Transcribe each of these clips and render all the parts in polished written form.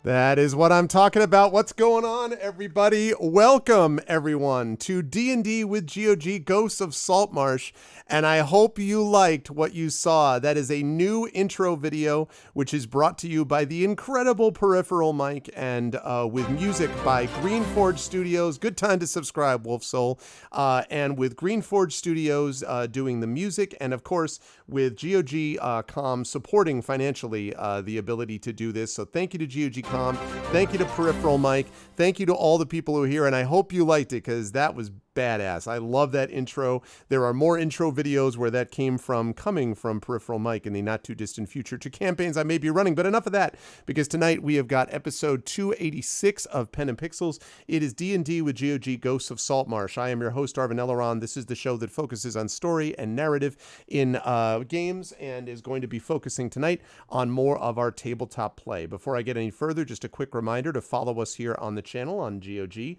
That is what I'm talking about. What's going on, everybody? Welcome, everyone, to D&D with GOG Ghosts of Saltmarsh, and I hope you liked what you saw. That is a new intro video, which is brought to you by the incredible Peripheral Mic and with music by Greenforge Studios. Good time to subscribe, Wolf Soul. And with Greenforge Studios doing the music, and of course, with GOG.com supporting financially the ability to do this. So thank you to GOG.com. Thank you to Peripheral Mic. Thank you to all the people who are here, and I hope you liked it because that was badass. I love that intro. There are more intro videos where that came from, coming from Peripheral Mic in the not too distant future to campaigns I may be running. But enough of that, because tonight we have got episode 286 of Pen and Pixels. It is D&D with GOG Ghosts of Saltmarsh. I am your host, Arvin Elleron. This is the show that focuses on story and narrative in games and is going to be focusing tonight on more of our tabletop play. Before I get any further, just a quick reminder to follow us here on the channel on GOG.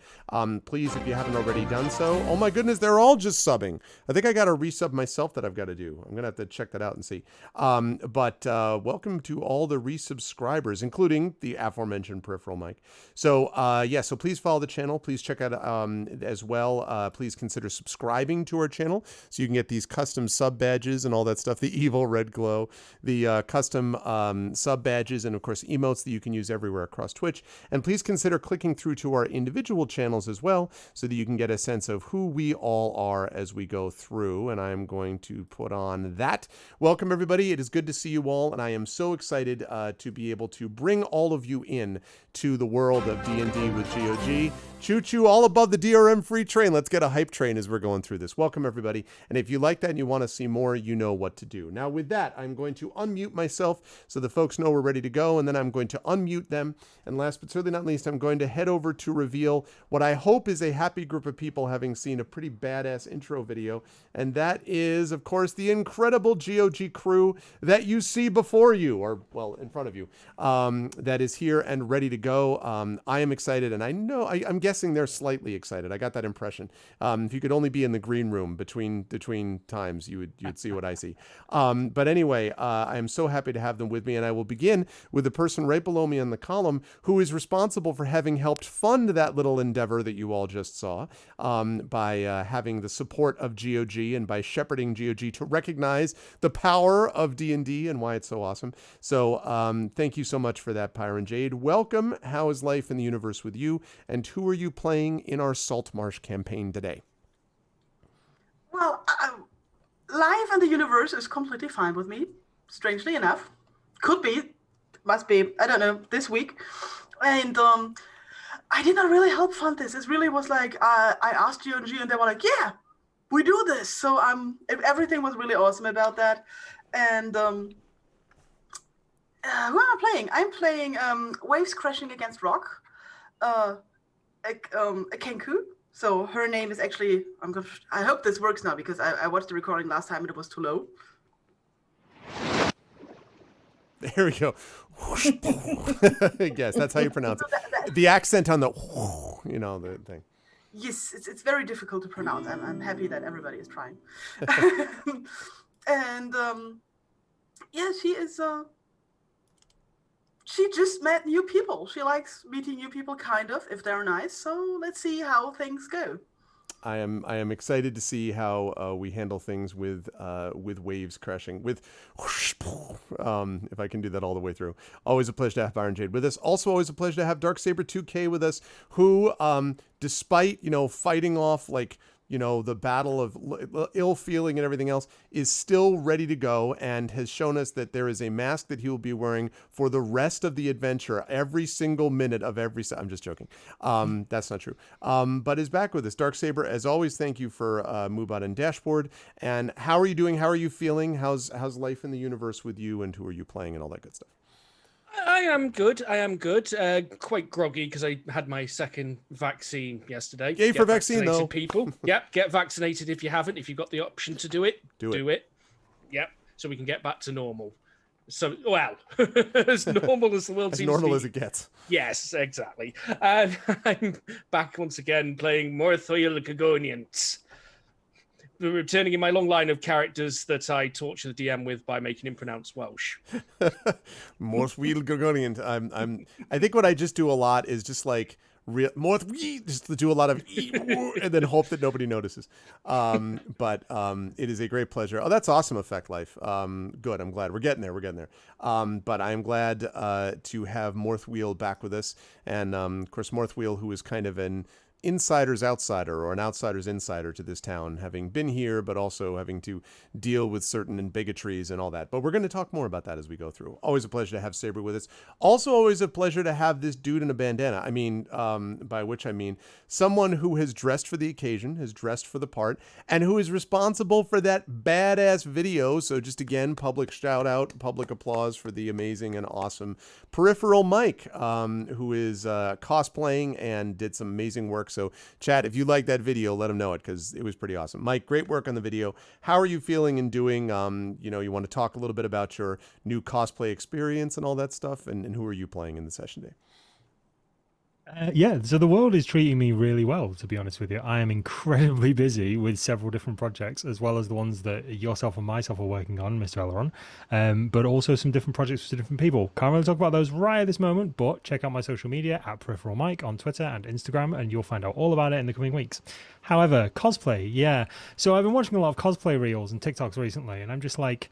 Please, if you haven't already done so. Oh my goodness, they're all just subbing. I think I got a resub myself that I've got to do. I'm going to have to check that out and see. But welcome to all the resubscribers, including the aforementioned Peripheral Mic. So so please follow the channel. Please check out as well. Please consider subscribing to our channel so you can get these custom sub badges and all that stuff. The evil red glow, the custom sub badges, and of course emotes that you can use everywhere across Twitch. And please consider clicking through to our individual channels as well so that you can get a sense of who we all are as we go through. And I'm going to put on that. Welcome, everybody. It is good to see you all, and I am so excited to be able to bring all of you in to the world of D&D with GOG. Choo-choo, all above the DRM free train. Let's get a hype train as we're going through this. Welcome, everybody. And if you like that and you want to see more, you know what to do. Now, with that, I'm going to unmute myself so the folks know we're ready to go, and then I'm going to unmute them. And last but certainly not least, I'm going to head over to reveal what I hope is a happy group of people having seen a pretty badass intro video. And that is, of course, the incredible GOG crew that you see before you, or, well, in front of you, that is here and ready to go. I am excited, and I know, I'm guessing they're slightly excited. I got that impression. If you could only be in the green room between times, you'd see what I see. But anyway, I am so happy to have them with me, and I will begin with the person right below me on the column who is responsible for having helped fund that little endeavor that you all just saw by having the support of GOG and by shepherding GOG to recognize the power of D&D and why it's so awesome. So thank you so much for that, Pyron Jade. Welcome. How is life in the universe with you, and who are you playing in our Saltmarsh campaign today? Well, life in the universe is completely fine with me, strangely enough. Could be, must be, I don't know, this week. And I did not really help fund this. It really was like, I asked GOG and they were like, yeah, we do this. So everything was really awesome about that. And Who am I playing? I'm playing Waves Crashing Against Rock, a Kenku. So her name is actually, I hope this works now because I watched the recording last time and it was too low. There we go. Yes, that's how you pronounce it. The accent on the, the thing. Yes, it's very difficult to pronounce. I'm happy that everybody is trying. And yeah, she is. She just met new people. She likes meeting new people, kind of, if they're nice. So let's see how things go. I am excited to see how we handle things with waves crashing with if I can do that all the way through. Always a pleasure to have Byron Jade with us. Also always a pleasure to have Darksaber 2K with us, who despite fighting off the battle of ill feeling and everything else, is still ready to go and has shown us that there is a mask that he will be wearing for the rest of the adventure, every single minute of every. I'm just joking. That's not true. But is back with us. Darksaber, as always, thank you for Moobot and Dashboard. And how are you doing? How are you feeling? How's life in the universe with you, and who are you playing and all that good stuff? I am good. Quite groggy because I had my second vaccine yesterday. Yay for vaccine, though. People. Yep, get vaccinated if you haven't. If you've got the option to do it, do it. Yep, so we can get back to normal. So, well, as normal as the world seems to be. As normal as it gets. Yes, exactly. And I'm back once again playing Morthoil Gagonians. Returning in my long line of characters that I torture the DM with by making him pronounce Welsh. Morthwheel Gorgonian. I think what I just do a lot is just just to do a lot of and then hope that nobody notices. But it is a great pleasure. Oh, that's awesome, Effect Life. Good. I'm glad we're getting there. But I'm glad to have Morthwheel back with us, and of course Morthwheel, who is kind of an insider's outsider or an outsider's insider to this town, having been here, but also having to deal with certain bigotries and all that. But we're going to talk more about that as we go through. Always a pleasure to have Saber with us. Also always a pleasure to have this dude in a bandana. I mean, by which I mean someone who has dressed for the occasion, has dressed for the part, and who is responsible for that badass video. So just again, public shout out, public applause for the amazing and awesome Peripheral Mike, who is cosplaying and did some amazing work. So chat, if you like that video, let him know it, because it was pretty awesome. Mike, great work on the video. How are you feeling and doing? You want to talk a little bit about your new cosplay experience and all that stuff, and who are you playing in the session day? Yeah, so the world is treating me really well, to be honest with you. I am incredibly busy with several different projects, as well as the ones that yourself and myself are working on, Mr. Elleron, but also some different projects for different people. Can't really talk about those right at this moment, but check out my social media at Peripheral Mike on Twitter and Instagram, and you'll find out all about it in the coming weeks. However, cosplay, yeah. So I've been watching a lot of cosplay reels and TikToks recently, and I'm just like,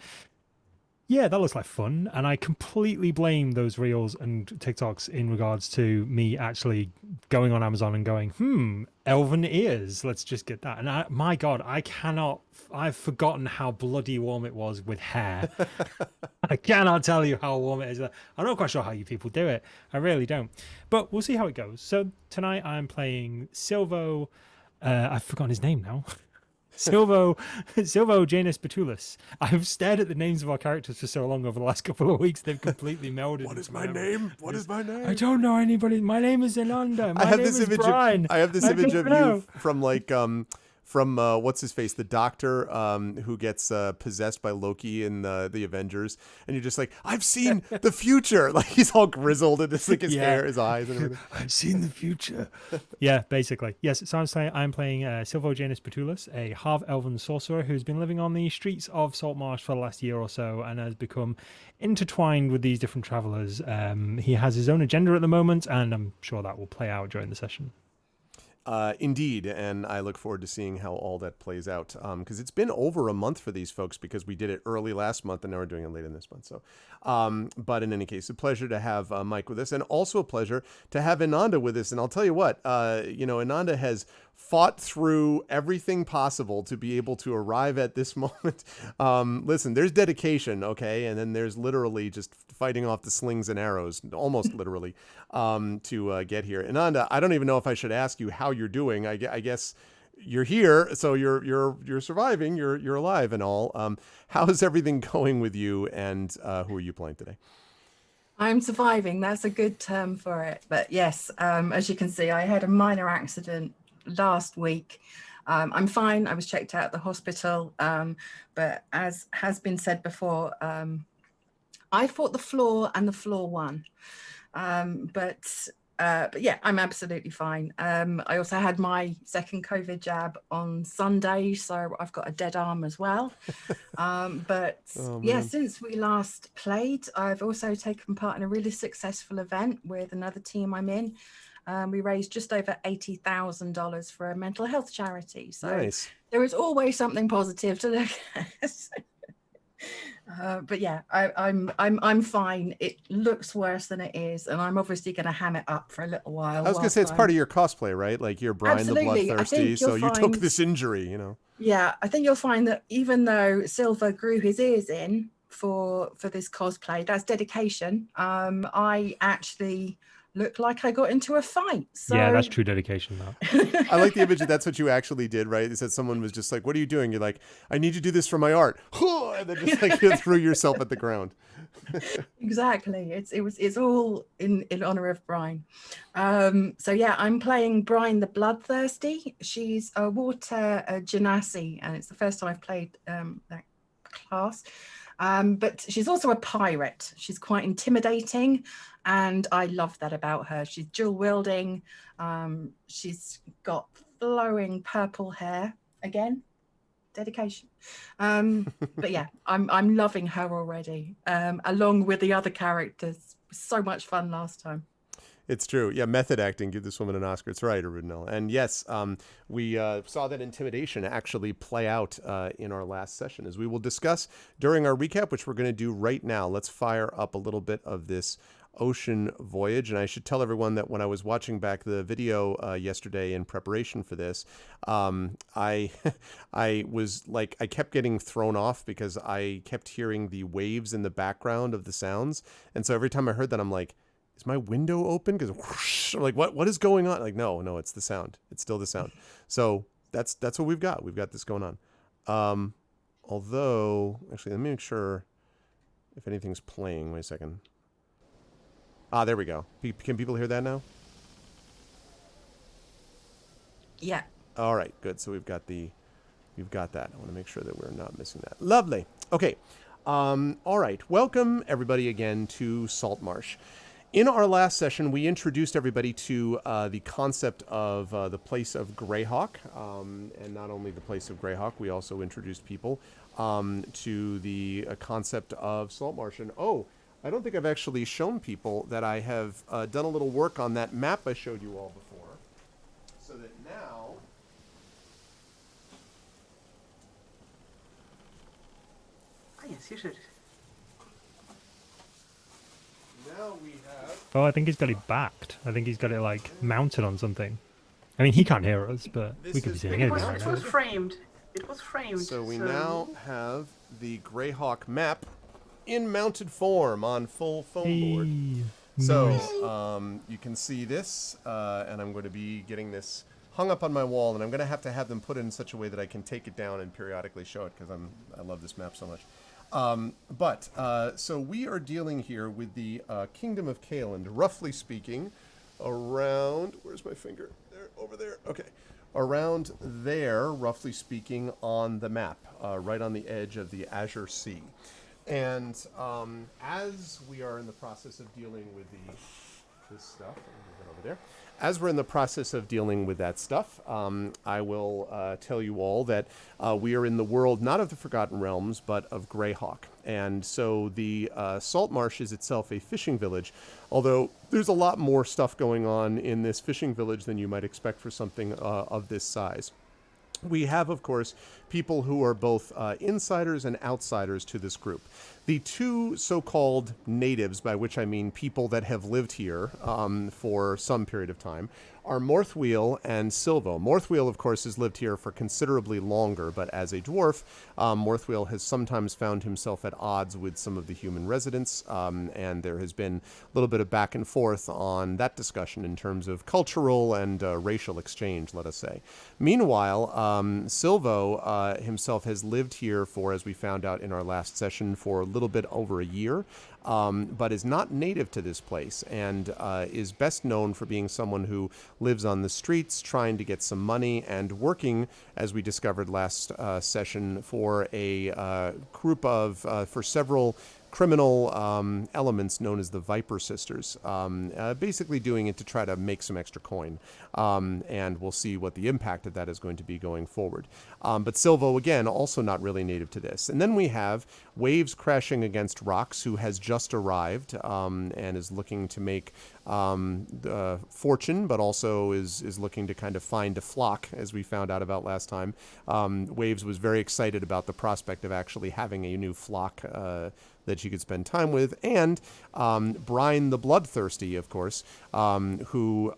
yeah, that looks like fun. And I completely blame those reels and TikToks in regards to me actually going on Amazon and going, elven ears, let's just get that. And my God, I've forgotten how bloody warm it was with hair. I cannot tell you how warm it is. I'm not quite sure how you people do it. I really don't. But we'll see how it goes. So tonight I'm playing Silvo. I've forgotten his name now. Silvo Janus Betulus. I've stared at the names of our characters for so long over the last couple of weeks, they've completely melded. What is my name? What is my name? I don't know anybody. My name is Ananda. My name is Brian. I have this image of you from what's his face, the Doctor, who gets possessed by Loki in the Avengers, and you're just like, I've seen the future. Like, he's all grizzled and it's like his hair, his eyes, and everything. I've seen the future. Yeah, basically. Yes, so I'm playing Silvo Janus Petulus, a half-elven sorcerer who's been living on the streets of Saltmarsh for the last year or so and has become intertwined with these different travelers. He has his own agenda at the moment, and I'm sure that will play out during the session. Indeed, and I look forward to seeing how all that plays out, because it's been over a month for these folks, because we did it early last month and now we're doing it late in this month. So, but in any case, a pleasure to have Mike with us, and also a pleasure to have Ananda with us. And I'll tell you what, Ananda has fought through everything possible to be able to arrive at this moment. Listen, there's dedication, okay, and then there's literally just fighting off the slings and arrows, almost literally, to get here. Ananda, I don't even know if I should ask you how you're doing. I guess you're here, so you're surviving, you're alive and all. How is everything going with you, and who are you playing today? I'm surviving. That's a good term for it. But yes, as you can see, I had a minor accident last week. I'm fine. I was checked out at the hospital. But as has been said before, I fought the floor and the floor won. But yeah, I'm absolutely fine. I also had my second COVID jab on Sunday, so I've got a dead arm as well. But yeah, since we last played, I've also taken part in a really successful event with another team I'm in. We raised just over $80,000 for a mental health charity. So Nice. there is always something positive to look at. But yeah, I'm fine. It looks worse than it is, and I'm obviously going to ham it up for a little while. I was going to say it's part of your cosplay, right? Like you're Brian Absolutely. the I Bloodthirsty, think you'll so you took find- this injury, you know. Yeah, I think you'll find that even though Silver grew his ears in for this cosplay, that's dedication. I actually look like I got into a fight. So Yeah, that's true dedication. That. I like the image that that's what you actually did, right? It said someone was just like, "What are you doing?" You're like, "I need to do this for my art," and then just like you threw yourself at the ground. Exactly. It's all in honor of Brian. So yeah, I'm playing Brian the Bloodthirsty. She's a water genasi, and it's the first time I've played that class. But she's also a pirate. She's quite intimidating, and I love that about her. She's dual wielding. She's got flowing purple hair. Again, dedication. But yeah, I'm loving her already, along with the other characters. So much fun last time. It's true. Yeah, method acting. Give this woman an Oscar. It's right, Arundel. And yes, we saw that intimidation actually play out in our last session, as we will discuss during our recap, which we're going to do right now. Let's fire up a little bit of this ocean voyage. And I should tell everyone that when I was watching back the video yesterday in preparation for this, I was like, I kept getting thrown off because I kept hearing the waves in the background of the sounds. And so every time I heard that, I'm like, is my window open? Because I'm like, what is going on? Like, no, it's the sound. It's still the sound. So that's what we've got. We've got this going on. Although, actually, let me make sure if anything's playing. Wait a second. There we go. Can people hear that now? Yeah. All right, good. So we've got that. I want to make sure that we're not missing that. Lovely. Okay. All right. Welcome everybody again to Saltmarsh. In our last session, we introduced everybody to the concept of the place of Greyhawk, and not only the place of Greyhawk, we also introduced people to the concept of Saltmarsh. And I don't think I've actually shown people that I have done a little work on that map I showed you all before, so that now Yes, you should. now we have. Oh, I think he's got it backed. I think he's got it like mounted on something. I mean, he can't hear us, but we could be seeing It anything was, right it now. was framed. It was framed. So we now have the Greyhawk map in mounted form on full foam board. Hey, So nice. you can see this, and I'm going to be getting this hung up on my wall, and I'm going to have them put it in such a way that I can take it down and periodically show it, because I love this map so much. So we are dealing here with the Kingdom of Kaeland, roughly speaking, around, where's my finger? There, over there, okay. Around there, roughly speaking, on the map, right on the edge of the Azure Sea. And as we are in the process of dealing with this stuff, over there. As we're in the process of dealing with that stuff, I will tell you all that we are in the world not of the Forgotten Realms, but of Greyhawk. And so the Saltmarsh is itself a fishing village, although there's a lot more stuff going on in this fishing village than you might expect for something of this size. We have, of course, people who are both insiders and outsiders to this group. The two so-called natives, by which I mean people that have lived here for some period of time, are Morthwheel and Silvo. Morthwheel, of course, has lived here for considerably longer, but as a dwarf, Morthwheel has sometimes found himself at odds with some of the human residents, and there has been a little bit of back and forth on that discussion in terms of cultural and racial exchange, let us say. Meanwhile, Silvo himself has lived here for, as we found out in our last session, for a little bit over a year, but is not native to this place and is best known for being someone who lives on the streets trying to get some money and working, as we discovered last session, for a group of, for several criminal elements known as the Viper Sisters, basically doing it to try to make some extra coin. And we'll see what the impact of that is going to be going forward. But Silvo, again, also not really native to this. And then we have Waves crashing against rocks, who has just arrived and is looking to make fortune, but also is looking to kind of find a flock, as we found out about last time. Waves was very excited about the prospect of actually having a new flock that she could spend time with, and Brian the Bloodthirsty, of course, who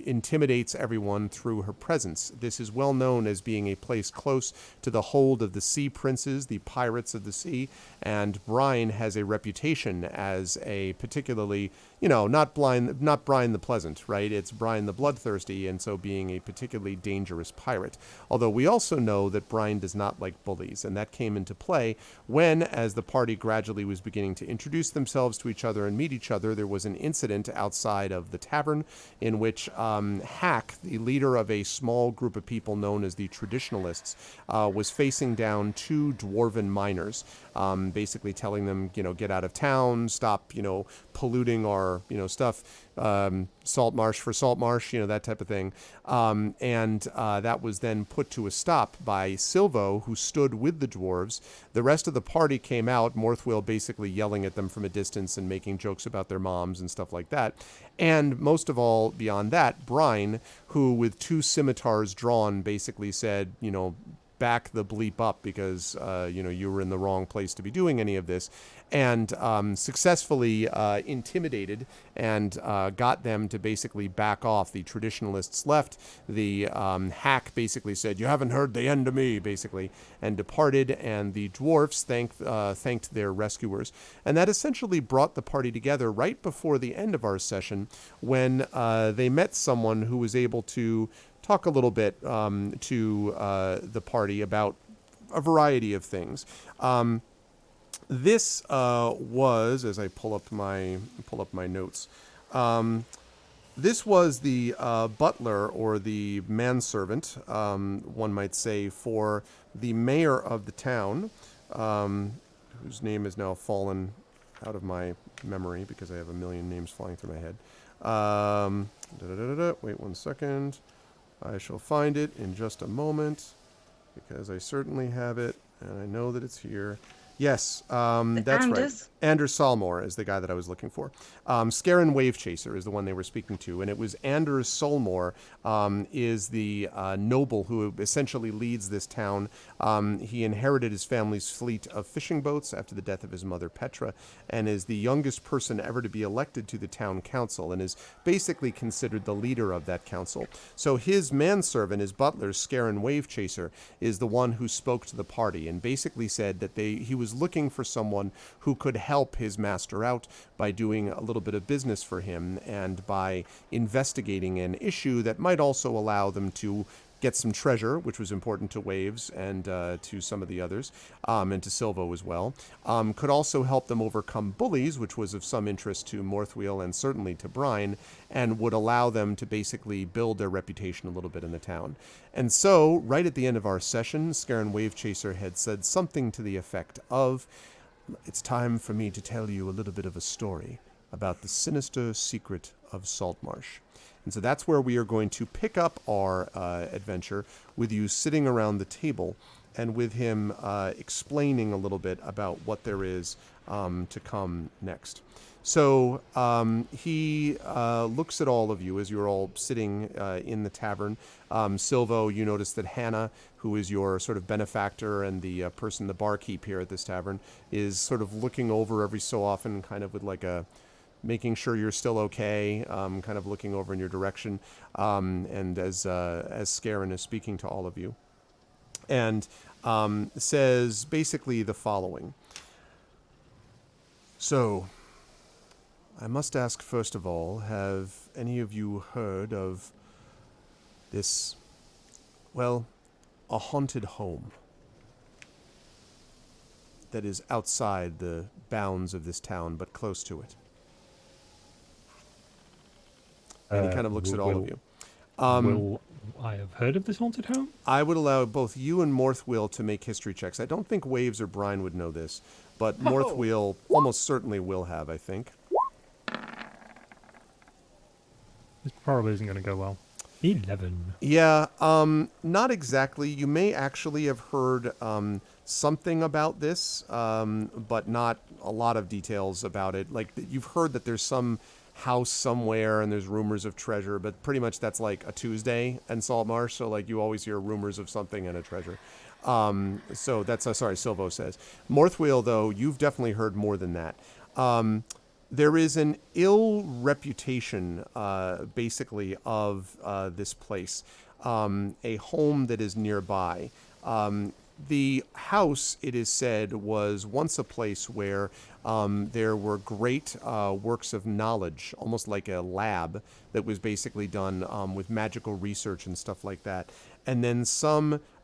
intimidates everyone through her presence. This is well known as being a place close to the hold of the Sea Princes, the pirates of the sea, and Brian has a reputation as a particularly, not Brian the Pleasant, right? It's Brian the Bloodthirsty, and so being a particularly dangerous pirate. Although we also know that Brian does not like bullies, and that came into play when, as the party gradually was beginning to introduce themselves to each other and meet each other, there was an incident outside of the tavern in which Hack, the leader of a small group of people known as the Traditionalists, was facing down two dwarven miners, basically telling them, get out of town, stop, polluting our, stuff, Saltmarsh for Saltmarsh, that type of thing. And that was then put to a stop by Silvo, who stood with the dwarves. The rest of the party came out, Morthwill basically yelling at them from a distance and making jokes about their moms and stuff like that. And most of all, beyond that, Brine, who with two scimitars drawn basically said, back the bleep up because, you were in the wrong place to be doing any of this, and successfully intimidated and got them to basically back off. The Traditionalists left. The Hack basically said, "You haven't heard the end of me," basically, and departed, and the dwarfs thanked their rescuers. And that essentially brought the party together right before the end of our session when they met someone who was able to talk a little bit to the party about a variety of things. This was, as I pull up my notes, this was the butler or the manservant, one might say, for the mayor of the town, whose name has now fallen out of my memory because I have a million names flying through my head. Wait 1 second. I shall find it in just a moment, because I certainly have it, and I know that it's here. Yes, that's right. Anders Solmore is the guy that I was looking for. Scarin Wave Chaser is the one they were speaking to, and it was Anders Solmore is the noble who essentially leads this town. He inherited his family's fleet of fishing boats after the death of his mother Petra, and is the youngest person ever to be elected to the town council, and is basically considered the leader of that council. So his manservant, his butler, Scarin Wave Chaser, is the one who spoke to the party and basically said that he was looking for someone who could help his master out by doing a little bit of business for him and by investigating an issue that might also allow them to get some treasure, which was important to Waves and to some of the others, and to Silvo as well. Could also help them overcome bullies, which was of some interest to Morthwiel and certainly to Brine, and would allow them to basically build their reputation a little bit in the town. And so, right at the end of our session, Scarin Wave Chaser had said something to the effect of, "It's time for me to tell you a little bit of a story about the sinister secret of Saltmarsh." And so that's where we are going to pick up our adventure, with you sitting around the table and with him explaining a little bit about what there is to come next. So he looks at all of you as you're all sitting in the tavern. Silvo, you notice that Hannah, who is your sort of benefactor and the person, the barkeep here at this tavern, is sort of looking over every so often, kind of with like making sure you're still okay, kind of looking over in your direction, and as Scarin is speaking to all of you, and says basically the following. So, I must ask first of all, have any of you heard of this, well, a haunted home that is outside the bounds of this town, but close to it. And he kind of looks at all of you. Will I have heard of this haunted home? I would allow both you and Morthwheel to make history checks. I don't think Waves or Brine would know this, but Morthwheel almost certainly will have, I think. This probably isn't going to go well. 11. Yeah, not exactly. You may actually have heard something about this, but not a lot of details about it. Like, you've heard that there's some house somewhere and there's rumors of treasure, but pretty much that's like a Tuesday in Saltmarsh, so like you always hear rumors of something and a treasure. So that's, sorry, Silvo says. Morthwheel, though, you've definitely heard more than that. There is an ill reputation, basically, of this place, a home that is nearby. The house, it is said, was once a place where there were great works of knowledge, almost like a lab that was basically done with magical research and stuff like that. And then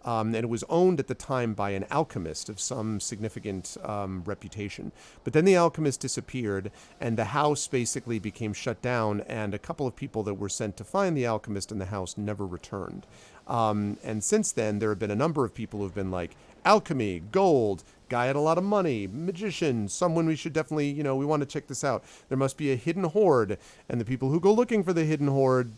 and it was owned at the time by an alchemist of some significant reputation. But then the alchemist disappeared, and the house basically became shut down, and a couple of people that were sent to find the alchemist in the house never returned. And since then, there have been a number of people who've been like, alchemy, gold, guy had a lot of money, magician, someone we should definitely, we want to check this out. There must be a hidden hoard. And the people who go looking for the hidden hoard,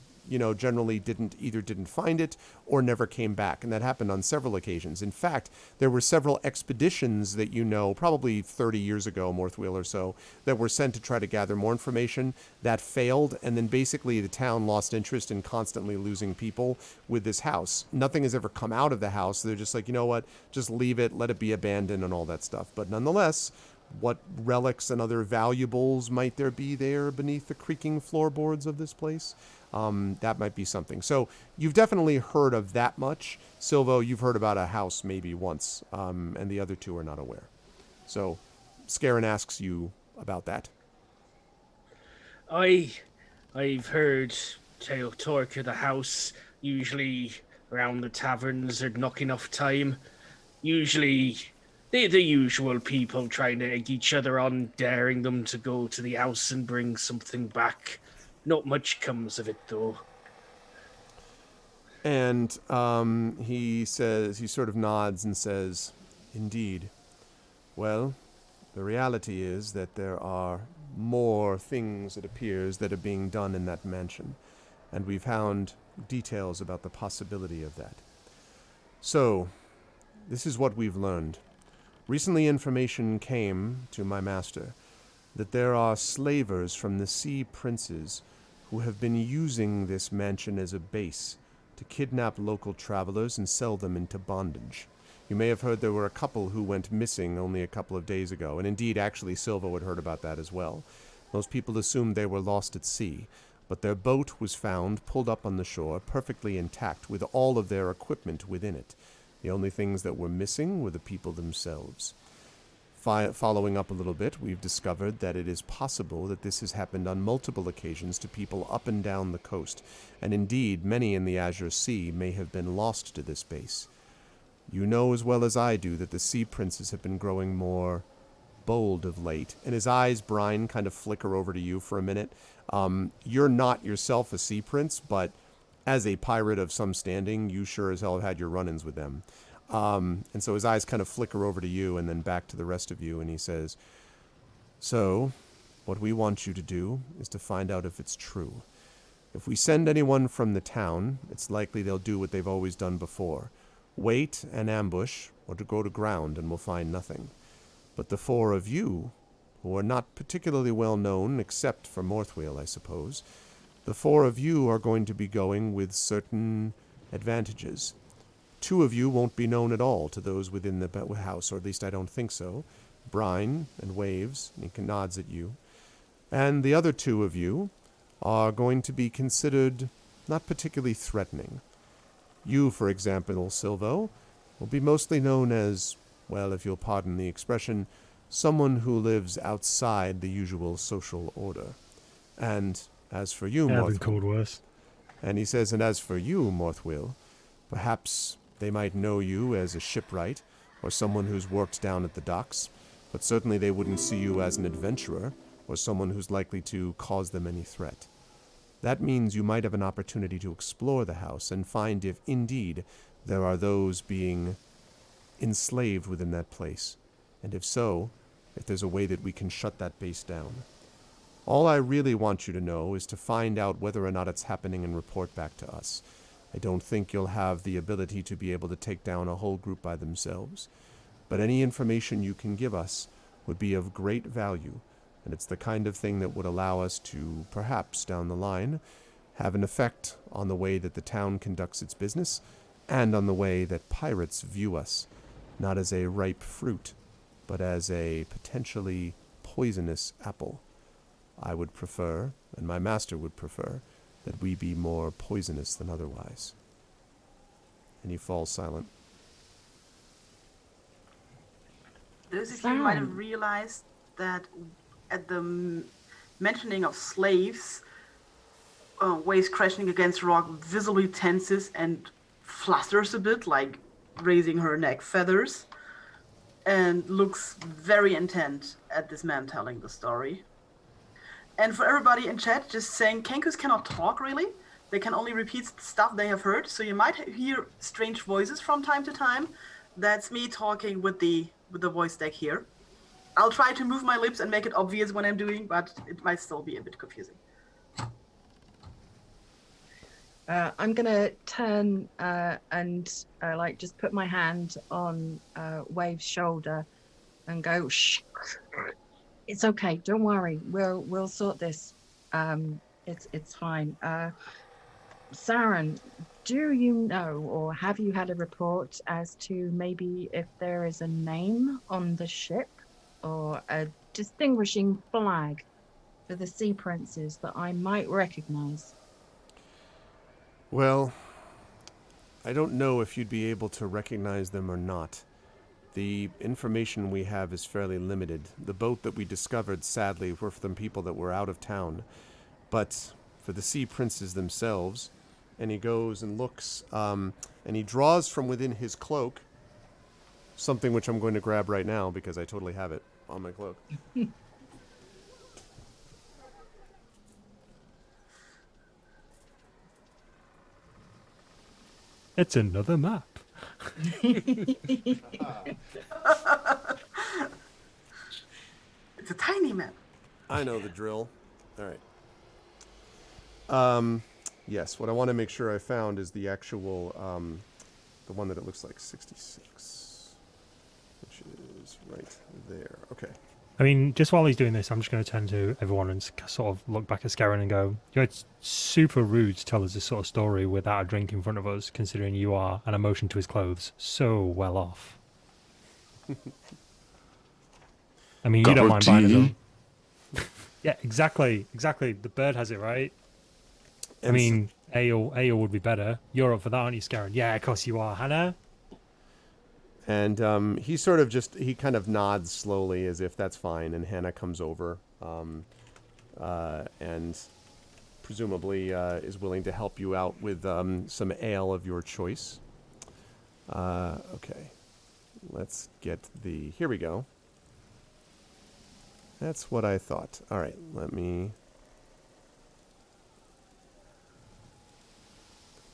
generally didn't find it or never came back. And that happened on several occasions. In fact, there were several expeditions that probably 30 years ago, Morthwheel or so, that were sent to try to gather more information. That failed, and then basically the town lost interest in constantly losing people with this house. Nothing has ever come out of the house. They're just like, you know what, just leave it, let it be abandoned and all that stuff. But nonetheless, what relics and other valuables might there be there beneath the creaking floorboards of this place? That might be something. So you've definitely heard of that much. Silvo, you've heard about a house maybe once, and the other two are not aware. So Scarin asks you about that. I've heard talk of the house, usually around the taverns or knocking off time. Usually the usual people trying to egg each other on, daring them to go to the house and bring something back. Not much comes of it, though. And he sort of nods and says, indeed. Well, the reality is that there are more things, it appears, that are being done in that mansion. And we've found details about the possibility of that. So, this is what we've learned. Recently information came to my master that there are slavers from the Sea Princes who have been using this mansion as a base to kidnap local travelers and sell them into bondage. You may have heard there were a couple who went missing only a couple of days ago, and indeed, actually, Silva had heard about that as well. Most people assumed they were lost at sea, but their boat was found, pulled up on the shore, perfectly intact, with all of their equipment within it. The only things that were missing were the people themselves. Following up a little bit, we've discovered that it is possible that this has happened on multiple occasions to people up and down the coast, and indeed many in the Azure Sea may have been lost to this base. You know as well as I do that the Sea Princes have been growing more bold of late, and his eyes, Brine, kind of flicker over to you for a minute. You're not yourself a Sea Prince, but as a pirate of some standing, you sure as hell have had your run-ins with them. And so his eyes kind of flicker over to you and then back to the rest of you, and he says, so, what we want you to do is to find out if it's true. If we send anyone from the town, it's likely they'll do what they've always done before. Wait and ambush, or to go to ground, and we'll find nothing. But the four of you, who are not particularly well known, except for Morthwheel, I suppose, the four of you are going to be going with certain advantages. Two of you won't be known at all to those within the house, or at least I don't think so. Brine and Waves, and he nods at you. And the other two of you are going to be considered not particularly threatening. You, for example, Silvo, will be mostly known as, well, if you'll pardon the expression, someone who lives outside the usual social order. And as for you, Yeah, I've been Morthwheel, called worse. and he says, and as for you, Morthwheel, perhaps They might know you as a shipwright or someone who's worked down at the docks, but certainly they wouldn't see you as an adventurer or someone who's likely to cause them any threat. That means you might have an opportunity to explore the house and find if, indeed, there are those being enslaved within that place, and if so, if there's a way that we can shut that base down. All I really want you to know is to find out whether or not it's happening and report back to us. I don't think you'll have the ability to be able to take down a whole group by themselves, but any information you can give us would be of great value, and it's the kind of thing that would allow us to, perhaps down the line, have an effect on the way that the town conducts its business and on the way that pirates view us, not as a ripe fruit, but as a potentially poisonous apple. I would prefer, and my master would prefer, that we be more poisonous than otherwise. And he falls silent. Those of you might have realized that at the mentioning of slaves, waves crashing against rock visibly tenses and flutters a bit, like raising her neck feathers, and looks very intent at this man telling the story. And for everybody in chat, just saying, Kenkus cannot talk really. They can only repeat stuff they have heard, so you might hear strange voices from time to time. That's me talking with the voice deck here. I'll try to move my lips and make it obvious when I'm doing, but it might still be a bit confusing. I'm gonna turn and like just put my hand on Wave's shoulder and go, shh. It's okay. Don't worry. We'll sort this. It's fine. Saren, do you know or have you had a report as to maybe if there is a name on the ship or a distinguishing flag for the Sea Princes that I might recognize? Well, I don't know if you'd be able to recognize them or not. The information we have is fairly limited. The boat that we discovered, sadly, were from people that were out of town. But for the Sea Princes themselves, and he goes and looks, and he draws from within his cloak something which I'm going to grab right now because I totally have it on my cloak. It's another map. It's a tiny map. I know the drill. All right. Yes, what I want to make sure I found is the actual, the one that it looks like 66, which is right there. Okay. I mean, just while he's doing this, I'm just going to turn to everyone and sort of look back at Scarron and go, you know, it's super rude to tell us this sort of story without a drink in front of us, considering you are, and a motion to his clothes, so well off. I mean, you don't mind buying them. Yeah, exactly. The bird has it right. I mean, ale would be better. You're up for that, aren't you, Scarron? Yeah, of course you are. Hannah? And he sort of he kind of nods slowly as if that's fine, and Hannah comes over and presumably is willing to help you out with some ale of your choice. Okay, let's get here we go. That's what I thought. All right, let me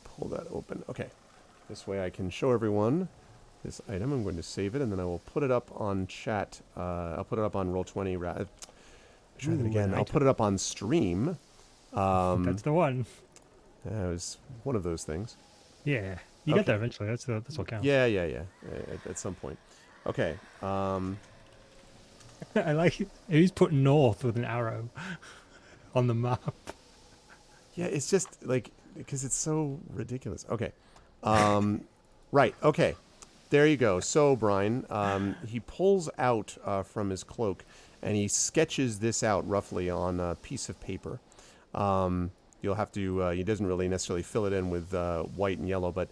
pull that open. Okay, this way I can show everyone this item. I'm going to save it, and then I will put it up on chat. I'll put it up on Roll20. Try that again. I'll put it up on stream. That's the one. It was one of those things. Yeah, you get there eventually. That's what counts. Yeah. At some point. Okay. I like it. Who's put north with an arrow on the map? Yeah, it's just like because it's so ridiculous. Okay. Right. Okay. There you go. So, Brian, he pulls out from his cloak, and he sketches this out roughly on a piece of paper. You'll have to, he doesn't really necessarily fill it in with white and yellow, but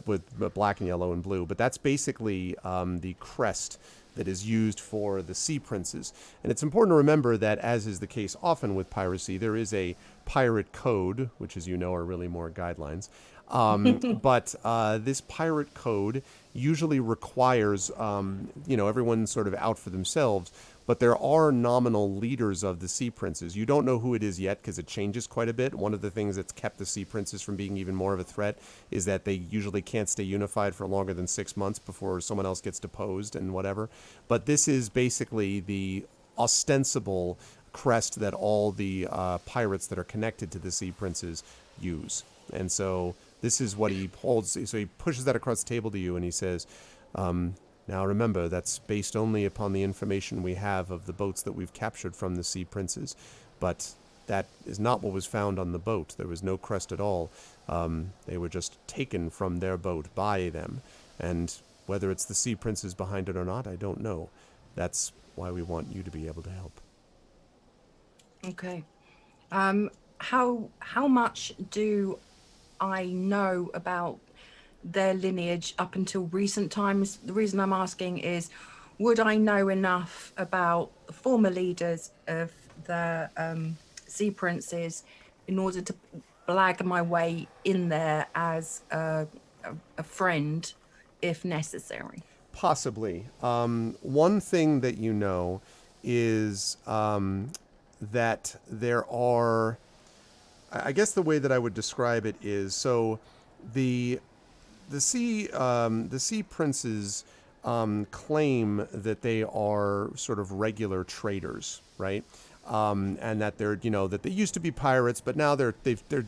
with black and yellow and blue. But that's basically the crest that is used for the Sea Princes. And it's important to remember that, as is the case often with piracy, there is a pirate code, which, as you know, are really more guidelines. But this pirate code usually requires, everyone's sort of out for themselves. But there are nominal leaders of the Sea Princes. You don't know who it is yet because it changes quite a bit. One of the things that's kept the Sea Princes from being even more of a threat is that they usually can't stay unified for longer than 6 months before someone else gets deposed and whatever. But this is basically the ostensible crest that all the pirates that are connected to the Sea Princes use. And so this is what he holds. So he pushes that across the table to you and he says, now remember, that's based only upon the information we have of the boats that we've captured from the Sea Princes. But that is not what was found on the boat. There was no crest at all. They were just taken from their boat by them. And whether it's the Sea Princes behind it or not, I don't know. That's why we want you to be able to help. Okay. How much do I know about their lineage up until recent times? The reason I'm asking is, would I know enough about the former leaders of the Sea Princes in order to blag my way in there as a friend if necessary? Possibly. One thing that you know is that there are, I guess the way that I would describe it is, so the sea princes claim that they are sort of regular traders, right? And that they're, that they used to be pirates, but now they're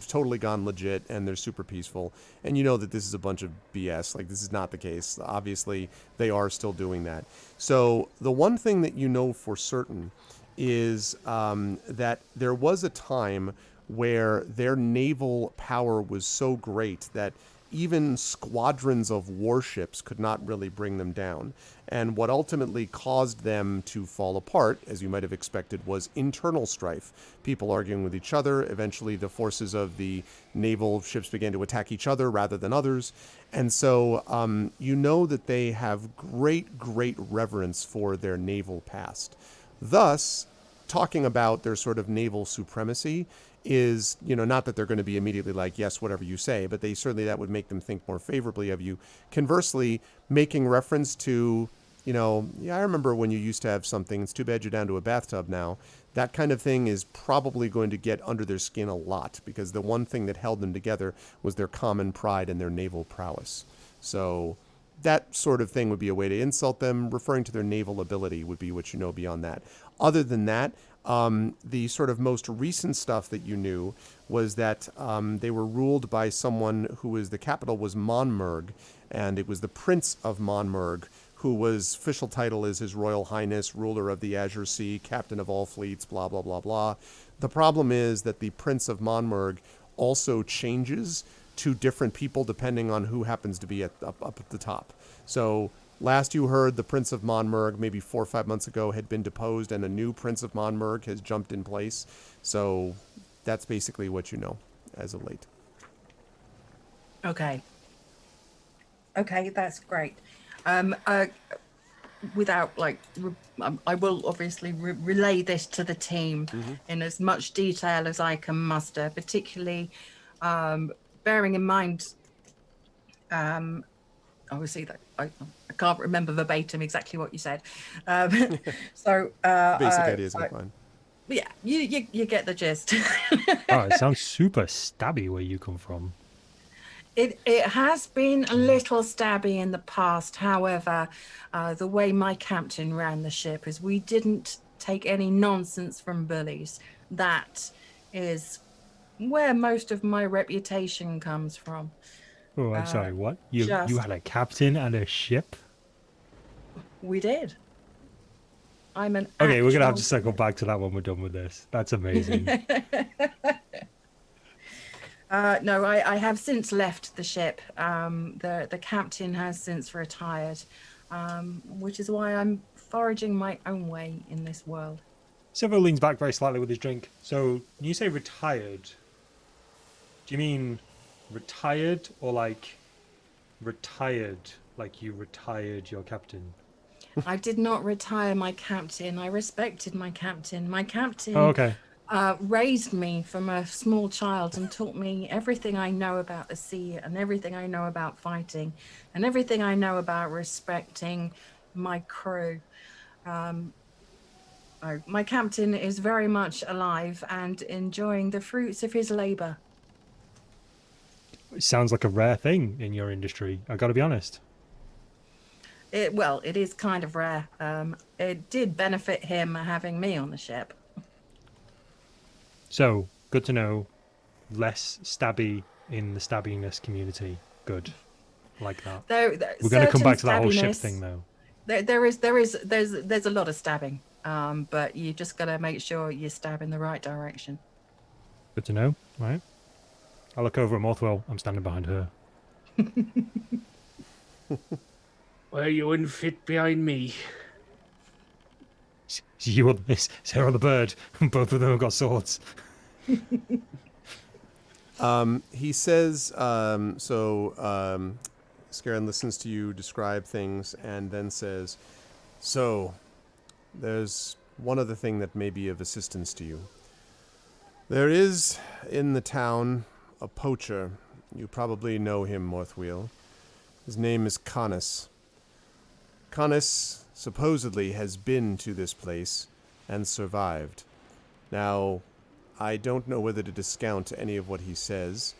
totally gone legit and they're super peaceful. And you know that this is a bunch of BS. Like, this is not the case. Obviously, they are still doing that. So the one thing that you know for certain is that there was a time where their naval power was so great that even squadrons of warships could not really bring them down. And what ultimately caused them to fall apart, as you might have expected, was internal strife. People arguing with each other. Eventually, the forces of the naval ships began to attack each other rather than others. And so you know that they have great, great reverence for their naval past. Thus, talking about their sort of naval supremacy is, not that they're going to be immediately like, yes, whatever you say, but they certainly, that would make them think more favorably of you. Conversely, making reference to, I remember when you used to have something, it's too bad you're down to a bathtub now. That kind of thing is probably going to get under their skin a lot, because the one thing that held them together was their common pride and their naval prowess. So that sort of thing would be a way to insult them. Referring to their naval ability would be what you know beyond that. Other than that, the sort of most recent stuff that you knew was that they were ruled by someone who was, the capital was Monmerg, and it was the Prince of Monmerg, who was, official title is His Royal Highness, ruler of the Azure Sea, captain of all fleets, blah, blah, blah, blah. The problem is that the Prince of Monmerg also changes to different people depending on who happens to be up at the top. So last you heard, the Prince of Monmerg, maybe 4 or 5 months ago, had been deposed, and a new Prince of Monmerg has jumped in place. So that's basically what you know as of late. Okay, that's great. Without I will obviously relay this to the team in as much detail as I can muster, particularly bearing in mind, obviously that I can't remember verbatim exactly what you said. So Basic ideas are fine. Yeah, you get the gist. Oh, it sounds super stabby where you come from. It has been a little stabby in the past. However, the way my captain ran the ship is we didn't take any nonsense from bullies. That is where most of my reputation comes from. Oh, I'm sorry, what? You had a captain and a ship? We did. I'm an Okay, we're going to have to actual- circle back to that when we're done with this. That's amazing. No, I have since left the ship. The captain has since retired, which is why I'm foraging my own way in this world. Silver leans back very slightly with his drink. So, when you say retired, do you mean retired or like retired, like you retired your captain? I did not retire my captain. I respected my captain. My captain Oh, okay. raised me from a small child and taught me everything I know about the sea and everything I know about fighting and everything I know about respecting my crew. My captain is very much alive and enjoying the fruits of his labor. It sounds like a rare thing in your industry. I got to be honest. It is kind of rare. It did benefit him having me on the ship. So good to know. Less stabby in the stabbiness community. Good, like that. We're going to come back to that whole ship thing, though. There's a lot of stabbing, but you just got to make sure you stab in the right direction. Good to know. Right. I look over at Morthwell. I'm standing behind her. Well, you wouldn't fit behind me. You on this? Sarah on the bird. Both of them have got swords. He says, Scaran listens to you describe things and then says, so, there's one other thing that may be of assistance to you. There is, in the town, a poacher. You probably know him, Morthwheel. His name is Canis. Canis supposedly has been to this place and survived. Now, I don't know whether to discount any of what he says.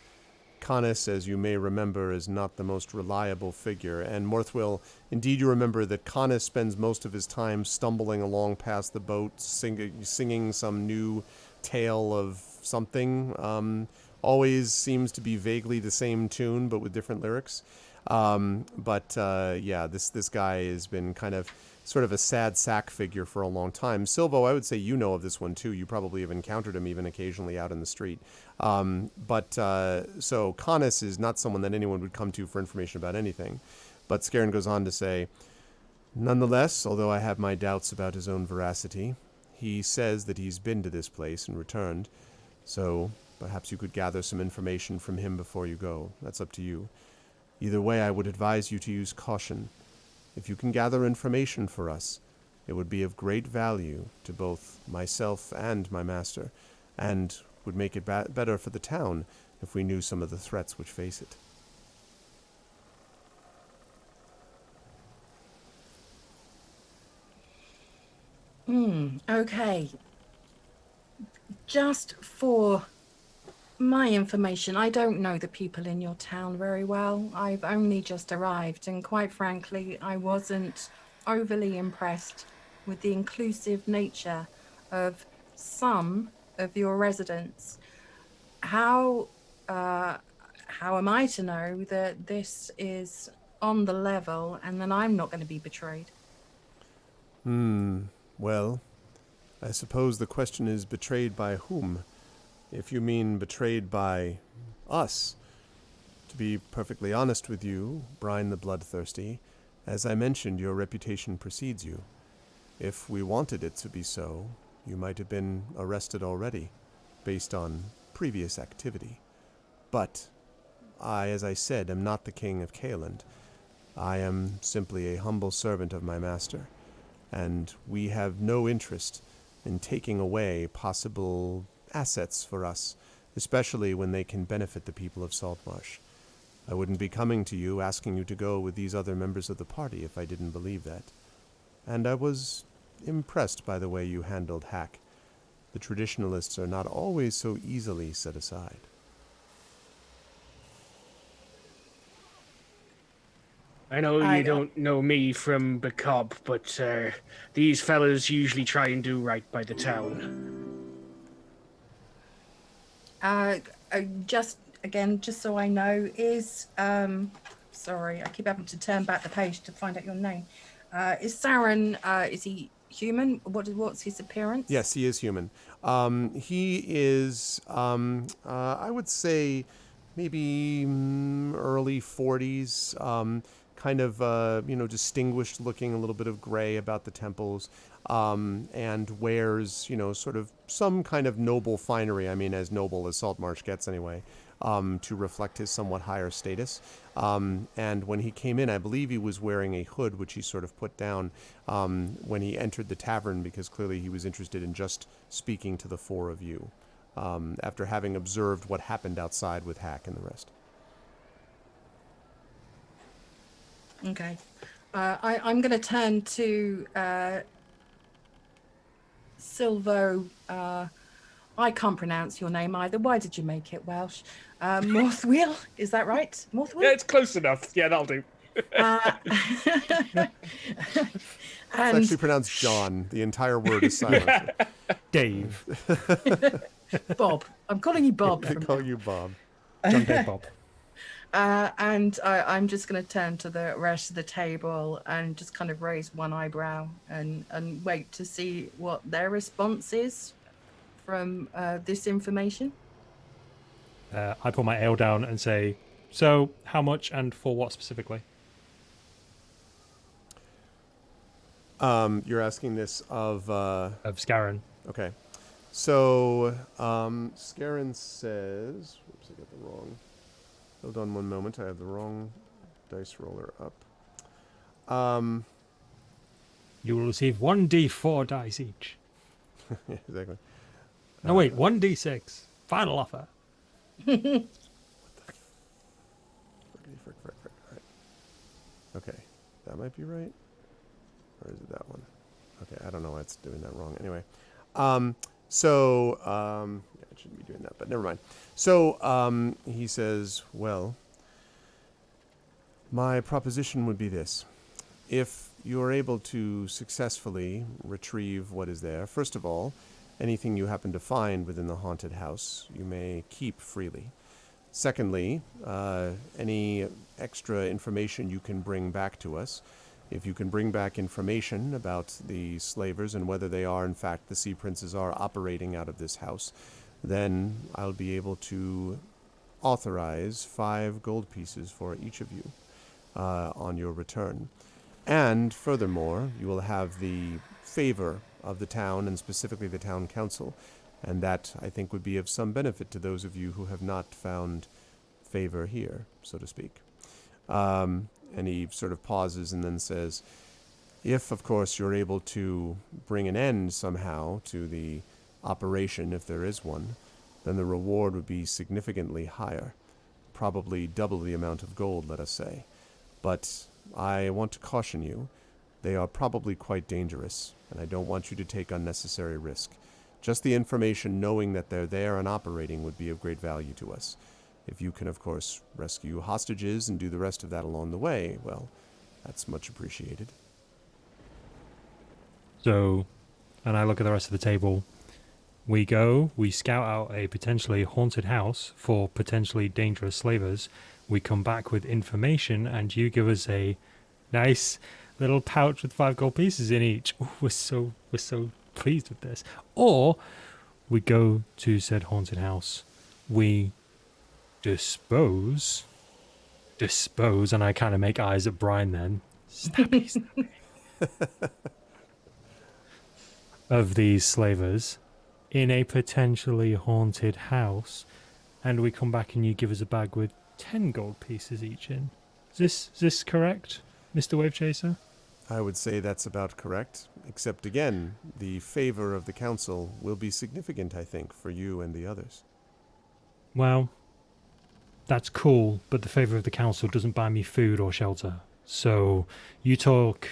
Canis, as you may remember, is not the most reliable figure, and Morthwell, indeed you remember that Canis spends most of his time stumbling along past the boat, singing some new tale of something. Always seems to be vaguely the same tune, but with different lyrics. This guy has been kind of sort of a sad sack figure for a long time. Silvo, I would say you know of this one too. You probably have encountered him even occasionally out in the street. So Canis is not someone that anyone would come to for information about anything. But Scaran goes on to say, nonetheless, although I have my doubts about his own veracity, he says that he's been to this place and returned. So perhaps you could gather some information from him before you go. That's up to you. Either way, I would advise you to use caution. If you can gather information for us, it would be of great value to both myself and my master, and would make it better for the town if we knew some of the threats which face it. Okay. Just for my information, I don't know the people in your town very well. I've only just arrived, and quite frankly, I wasn't overly impressed with the inclusive nature of some of your residents. How am I to know that this is on the level and that I'm not going to be betrayed? Well, I suppose the question is betrayed by whom? If you mean betrayed by us. To be perfectly honest with you, Brian the Bloodthirsty, as I mentioned, your reputation precedes you. If we wanted it to be so, you might have been arrested already, based on previous activity. But I, as I said, am not the king of Caeland. I am simply a humble servant of my master, and we have no interest in taking away possible assets for us, especially when they can benefit the people of Saltmarsh. I wouldn't be coming to you asking you to go with these other members of the party if I didn't believe that. And I was impressed by the way you handled Hack. The traditionalists are not always so easily set aside. I know you don't know me from Bacob, but these fellas usually try and do right by the town. Just so I know, is sorry, I keep having to turn back the page to find out your name. Is Saren? Is he human? What's his appearance? Yes, he is human. He is, I would say, maybe early 40s. Kind of, distinguished looking, a little bit of gray about the temples, and wears, sort of some kind of noble finery. I mean, as noble as Saltmarsh gets anyway. to reflect his somewhat higher status. And when he came in, I believe he was wearing a hood, which he sort of put down when he entered the tavern, because clearly he was interested in just speaking to the four of you, after having observed what happened outside with Hack and the rest. Okay. I'm going to turn to Silvo. I can't pronounce your name either. Why did you make it Welsh? Morthwheel, is that right? Morthwheel? Yeah, it's close enough. Yeah, that'll do. It's actually pronounced John. The entire word is silent. Dave. Bob. I'm calling you Bob. I from call now. you Bob. John Dave Bob. And I'm just going to turn to the rest of the table and just kind of raise one eyebrow and wait to see what their response is from this information. I put my ale down and say, so how much and for what specifically? You're asking this of... Of Scarron. Okay. So, Scarron says... Whoops, I got the wrong... Hold on one moment. I have the wrong dice roller up. You will receive 1d4 dice each. Yeah, exactly. No, wait, 1d6. Final offer. Frick. Right. Okay. That might be right. Or is it that one? Okay, I don't know why it's doing that wrong. Anyway. Yeah, it shouldn't be doing that, but never mind. So, he says, well, my proposition would be this. If you're able to successfully retrieve what is there, first of all, anything you happen to find within the haunted house, you may keep freely. Secondly, any extra information you can bring back to us. If you can bring back information about the slavers and whether they are, in fact, the Sea Princes are operating out of this house, then I'll be able to authorize 5 gold pieces for each of you on your return. And furthermore, you will have the favor of the town, and specifically the town council, and that, I think, would be of some benefit to those of you who have not found favor here, so to speak. And he sort of pauses and then says, if, of course, you're able to bring an end somehow to the operation, if there is one, then the reward would be significantly higher, probably double the amount of gold, let us say. But I want to caution you, they are probably quite dangerous, and I don't want you to take unnecessary risk. Just the information knowing that they're there and operating would be of great value to us. If you can, of course, rescue hostages and do the rest of that along the way, well, that's much appreciated. So, and I look at the rest of the table. We go, we scout out a potentially haunted house for potentially dangerous slavers. We come back with information, and you give us a nice little pouch with 5 gold pieces in each. Ooh, we're so pleased with this. Or we go to said haunted house. We dispose, and I kind of make eyes at Brian then. Snappy. Of these slavers in a potentially haunted house, and we come back and you give us a bag with 10 gold pieces each in. Is this correct, Mr. Wave Chaser? I would say that's about correct, except again, the favor of the council will be significant, I think, for you and the others. Well, that's cool, but the favor of the council doesn't buy me food or shelter. So you talk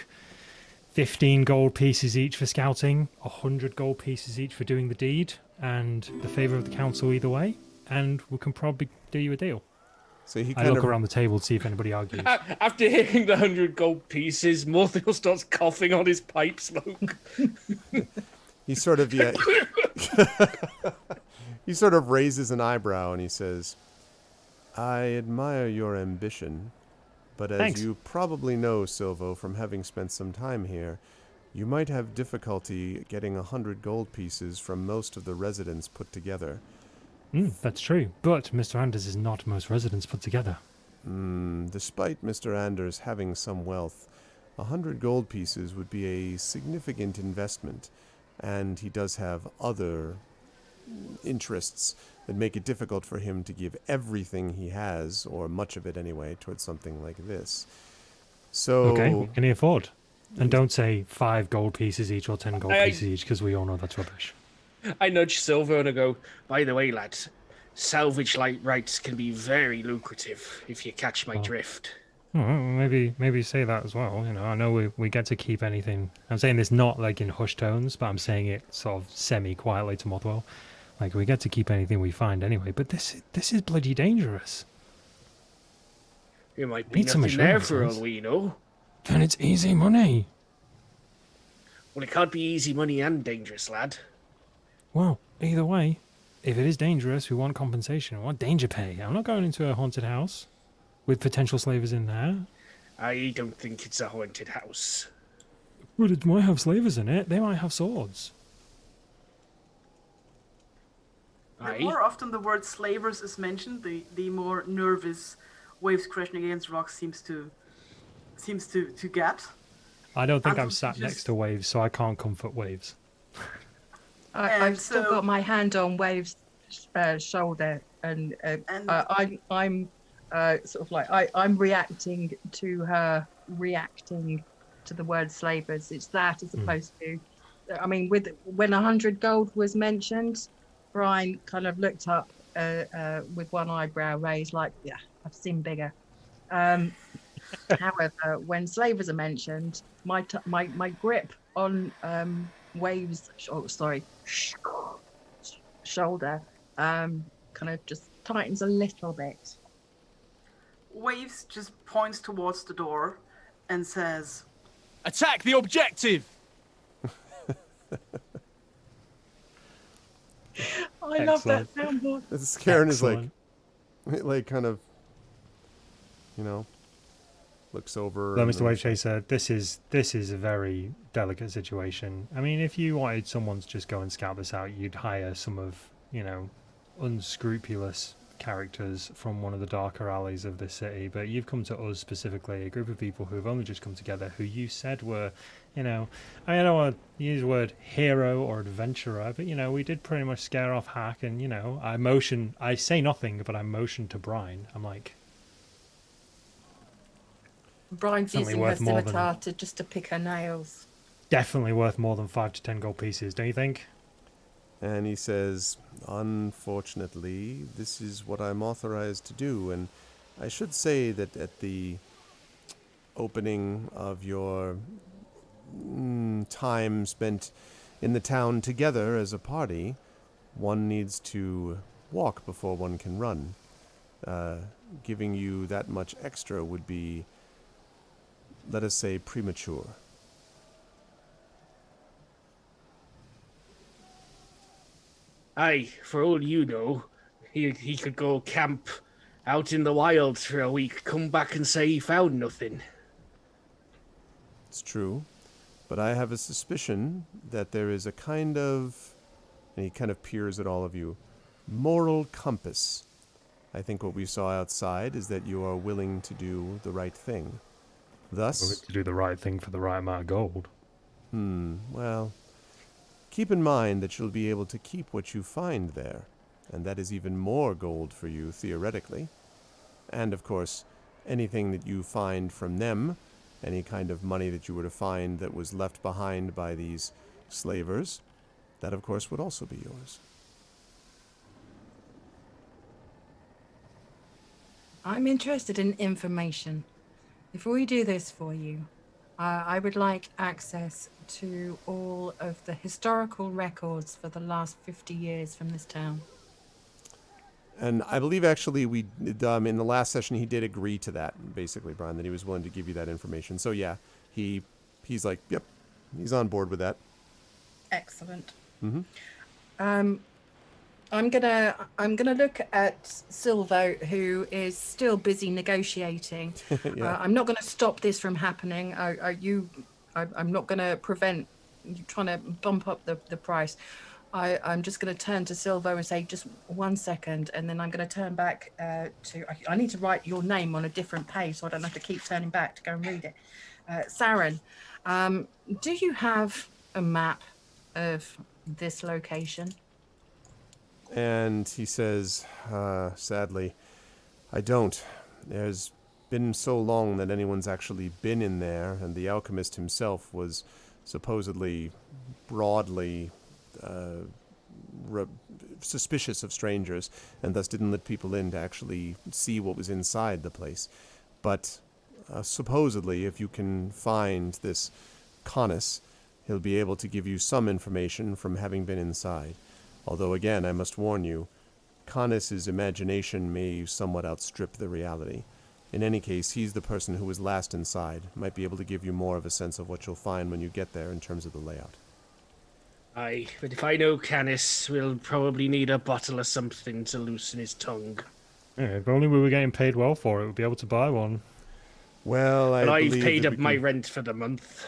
15 gold pieces each for scouting, 100 gold pieces each for doing the deed, and the favor of the council either way, and we can probably do you a deal. So he I kind look of around the table to see if anybody argues. After hearing the 100 gold pieces, Morthil starts coughing on his pipe smoke. he sort of he sort of raises an eyebrow and he says, I admire your ambition, but as Thanks. you probably know, Silvo, from having spent some time here, you might have difficulty getting 100 gold pieces from most of the residents put together. That's true, but Mr. Anders is not most residents put together. Despite Mr. Anders having some wealth, 100 gold pieces would be a significant investment, and he does have other interests It'd make it difficult for him to give everything he has, or much of it anyway, towards something like this. So Okay, what can he afford? And don't say 5 gold pieces each or 10 gold pieces each, because we all know that's rubbish. I nudge Silver and I go, by the way, lads, salvage light rights can be very lucrative if you catch my drift. Well, maybe say that as well. You know, I know we get to keep anything. I'm saying this not like in hushed tones, but I'm saying it sort of semi-quietly to Mothwell. Like, we get to keep anything we find anyway, but this is bloody dangerous. There might be nothing there for all we know. Then it's easy money. Well, it can't be easy money and dangerous, lad. Well, either way, if it is dangerous, we want compensation. We want danger pay. I'm not going into a haunted house with potential slavers in there. I don't think it's a haunted house. But it might have slavers in it. They might have swords. The more often the word slavers is mentioned, the more nervous Waves crashing against rocks seems to get. I don't think I'm sat next to Waves, so I can't comfort Waves. I've still got my hand on Waves' shoulder, and I'm sort of like I'm reacting to her reacting to the word slavers. It's that as opposed to, I mean, when 100 gold was mentioned, Brian kind of looked up with one eyebrow raised, like, yeah, I've seen bigger. However, when slavers are mentioned, my grip on Waves' shoulder kind of just tightens a little bit. Waves just points towards the door and says, "Attack the objective!" I love that soundboard. Karen is like kind of, looks over. Though Mr. Wave Chaser, this is a very delicate situation. I mean, if you wanted someone to just go and scout this out, you'd hire some of, unscrupulous characters from one of the darker alleys of this city. But you've come to us specifically, a group of people who have only just come together, who you said were, I don't want to use the word hero or adventurer, but, we did pretty much scare off Hack, and, I say nothing, but I motioned to Brian. I'm like, Brian's using her scimitar to pick her nails. Definitely worth more than 5 to 10 gold pieces, don't you think? And he says, unfortunately, this is what I'm authorized to do. And I should say that at the opening of your time spent in the town together as a party, one needs to walk before one can run. Giving you that much extra would be, let us say, premature. Aye, for all you know, he could go camp out in the wilds for a week, come back and say he found nothing. It's true, but I have a suspicion that there is a kind of, and he kind of peers at all of you, moral compass. I think what we saw outside is that you are willing to do the right thing. Thus, to do the right thing for the right amount of gold. Well, keep in mind that you'll be able to keep what you find there, and that is even more gold for you, theoretically. And, of course, anything that you find from them, any kind of money that you were to find that was left behind by these slavers, that, of course, would also be yours. I'm interested in information. If we do this for you, I would like access to all of the historical records for the last 50 years from this town. And I believe, actually, we in the last session, he did agree to that, basically, Brian, that he was willing to give you that information. So, yeah, he's like, yep, he's on board with that. Excellent. Mm-hmm. I'm gonna look at Silvo, who is still busy negotiating. Yeah. I'm not gonna stop this from happening. I'm not gonna prevent you trying to bump up the price. I'm just gonna turn to Silvo and say, just 1 second, and then I'm gonna turn back to. I need to write your name on a different page, so I don't have to keep turning back to go and read it. Saren, do you have a map of this location? And he says, sadly, I don't. There's been so long that anyone's actually been in there, and the alchemist himself was supposedly broadly suspicious of strangers, and thus didn't let people in to actually see what was inside the place. But supposedly, if you can find this Canis, he'll be able to give you some information from having been inside. Although, again, I must warn you, Canis's imagination may somewhat outstrip the reality. In any case, he's the person who was last inside, might be able to give you more of a sense of what you'll find when you get there in terms of the layout. Aye, but if I know Canis, we'll probably need a bottle of something to loosen his tongue. Yeah, if only we were getting paid well for it, we'd be able to buy one. Well, But I've believe paid that up we my can... rent for the month.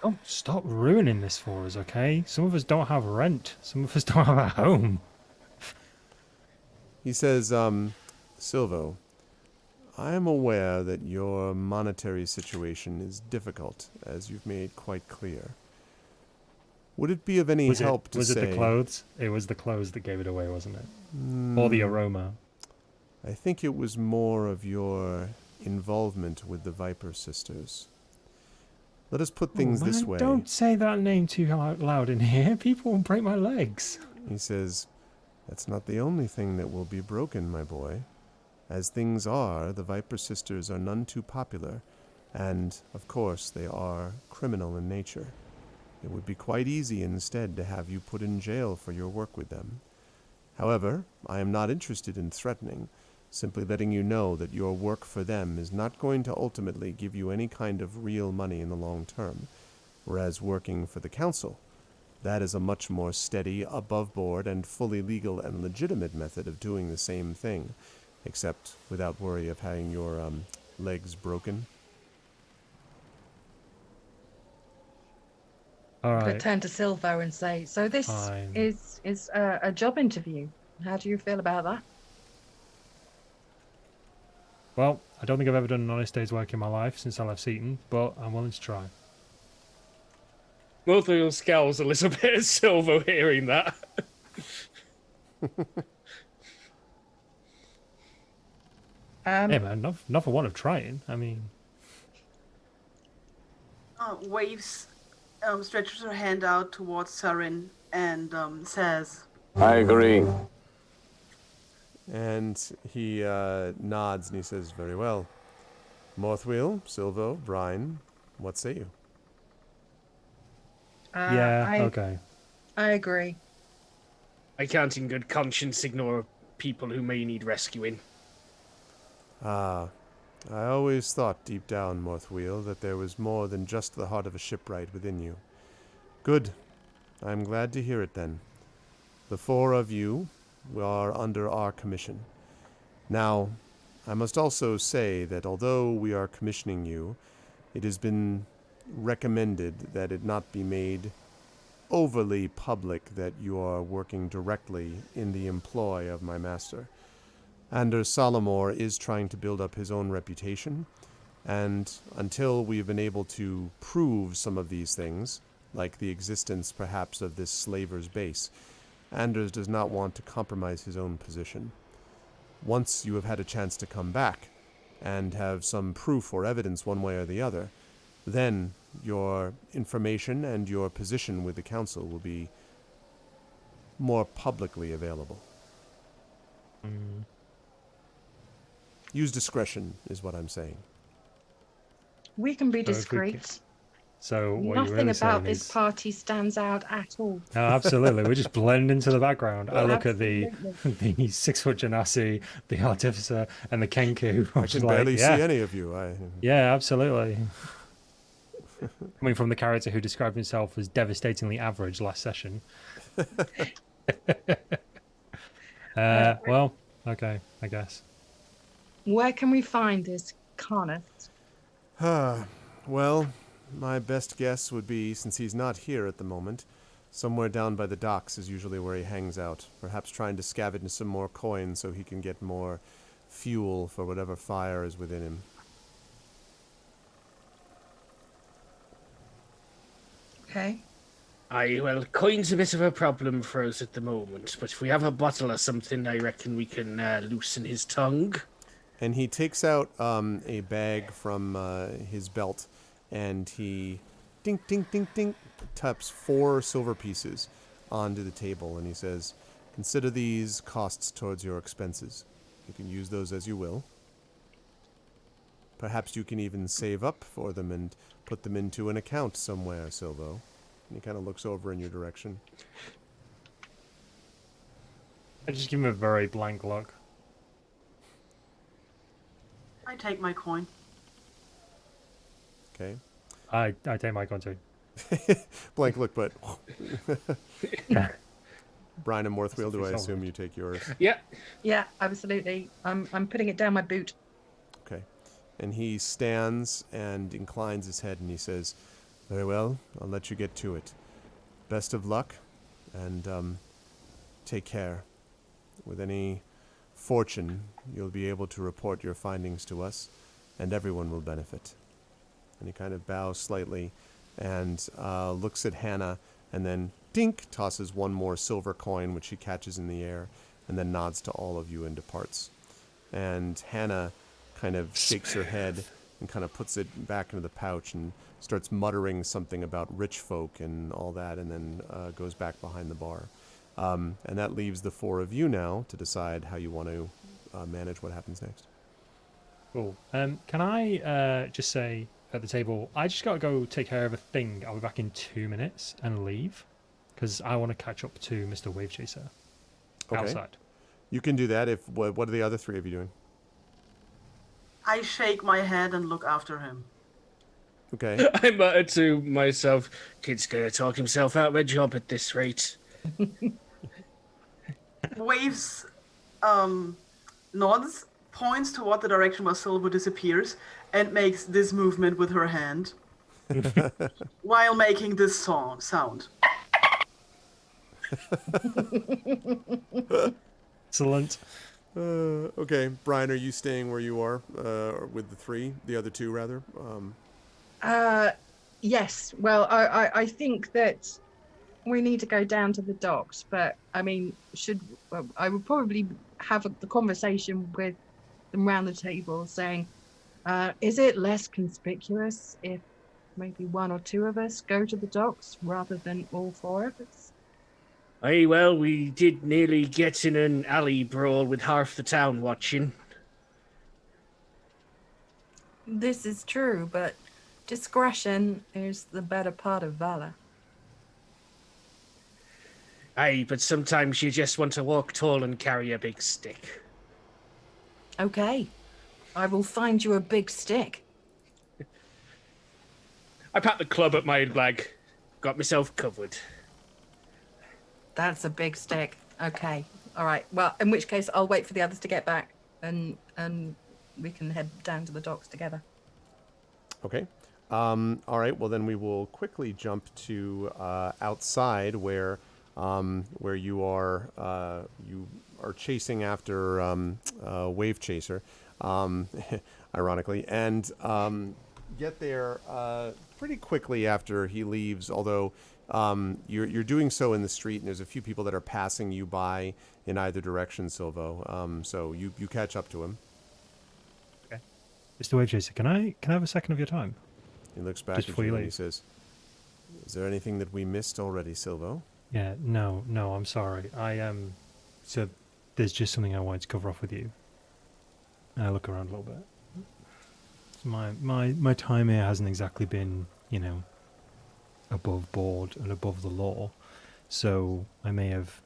Oh, stop ruining this for us, okay? Some of us don't have rent. Some of us don't have a home. He says, Silvo, I am aware that your monetary situation is difficult, as you've made quite clear. Would it be of any help to say... Was it the clothes? It was the clothes that gave it away, wasn't it? Or the aroma? I think it was more of your involvement with the Viper Sisters. Let us put things this way. Don't say that name too loud in here. People will break my legs. He says, that's not the only thing that will be broken, my boy. As things are, the Viper Sisters are none too popular, and, of course, they are criminal in nature. It would be quite easy instead to have you put in jail for your work with them. However, I am not interested in threatening, simply letting you know that your work for them is not going to ultimately give you any kind of real money in the long term, whereas working for the Council, that is a much more steady, above-board, and fully legal and legitimate method of doing the same thing, except without worry of having your legs broken. All I could right. turn to Silvo and say, so this Fine. is a job interview. How do you feel about that? Well, I don't think I've ever done an honest day's work in my life since I left Seaton, but I'm willing to try. Motherwell scowls a little bit at Silvo hearing that. Hey man, not for want of trying. I mean... Waves, stretches her hand out towards Sarin and says, I agree. And he nods and he says, very well. Morthwheel, Silvo, Brine, what say you? Okay. I agree. I can't in good conscience ignore people who may need rescuing. I always thought deep down, Morthwheel, that there was more than just the heart of a shipwright within you. Good. I'm glad to hear it then. The four of you are under our commission. Now, I must also say that although we are commissioning you, it has been recommended that it not be made overly public that you are working directly in the employ of my master. Anders Solomor is trying to build up his own reputation, and until we've been able to prove some of these things, like the existence perhaps of this slaver's base, Anders does not want to compromise his own position. Once you have had a chance to come back and have some proof or evidence one way or the other, then your information and your position with the council will be more publicly available. Use discretion is what I'm saying. We can be So if we discreet. So what Nothing you're really about saying this is... party stands out at all. No, absolutely. We just blend into the background. I look at the Absolutely. the 6-foot Genasi, the Artificer, and the Kenku. I can barely see any of you. Yeah, absolutely. Coming from the character who described himself as devastatingly average last session. Well, okay, I guess. Where can we find this Carneth? Well, my best guess would be, since he's not here at the moment, somewhere down by the docks is usually where he hangs out, perhaps trying to scavenge some more coins so he can get more fuel for whatever fire is within him. Okay. Aye, well, coin's a bit of a problem for us at the moment, but if we have a bottle or something, I reckon we can loosen his tongue. And he takes out a bag from his belt, and he dink, dink, dink, dink, taps 4 silver pieces onto the table, and he says, "Consider these costs towards your expenses. You can use those as you will. Perhaps you can even save up for them and put them into an account somewhere, Silvo." And he kind of looks over in your direction. I just give him a very blank look. I take my coin. Okay. I take my coin too. Blank look, but Yeah. Brian and Morthwheel, do I Solid. assume you take yours? Yeah. Yeah, absolutely. I'm putting it down my boot. Okay. And he stands and inclines his head and he says, "Very well, I'll let you get to it. Best of luck, and take care. With any fortune, you'll be able to report your findings to us, and everyone will benefit." And he kind of bows slightly and looks at Hannah, and then, dink, tosses one more silver coin, which she catches in the air, and then nods to all of you and departs. And Hannah kind of shakes her head and kind of puts it back into the pouch and starts muttering something about rich folk and all that, and then goes back behind the bar. And that leaves the 4 of you now to decide how you want to manage what happens next. Cool. Can I just say at the table, I just got to go take care of a thing. I'll be back in 2 minutes and leave because I want to catch up to Mr. Wave Chaser Okay. outside. You can do that. What are the other 3 of you doing? I shake my head and look after him. Okay. I muttered to myself, kid's gonna talk himself out of a job at this rate. Waves, nods, points toward the direction where Silver disappears, and makes this movement with her hand while making this sound. Excellent. Okay. Brian, are you staying where you are with the other two, rather? Yes. Well, I think that we need to go down to the docks, but I mean, I would probably have the conversation with them round the table saying, is it less conspicuous if maybe 1 or 2 of us go to the docks rather than all 4 of us? Aye, well, we did nearly get in an alley brawl with half the town watching. This is true, but discretion is the better part of valor. Aye, but sometimes you just want to walk tall and carry a big stick. Okay, I will find you a big stick. I pat the club at my leg. Got myself covered. That's a big stick. Okay, all right. Well, in which case, I'll wait for the others to get back, and we can head down to the docks together. Okay. All right. Well, then we will quickly jump to outside, where you are chasing after Wave Chaser, ironically, and get there pretty quickly after he leaves. Although you're doing so in the street, and there's a few people that are passing you by in either direction, Silvo. So you catch up to him. Okay. Mr. Wave Chaser, can I have a second of your time? He looks back Just at before you you and he leave. says, "Is there anything that we missed already, Silvo?" Yeah, no, I'm sorry. So there's just something I wanted to cover off with you. And I look around a little bit. So my time here hasn't exactly been, above board and above the law. So I may have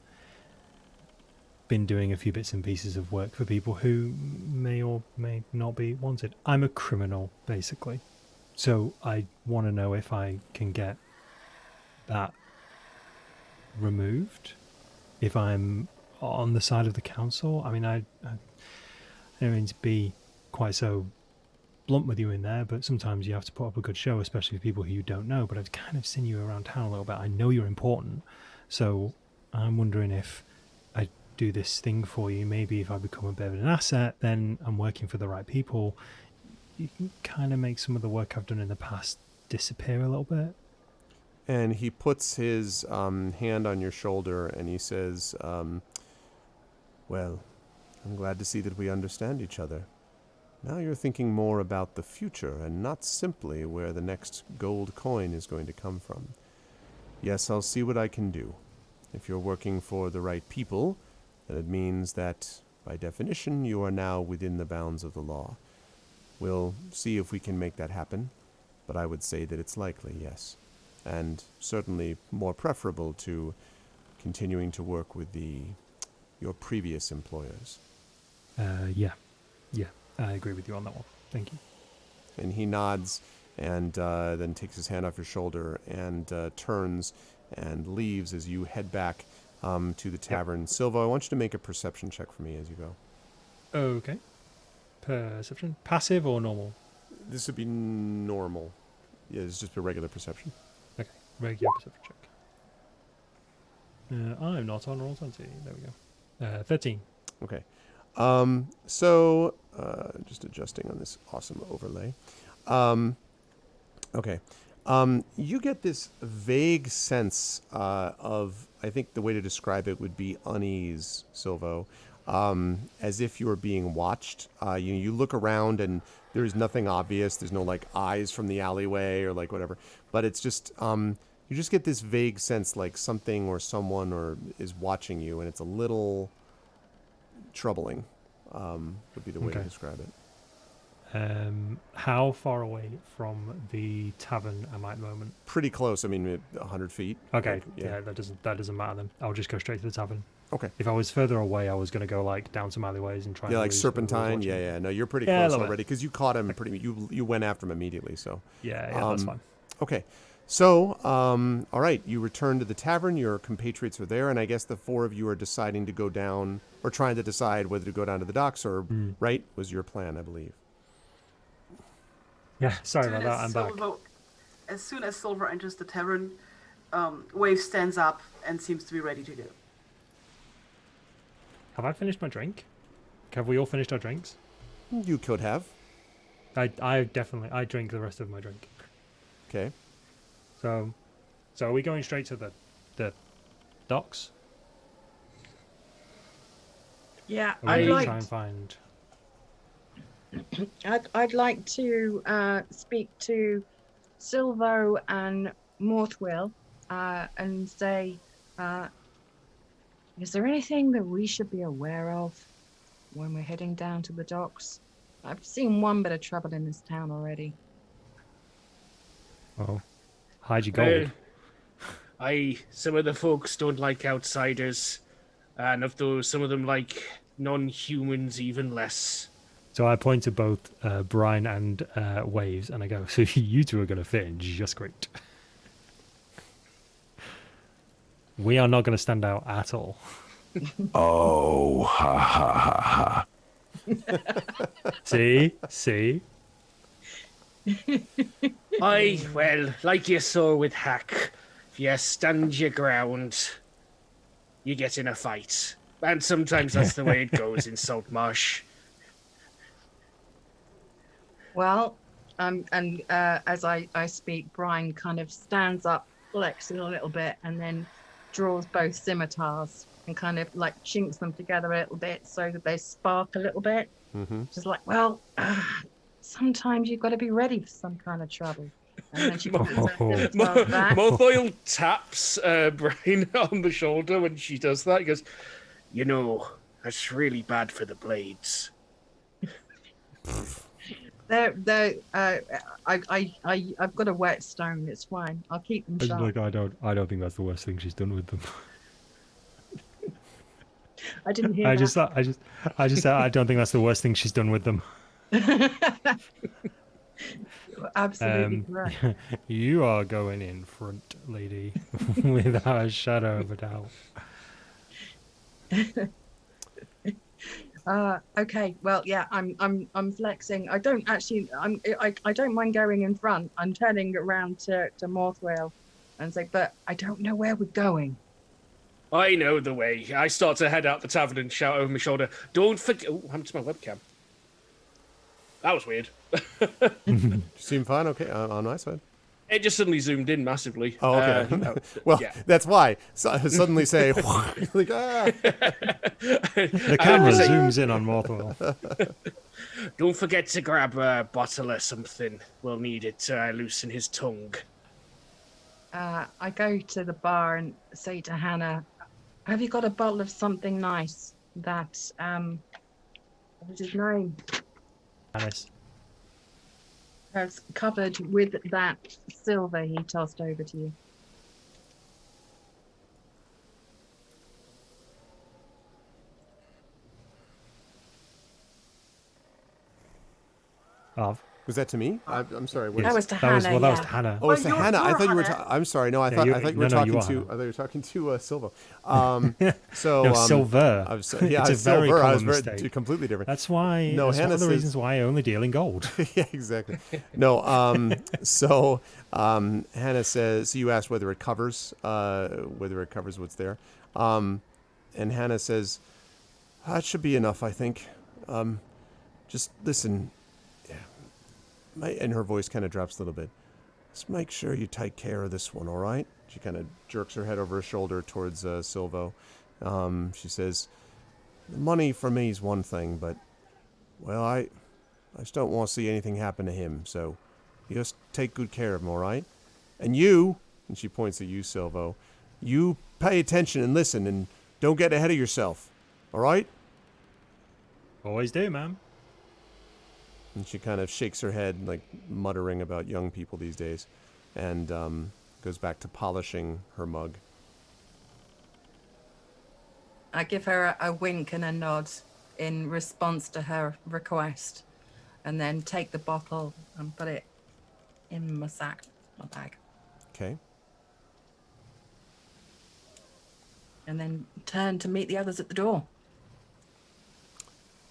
been doing a few bits and pieces of work for people who may or may not be wanted. I'm a criminal, basically. So I want to know if I can get that removed, if I'm on the side of the council. I mean, I don't mean to be quite so blunt with you in there, but sometimes you have to put up a good show, especially with people who you don't know. But I've kind of seen you around town a little bit. I know you're important, so I'm wondering if I do this thing for you. Maybe if I become a bit of an asset, then I'm working for the right people. You can kind of make some of the work I've done in the past disappear a little bit. And he puts his hand on your shoulder and he says, well, I'm glad to see that we understand each other. Now you're thinking more about the future and not simply where the next gold coin is going to come from. Yes, I'll see what I can do. If you're working for the right people, then it means that, by definition, you are now within the bounds of the law. We'll see if we can make that happen, but I would say that it's likely, yes. And certainly more preferable to continuing to work with your previous employers. Yeah, I agree with you on that one. Thank you. And he nods and then takes his hand off your shoulder and turns and leaves as you head back to the tavern. Yep. Silvo, I want you to make a perception check for me as you go. Okay. Perception? Passive or normal? This would be normal. Yeah, it's just a regular perception. Okay, regular perception check. I'm not on roll 20. There we go. 13. Okay. So, just adjusting on this awesome overlay. Okay. You get this vague sense of, I think the way to describe it would be unease, Silvo, as if you were being watched. You look around and there's nothing obvious. There's no like eyes from the alleyway or like whatever. But it's just, you just get this vague sense like something or someone is watching you, and it's a little troubling, would be the way to describe it. How far away from the tavern am I at the moment? Pretty close. I mean, 100 feet. Okay. Like, yeah, that doesn't matter then. I'll just go straight to the tavern. Okay. If I was further away, I was going to go like down some alleyways and try. Yeah, like Serpentine. Yeah. No, you're pretty close already because you caught him. You went after him immediately. So. Yeah, that's fine. Okay. So, all right, you return to the tavern. Your compatriots are there, and I guess the four of you are deciding to go down, or trying to decide whether to go down to the docks, or right was your plan, I believe. Yeah, sorry about that. I'm back. As soon as Silver enters the tavern, Wave stands up and seems to be ready to go. Have I finished my drink? Have we all finished our drinks? You could have. I drink the rest of my drink. Okay. So are we going straight to the docks? Yeah, I'd like to try and find. I'd like to speak to Silvo and Morthwill and say, is there anything that we should be aware of when we're heading down to the docks? I've seen one bit of trouble in this town already. Oh, hide your gold. Some of the folks don't like outsiders, and of those, some of them like non-humans even less. So I point to both Brian and Waves, and I go, so you two are going to fit in just great. We are not going to stand out at all. Oh, ha ha ha ha. See? Well, like you saw with Hack, if you stand your ground, you get in a fight. And sometimes that's the way it goes in Saltmarsh. Well, and as I speak, Brian kind of stands up, flexing a little bit, and then draws both scimitars and kind of like chinks them together a little bit so that they spark a little bit. Mm-hmm. Just like, well, sometimes you've got to be ready for some kind of trouble. And then she puts her scimitars back. Morthoil taps Brian on the shoulder when she does that. He goes, you know, that's really bad for the blades. I've got a whetstone. It's fine. I'll keep them sharp. Like, I don't think that's the worst thing she's done with them. I didn't hear I that. I just said I don't think that's the worst thing she's done with them. You're absolutely correct. You are going in front, lady, without a shadow of a doubt. Okay. Well, yeah. I'm flexing. I don't mind going in front. I'm turning around to Morthwell and say, but I don't know where we're going. I know the way. I start to head out the tavern and shout over my shoulder, don't forget... Oh, what happened to my webcam? That was weird. Seem fine? Okay, on my side. It just suddenly zoomed in massively. Oh, okay. No, Well, yeah. that's why. So, suddenly say, like, ah. The camera zooms in on Morthwell. Don't forget to grab a bottle or something. We'll need it to loosen his tongue. I go to the bar and say to Hannah, "Have you got a bottle of something nice that what is his name? Hannes. Has covered with that silver he tossed over to you?" Of. Was that to me? I'm sorry. That was to That was, Hannah. well, that was yeah. to Hannah. Oh, it's to Well, Hannah. I you're thought you were. Hannah. I'm sorry. No, I Yeah, thought you- you no, were no, talking you are to. Hannah. I thought you were talking to Silva. So No, silver. I was, yeah, It's a it's very silver. I common was mistake. completely different. That's why. No, that's Hannah one of the says- reasons why I only deal in gold. Yeah, exactly. No. So Hannah says. So you asked whether it covers what's there. And Hannah says, that should be enough, I think. Just listen. And her voice kind of drops a little bit. Just make sure you take care of this one, all right? She kind of jerks her head over her shoulder towards Silvo. She says, the money for me is one thing, but, well, I just don't want to see anything happen to him, so you just take good care of him, all right? And you, and she points at you, Silvo, you pay attention and listen and don't get ahead of yourself, all right? Always do, ma'am. And she kind of shakes her head, like muttering about young people these days, and goes back to polishing her mug. I give her a wink and a nod in response to her request, and then take the bottle and put it in my bag, Okay. and then turn to meet the others at the door.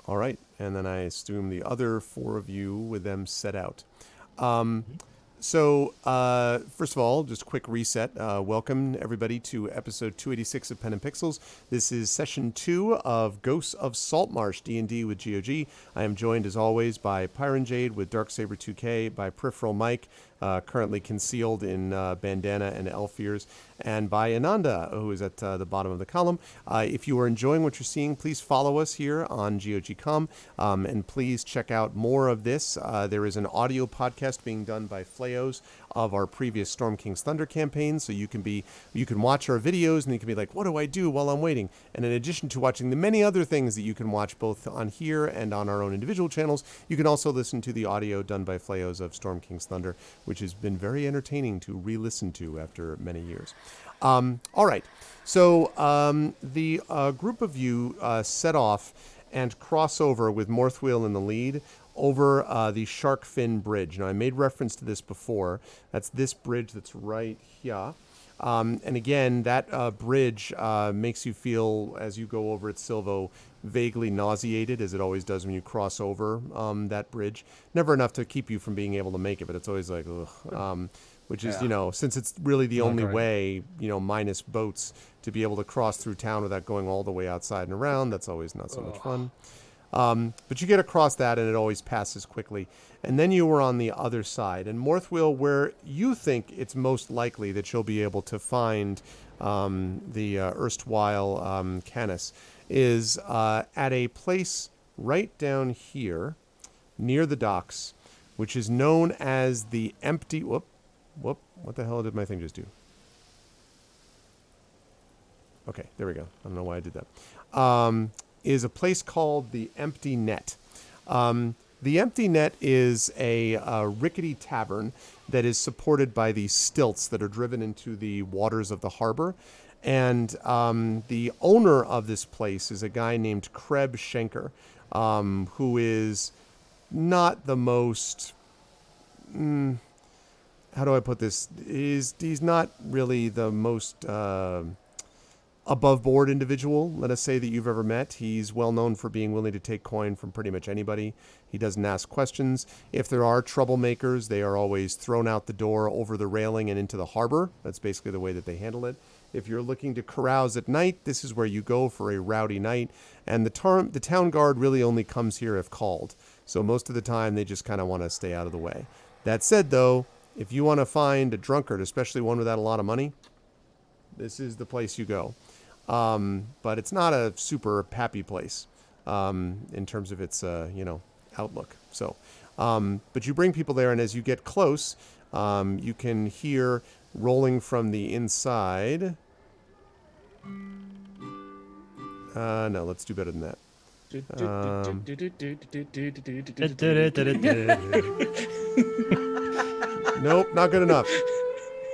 All right. And then I assume the other four of you with them set out. So, first of all, just a quick reset. Welcome, everybody, to episode 286 of Pen and Pixels. This is session 2 of Ghosts of Saltmarsh, D&D with GOG. I am joined, as always, by Pyron Jade with Darksaber 2K, by Peripheral Mike, currently concealed in bandana and elf ears, and by Ananda, who is at the bottom of the column. If you are enjoying what you're seeing, please follow us here on GOG.com, and please check out more of this. There is an audio podcast being done by Flayos of our previous Storm King's Thunder campaign, so you can watch our videos and you can be like, what do I do while I'm waiting? And in addition to watching the many other things that you can watch both on here and on our own individual channels, you can also listen to the audio done by Flayos of Storm King's Thunder, which has been very entertaining to re-listen to after many years. All right, so the group of you set off and cross over with Morthwheel in the lead over the Shark Fin Bridge. Now, I made reference to this before. That's this bridge that's right here. And again, that bridge makes you feel, as you go over it, Silvo, vaguely nauseated, as it always does when you cross over that bridge. Never enough to keep you from being able to make it, but it's always like, ugh. Which is, since it's really the only way, minus boats, to be able to cross through town without going all the way outside and around, that's always not so much fun. But you get across that and it always passes quickly. And then you were on the other side. And Morthwheel, where you think it's most likely that you'll be able to find the erstwhile Canis, is at a place right down here near the docks, which is known as the empty... Whoop. What the hell did my thing just do? Okay, there we go. I don't know why I did that. Is a place called the Empty Net. The Empty Net is a rickety tavern that is supported by these stilts that are driven into the waters of the harbor. And the owner of this place is a guy named Kreb Schenker, who is not the most... how do I put this? He's not really the most above board individual, let us say, that you've ever met. He's well known for being willing to take coin from pretty much anybody. He doesn't ask questions. If there are troublemakers, they are always thrown out the door, over the railing, and into the harbor. That's basically the way that they handle it. If you're looking to carouse at night, this is where you go for a rowdy night. And the town guard really only comes here if called. So most of the time, they just kind of want to stay out of the way. That said, though, if you want to find a drunkard, especially one without a lot of money, this is the place you go. But it's not a super happy place in terms of its, outlook. So, but you bring people there, and as you get close, you can hear rolling from the inside. No, let's do better than that. Nope, not good enough.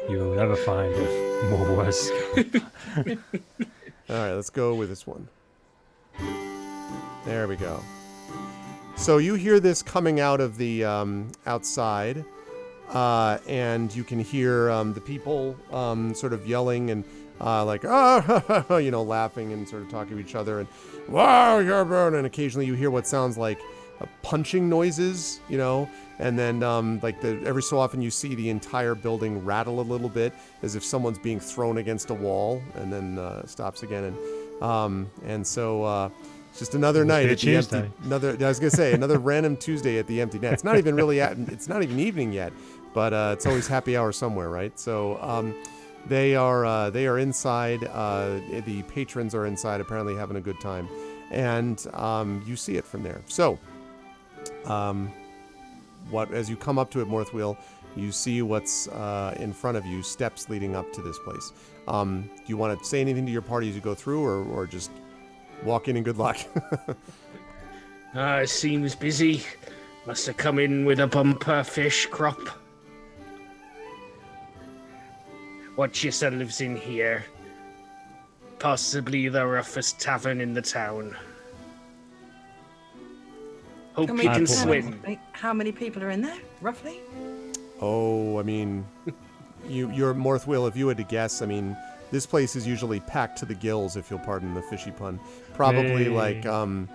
You'll never find a more worse. All right, let's go with this one. There we go. So you hear this coming out of the outside, and you can hear the people sort of yelling and laughing and sort of talking to each other, and wow, you're burning. And occasionally you hear what sounds like punching noises, and then every so often you see the entire building rattle a little bit as if someone's being thrown against a wall, and then stops again, and so it's just another night at the empty. Another random Tuesday at the empty net. It's not even really it's not even evening yet, but it's always happy hour somewhere, right? So they are inside. The patrons are inside, apparently having a good time, and you see it from there. So, as you come up to it, Morthwheel, you see what's in front of you, steps leading up to this place. Do you want to say anything to your party as you go through, or just walk in and good luck? Seems busy. Must have come in with a bumper fish crop. Watch yourselves in here. Possibly the roughest tavern in the town. Hope you can swim. How many people are in there, roughly? Oh, I mean, you're Morthwheel, if you had to guess, I mean, this place is usually packed to the gills, if you'll pardon the fishy pun. Probably I don't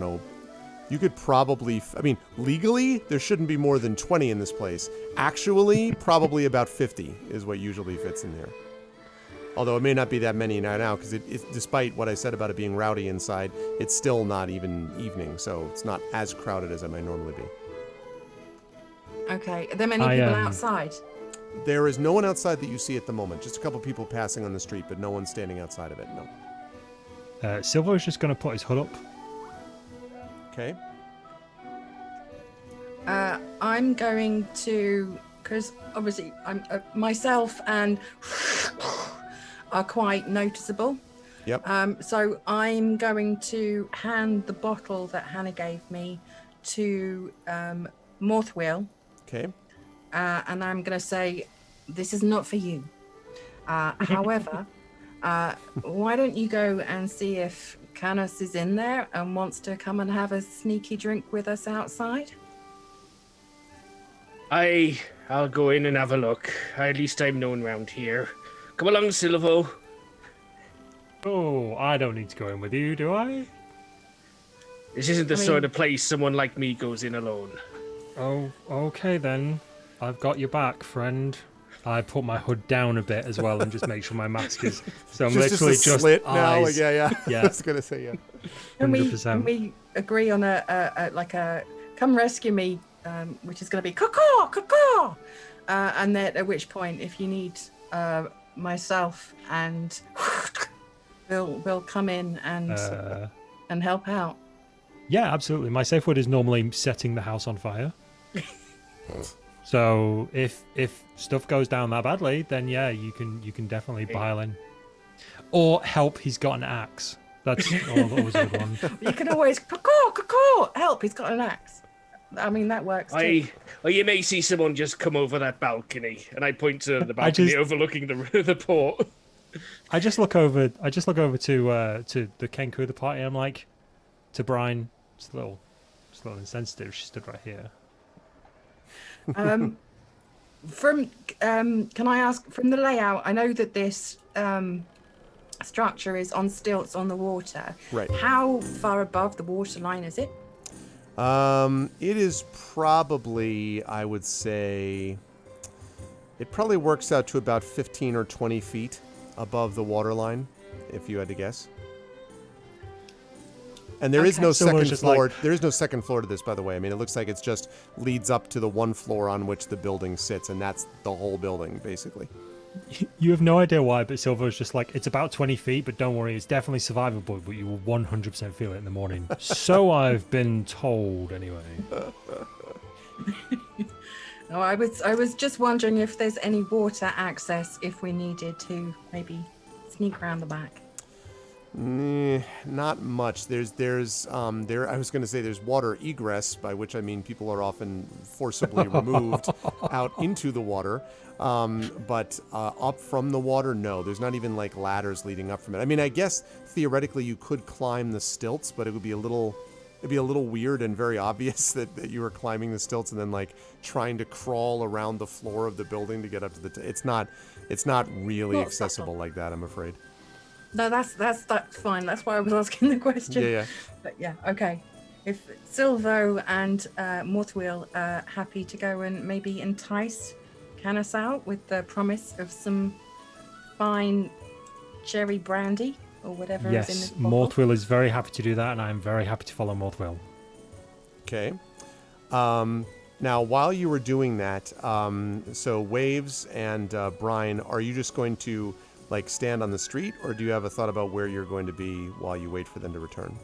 know. You could probably, legally, there shouldn't be more than 20 in this place. Actually, probably about 50 is what usually fits in there. Although it may not be that many now, because despite what I said about it being rowdy inside, it's still not even evening, so it's not as crowded as it might normally be. Okay. Are there many people outside? There is no one outside that you see at the moment. Just a couple people passing on the street, but no one standing outside of it, no. Silver is just going to put his hood up. Okay. I'm going to, because obviously I'm myself and are quite noticeable. Yep. So I'm going to hand the bottle that Hannah gave me to Morthwheel. Okay. And I'm going to say, this is not for you. However, why don't you go and see if Canis is in there and wants to come and have a sneaky drink with us outside? I'll go in and have a look. At least I'm known round here. Come along, Silvo. Oh, I don't need to go in with you, do I? This isn't the sort of place someone like me goes in alone. Oh, okay then. I've got your back, friend. I put my hood down a bit as well and just make sure my mask is. So I'm literally just slit eyes. now. Yeah. I was gonna say yeah. 100%. Can we agree on a come rescue me, which is going to be caw, and then at which point, if you need myself and we'll come in and help out. Yeah, absolutely. My safe word is normally setting the house on fire. So if stuff goes down that badly, then yeah, you can definitely pile in. Or help, he's got an axe. That's always a good one. You can always caw, help, he's got an axe. I mean, that works too. You may see someone just come over that balcony, and I point to the balcony overlooking the port. I just look over to the Kenku of the party. And I'm like, to Brian, it's a little insensitive. She stood right here. Can I ask, from the layout, I know that this structure is on stilts on the water. Right. How far above the waterline is it? It is probably, I would say, it probably works out to about 15 or 20 feet above the waterline, if you had to guess. And there is Okay. no So it's second just floor. like- There is no second floor to this, by the way. I mean, it looks like it's just leads up to the one floor on which the building sits, and that's the whole building, basically. You have no idea why, but Silver's just like, it's about 20 feet, but don't worry, it's definitely survivable, but you will 100% feel it in the morning. So I've been told, anyway. No, I was just wondering if there's any water access if we needed to maybe sneak around the back. Not much. I was going to say there's water egress, by which I mean people are often forcibly removed out into the water. But up from the water, no. There's not even like ladders leading up from it. I mean, I guess theoretically you could climb the stilts, but it'd be a little weird and very obvious that you were climbing the stilts and then like trying to crawl around the floor of the building to get up to the. It's not really Not accessible subtle. like that, I'm afraid. No, that's fine. That's why I was asking the question. Yeah. But yeah, okay. If Silvo and Morthwheel are happy to go and maybe entice Canis out with the promise of some fine cherry brandy or whatever is in Yes, this bottle. Morthwheel is very happy to do that, and I'm very happy to follow Morthwheel. Okay. Now, while you were doing that, so Waves and Brian, are you just going to like stand on the street, or do you have a thought about where you're going to be while you wait for them to return?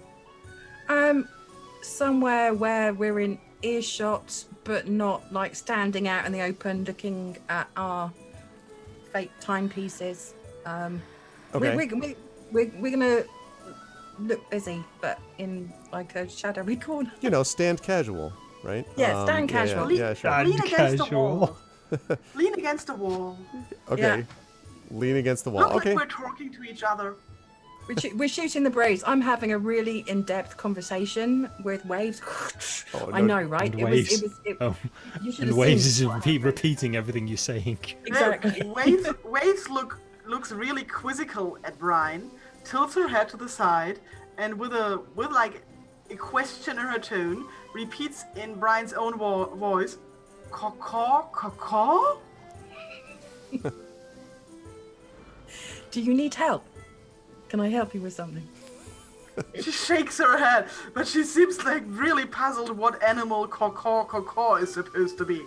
Somewhere where we're in earshot, but not like standing out in the open looking at our fake timepieces. Okay. We're gonna look busy, but in like a shadowy corner. You know, stand casual, right? Yeah, stand casual. Yeah, sure. Lean against the Casual. wall. Lean against the wall. Okay. Yeah. Lean against the wall. Look Okay. like we're talking to each other. We're shooting the breeze. I'm having a really in-depth conversation with Waves. Oh, I no. know, right? And Waves. You should And have Waves seen. is repeating everything you're saying. Exactly. Waves looks really quizzical at Brian, tilts her head to the side, and with like a question in her tone, repeats in Brian's own voice, "Caw, caw, caw." Do you need help? Can I help you with something? She shakes her head, but she seems like really puzzled what animal caw, caw, caw, caw is supposed to be.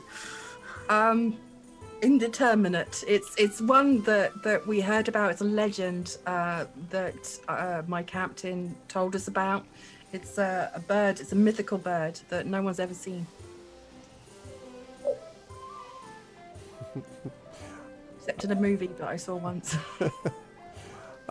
Indeterminate. It's one that we heard about. It's a legend that my captain told us about. It's a bird. It's a mythical bird that no one's ever seen. Except in a movie that I saw once.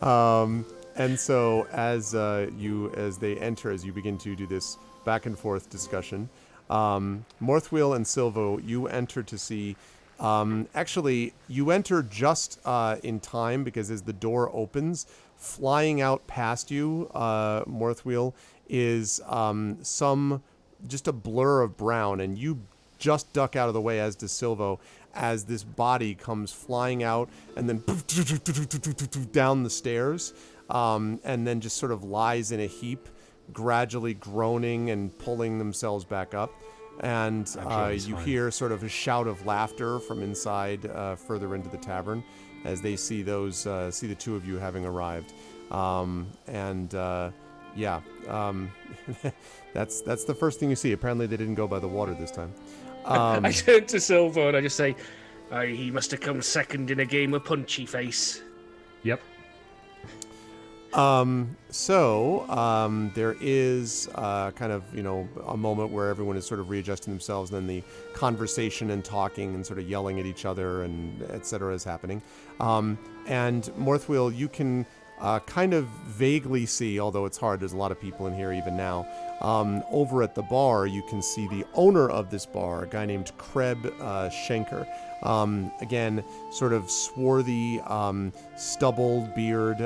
And so as they enter, as you begin to do this back and forth discussion, Morthwheel and Silvo, you enter to see. Actually, you enter just in time because as the door opens, flying out past you, Morthwheel, is just a blur of brown, and you just duck out of the way, as does Silvo, as this body comes flying out and then down the stairs, and then just sort of lies in a heap, gradually groaning and pulling themselves back up. And you hear sort of a shout of laughter from inside, further into the tavern, as they see the two of you having arrived. That's the first thing you see. Apparently, they didn't go by the water this time. I turn to Silvo and I just say, he must have come second in a game of Punchy Face. Yep. There is kind of, a moment where everyone is sort of readjusting themselves, and then the conversation and talking and sort of yelling at each other and et cetera is happening. And Morthwheel, you can kind of vaguely see, although it's hard, there's a lot of people in here even now. Over at the bar, you can see the owner of this bar, a guy named Kreb Schenker. Again, sort of swarthy, stubbled beard,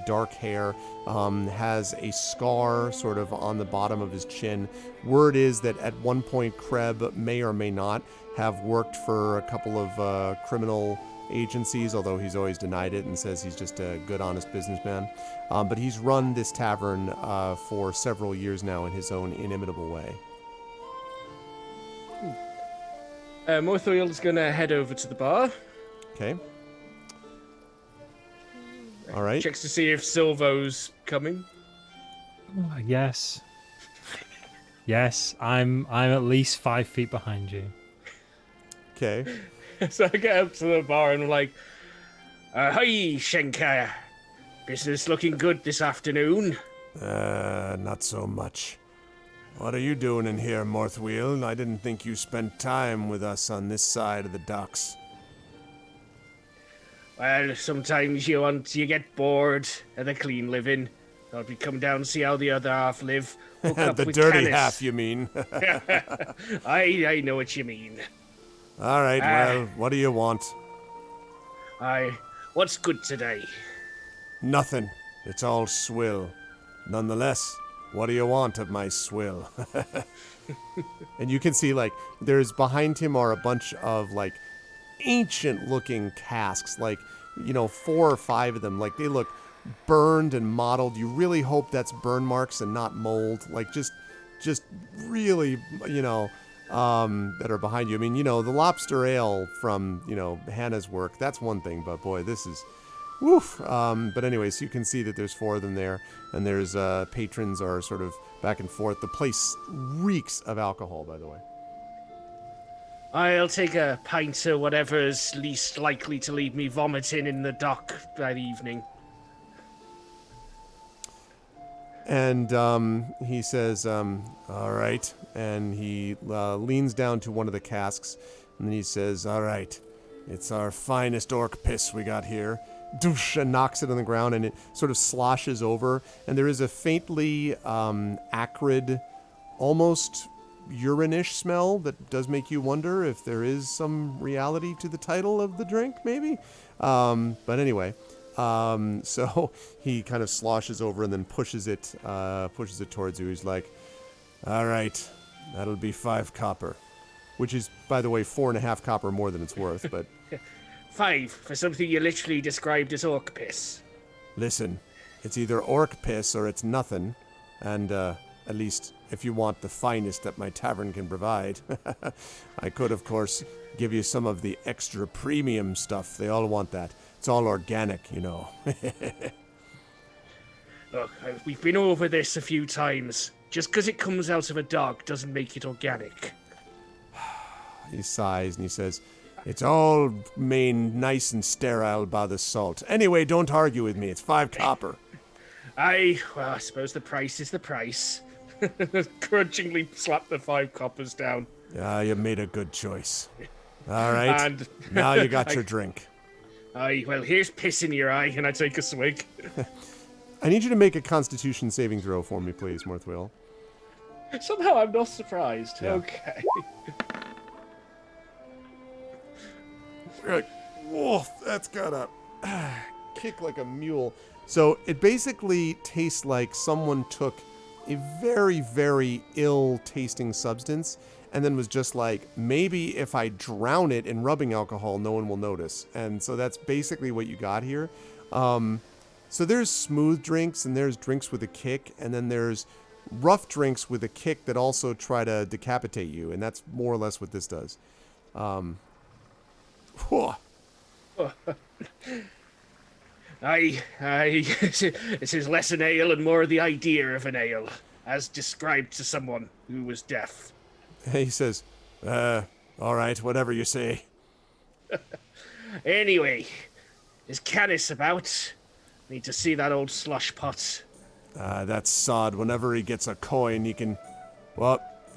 dark hair, has a scar sort of on the bottom of his chin. Word is that at one point Kreb may or may not have worked for a couple of criminal agencies, although he's always denied it and says he's just a good, honest businessman. But he's run this tavern for several years now in his own inimitable way. Morthwheel's going to head over to the bar. Okay. All right. Checks to see if Silvo's coming. Yes. Yes, I'm at least 5 feet behind you. Okay. So I get up to the bar and I'm like, hi, Shankar. Business looking good this afternoon. Not so much. What are you doing in here, Morthwheel? I didn't think you spent time with us on this side of the docks. Well, sometimes you get bored of the clean living. Thought we'd come down and see how the other half live. Hook up The with dirty Canis. half, you mean? I know what you mean. All right, well, what do you want? What's good today? Nothing. It's all swill. Nonetheless, what do you want of my swill? And you can see, like, there's behind him are a bunch of, like, ancient-looking casks. Like, 4 or 5 of them. Like, they look burned and mottled. You really hope that's burn marks and not mold. Like, just really, that are behind you. I mean, the lobster ale from, Hannah's work, that's one thing. But, boy, this is... Woof. But anyways, you can see that there's 4 of them there, and there's patrons are sort of back and forth. The place reeks of alcohol, by the way. I'll take a pint of whatever's least likely to leave me vomiting in the dock by the evening. And he says, all right. And he leans down to one of the casks, and then he says, all right, it's our finest orc piss we got here. Doosh, and knocks it on the ground, and it sort of sloshes over. And there is a faintly acrid, almost urine-ish smell that does make you wonder if there is some reality to the title of the drink, maybe. But anyway, so he kind of sloshes over and then pushes it towards you. He's like, all right, that'll be 5 copper, which is, by the way, 4.5 copper more than it's worth, but... 5 for something you literally described as orc piss. Listen, it's either orc piss or it's nothing, and at least if you want the finest that my tavern can provide. I could, of course, give you some of the extra premium stuff. They all want that. It's all organic, Look, we've been over this a few times. Just because it comes out of a dog doesn't make it organic. He sighs and he says, it's all made nice and sterile by the salt. Anyway, don't argue with me. It's 5 copper. I suppose the price is the price. Grudgingly slap the 5 coppers down. You made a good choice. All right. And now you got your drink. Well, here's piss in your eye, and I take a swig. I need you to make a Constitution saving throw for me, please, Morthwheel. Somehow I'm not surprised. Yeah. Okay. You're like, woof, that's gotta kick like a mule. So it basically tastes like someone took a very, very ill-tasting substance and then was just like, maybe if I drown it in rubbing alcohol, no one will notice. And so that's basically what you got here. So there's smooth drinks and there's drinks with a kick, and then there's rough drinks with a kick that also try to decapitate you, and that's more or less what this does. This is less an ale and more the idea of an ale, as described to someone who was deaf. He says, all right, whatever you say. Anyway, is Canis about? Need to see that old slush pot. That sod, whenever he gets a coin, he can...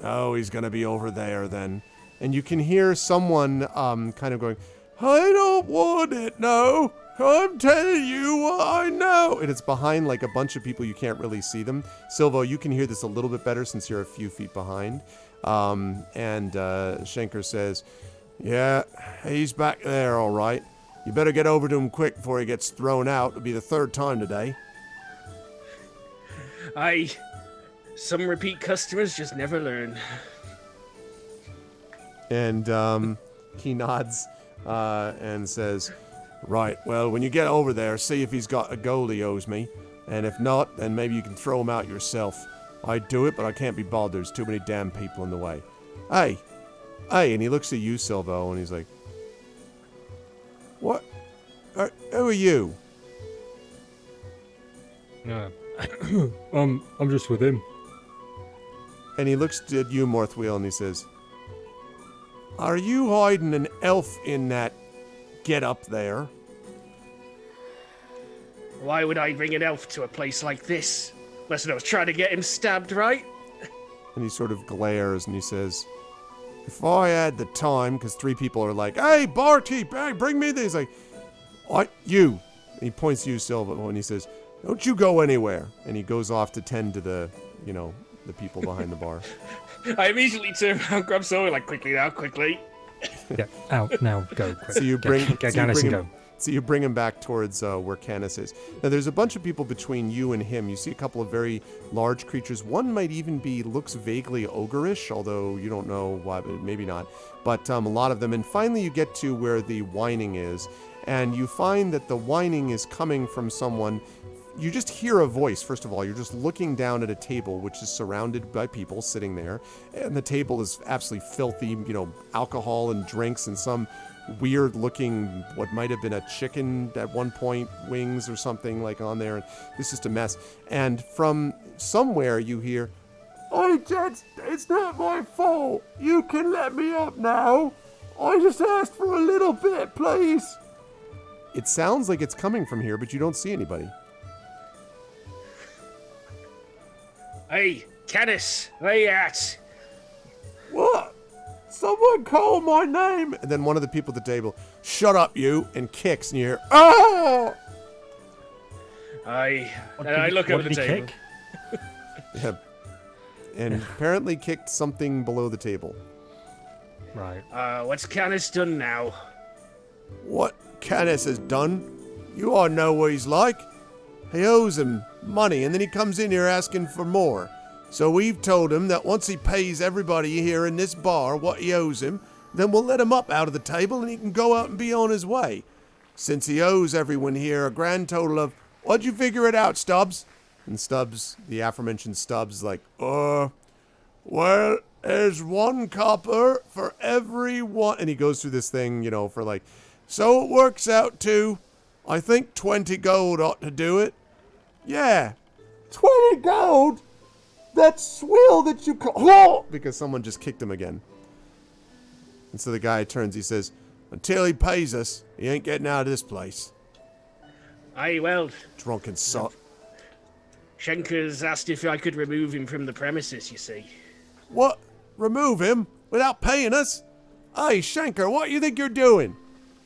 he's gonna be over there then. And you can hear someone kind of going, I don't want it, no. I'm telling you what I know. And it's behind like a bunch of people. You can't really see them. Silvo, you can hear this a little bit better since you're a few feet behind. And Schenker says, yeah, he's back there, all right. You better get over to him quick before he gets thrown out. It'll be the 3rd time today. Some repeat customers just never learn. And he nods and says, right, well, when you get over there, see if he's got a gold he owes me. And if not, then maybe you can throw him out yourself. I'd do it, but I can't be bothered. There's too many damn people in the way. Hey, and he looks at you, Silvo, and he's like, what? Who are you? I'm just with him. And he looks at you, Morthwheel, and he says, "Are you hiding an elf in that get up there?" Why would I bring an elf to a place like this? Unless I was trying to get him stabbed, right? And he sort of glares and he says, "If I had the time," because 3 people are like, "Hey, barkeep, hey, bring me this." He's like, you. And he points to you, Silva, and he says, "Don't you go anywhere." And he goes off to tend to the people behind the bar. I immediately turn around, grab Zoe, like, quickly now, quickly. Yeah, out now, go quick. So you bring, get Canis and go. So you bring him back towards where Canis is. Now there's a bunch of people between you and him. You see a couple of very large creatures. One might even looks vaguely ogreish, although you don't know why, maybe not. But a lot of them. And finally you get to where the whining is. And you find that the whining is coming from someone. You just hear a voice, first of all. You're just looking down at a table, which is surrounded by people sitting there. And the table is absolutely filthy, alcohol and drinks and some weird looking, what might have been a chicken at one point, wings or something like on there. It's just a mess. And from somewhere you hear, "Oi, gents, it's not my fault. You can let me up now. I just asked for a little bit, please." It sounds like it's coming from here, but you don't see anybody. Hey, Canis, where you at? "What? Someone call my name." And then one of the people at the table, "Shut up, you," and kicks, and you hear, "Ah!" I look over the table. Yeah. And apparently kicked something below the table. Right. What's Canis done now? "What Canis has done? You all know what he's like. He owes him money, and then he comes in here asking for more. So we've told him that once he pays everybody here in this bar what he owes him, then we'll let him up out of the table and he can go out and be on his way. Since he owes everyone here a grand total of, what'd you figure it out, Stubbs?" And Stubbs, the aforementioned Stubbs, like, well, there's 1 copper for every one. And he goes through this thing, for like, so it works out to, I think 20 gold ought to do it. "Yeah, 20 gold? That swill that you call," because someone just kicked him again. And so the guy turns, he says, "Until he pays us, he ain't getting out of this place." Aye, well, Drunken sot. Schenker's asked if I could remove him from the premises, you see. "What? Remove him? Without paying us? Hey, Schenker, what you think you're doing?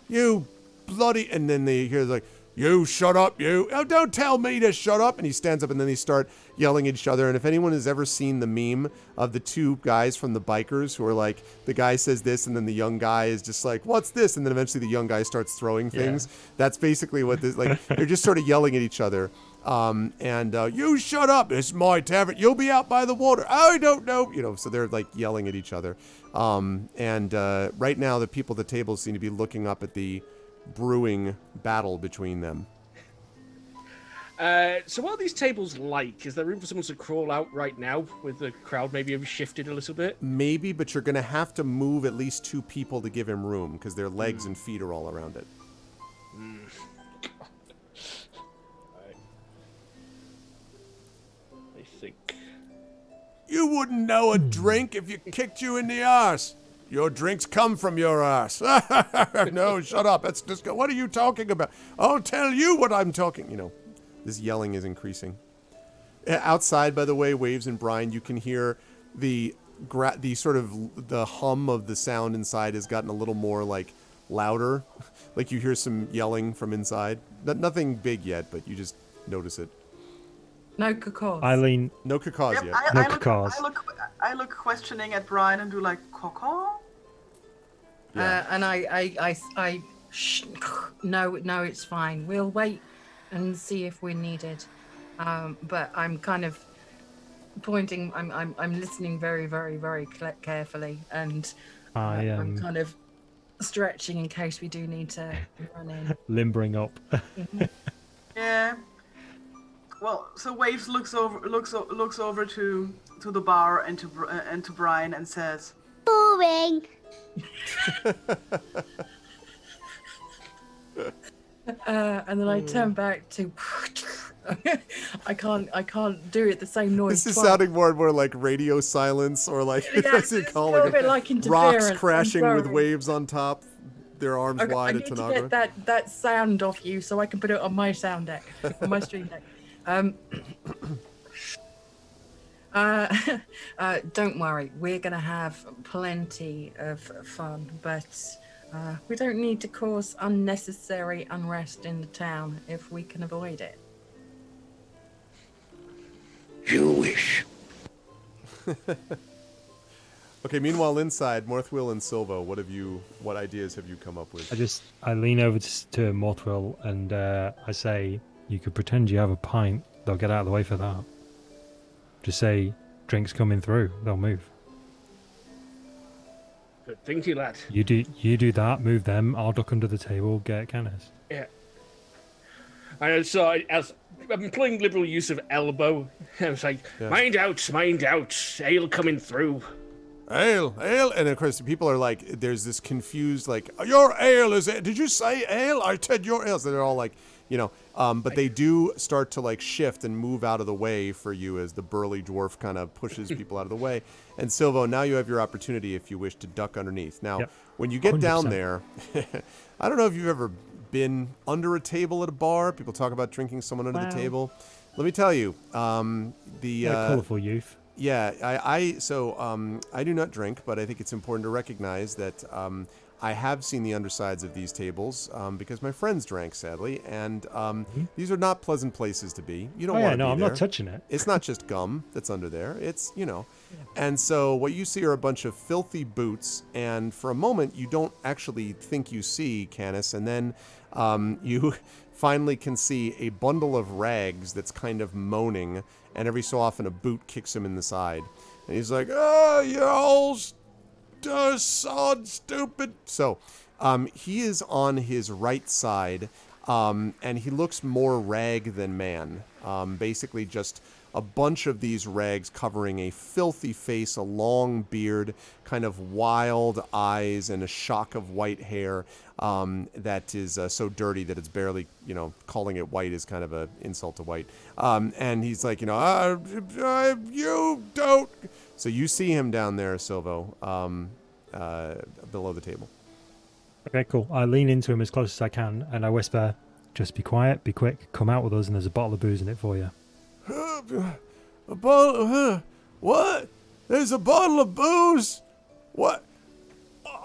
You bloody..." And then they hear like, "You shut up, you. Oh, don't tell me to shut up." And he stands up and then they start yelling at each other. And if anyone has ever seen the meme of the 2 guys from the bikers who are like, the guy says this and then the young guy is just like, "What's this?" And then eventually the young guy starts throwing things. Yeah. That's basically what this, like, they're just sort of yelling at each other. "You shut up. It's my tavern. You'll be out by the water. I don't know." So they're like yelling at each other. Right now the people at the table seem to be looking up at the brewing battle between them. So what are these tables like? Is there room for someone to crawl out right now with the crowd maybe have shifted a little bit? Maybe, but you're going to have to move at least 2 people to give him room because their legs and feet are all around it. I think. "You wouldn't know a drink if you kicked you in the arse. Your drinks come from your arse." "No, shut up. That's just. What are you talking about? I'll tell you what I'm talking." This yelling is increasing. Outside, by the way, Waves and Brian, you can hear the sort of the hum of the sound inside has gotten a little more like louder. Like you hear some yelling from inside. Nothing big yet, but you just notice it. No cacaws. Eileen. No cacaws Yep, yet. No cacaws. I look questioning at Brian and do like, "Cacaw?" Yeah. And I no, it's fine. We'll wait and see if we're needed. But I'm kind of pointing. I'm listening very, very, very carefully, and I'm kind of stretching in case we do need to run in. Limbering up. Yeah. Well, so Waves looks over to the bar and to Brian and says, "Boring." And then I turn back to I can't do it the same noise. This is twice. sounding more and more like radio silence, or like Yeah, what's it it's called? a little bit like interference. Rocks I'm crashing with sorry. waves on top, their arms Okay, I wide need at to Tanagra. get that sound off you so I can put it on my sound deck, on my stream deck. Don't worry, we're going to have plenty of fun, but we don't need to cause unnecessary unrest in the town if we can avoid it. You wish. Okay. Meanwhile, inside, Morthwill and Silvo, what ideas have you come up with? I lean over to Morthwill and I say, you could pretend you have a pint. They'll get out of the way for that. Just say, drinks coming through. They'll move. Good thinking, lad. You do that. Move them. I'll duck under the table. Get Canis. Yeah. As I'm employing liberal use of elbow, I was like, mind out, ale coming through. Ale, and of course people are like, there's this confused like, your ale is it? Did you say ale? I said your ale. So they're all like, but they do start to like shift and move out of the way for you as the burly dwarf kind of pushes people out of the way. And Silvo, now you have your opportunity if you wish to duck underneath. Now, when you get 100%. Down there, I don't know if you've ever been under a table at a bar. People talk about drinking someone under the table. Let me tell you, colorful youth. Yeah, I do not drink, but I think it's important to recognize that I have seen the undersides of these tables because my friends drank, sadly, and these are not pleasant places to be. You don't want to be there. I'm not touching it. It's not just gum that's under there. It's, And so what you see are a bunch of filthy boots, and for a moment you don't actually think you see Canis, and then you finally can see a bundle of rags that's kind of moaning, and every so often a boot kicks him in the side. And he's like, oh, you old sod stupid. So he is on his right side, and he looks more rag than man. Basically just a bunch of these rags covering a filthy face, a long beard, kind of wild eyes, and a shock of white hair that is so dirty that it's barely, calling it white is kind of an insult to white. And he's like, you don't. So you see him down there, Silvo, below the table. Okay, cool. I lean into him as close as I can, and I whisper, just be quiet, be quick, come out with us, and there's a bottle of booze in it for you. A bottle? What? There's a bottle of booze? What?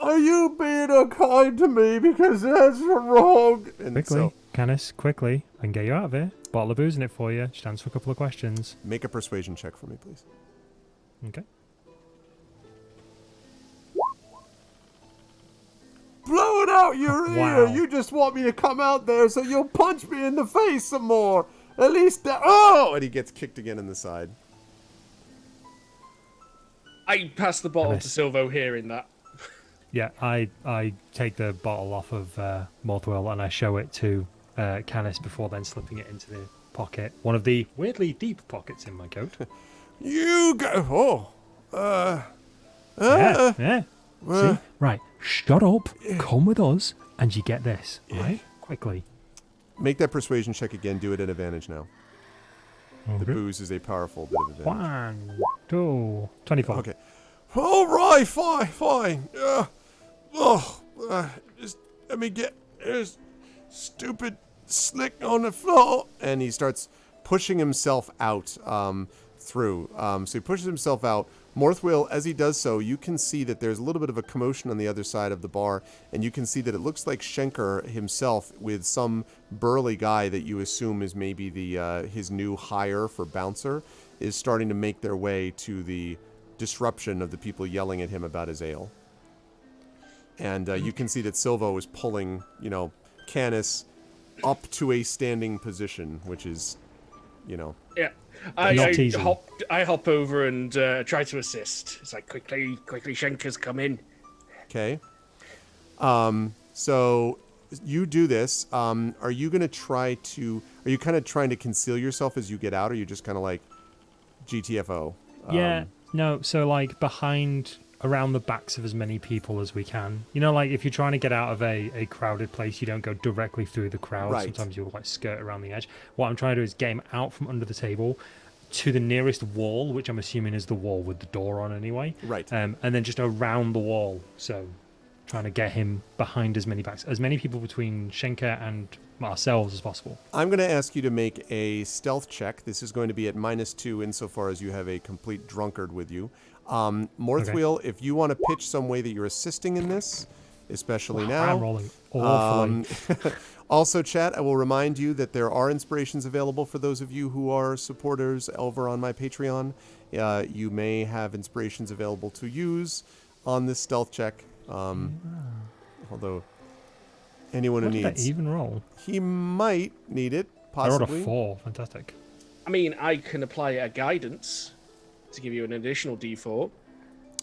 Are you being unkind to me because that's wrong? And quickly, Canis, quickly, I can get you out of here. Bottle of booze in it for you. Just answer a couple of questions. Make a persuasion check for me, please. Okay. Blow it out your ear! Wow. You just want me to come out there so you'll punch me in the face some more! At least that. Oh! And he gets kicked again in the side. I pass the bottle to Silvo hearing that. Yeah, I take the bottle off of Morthwill and I show it to Canis before then slipping it into the pocket. One of the weirdly deep pockets in my coat. You go. Yeah. See? Right, shut up, come with us, and you get this, right? Quickly. Make that persuasion check again. Do it at advantage now. Okay. The booze is a powerful bit of advantage. 1, 2, 24. Okay. All right, fine. Just let me get this stupid slick on the floor. And he starts pushing himself out through. So he pushes himself out. Morthwill, as he does so, you can see that there's a little bit of a commotion on the other side of the bar, and you can see that it looks like Schenker himself with some burly guy that you assume is maybe the his new hire for bouncer is starting to make their way to the disruption of the people yelling at him about his ale. And you can see that Silvo is pulling, Canis up to a standing position, which is, Yeah. I hop over and try to assist. It's like, quickly, Schenker's come in. Okay. So you do this. Are you kind of trying to conceal yourself as you get out, or are you just kind of like GTFO? No, so like behind around the backs of as many people as we can. You know, like if you're trying to get out of a crowded place, you don't go directly through the crowd. Right. Sometimes you'll like skirt around the edge. What I'm trying to do is get him out from under the table to the nearest wall, which I'm assuming is the wall with the door on anyway. Right. And then just around the wall. So trying to get him behind as many people between Schenker and ourselves as possible. I'm going to ask you to make a stealth check. This is going to be at -2 insofar as you have a complete drunkard with you. Morthwheel, if you want to pitch some way that you're assisting in this, especially now. I'm rolling awfully. Also, chat, I will remind you that there are inspirations available for those of you who are supporters over on my Patreon. You may have inspirations available to use on this stealth check. Although anyone who What did that needs, even roll? he might need it, I rolled possibly. a 4. Fantastic. I mean, I can apply a guidance to give you an additional D4.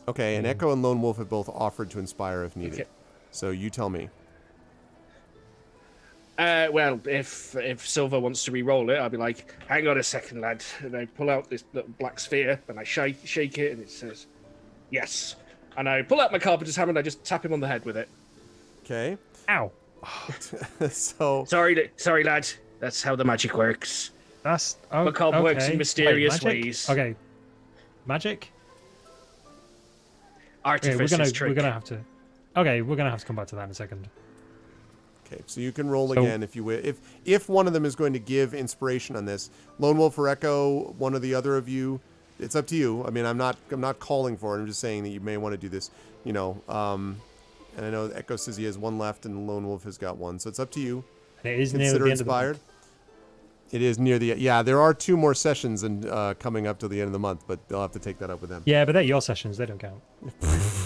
Okay, and Echo and Lone Wolf have both offered to inspire if needed. Okay. So you tell me. Well, if Silver wants to re-roll it, I'll be like, hang on a second, lad. And I pull out this little black sphere, and I shake it, and it says, yes. And I pull out my carpenter's hammer, and I just tap him on the head with it. Okay. Ow. So Sorry, lad. That's how the magic works. That's Macabre works in mysterious magic? ways. Okay. Magic? Artificer's trick. We're gonna have to. Okay, we're gonna have to come back to that in a second. okay, so you can roll again if you will. If one of them is going to give inspiration on this, Lone Wolf or Echo, one or the other of you, it's up to you. I mean, I'm not calling for it. I'm just saying that you may want to do this. You know, and I know Echo says he has one left, and Lone Wolf has got one. So it's up to you. And it is near Consider the end of the inspired. month. It is near the there are 2 more sessions and coming up to the end of the month, but they'll have to take that up with them. Yeah, but they're your sessions. They don't count.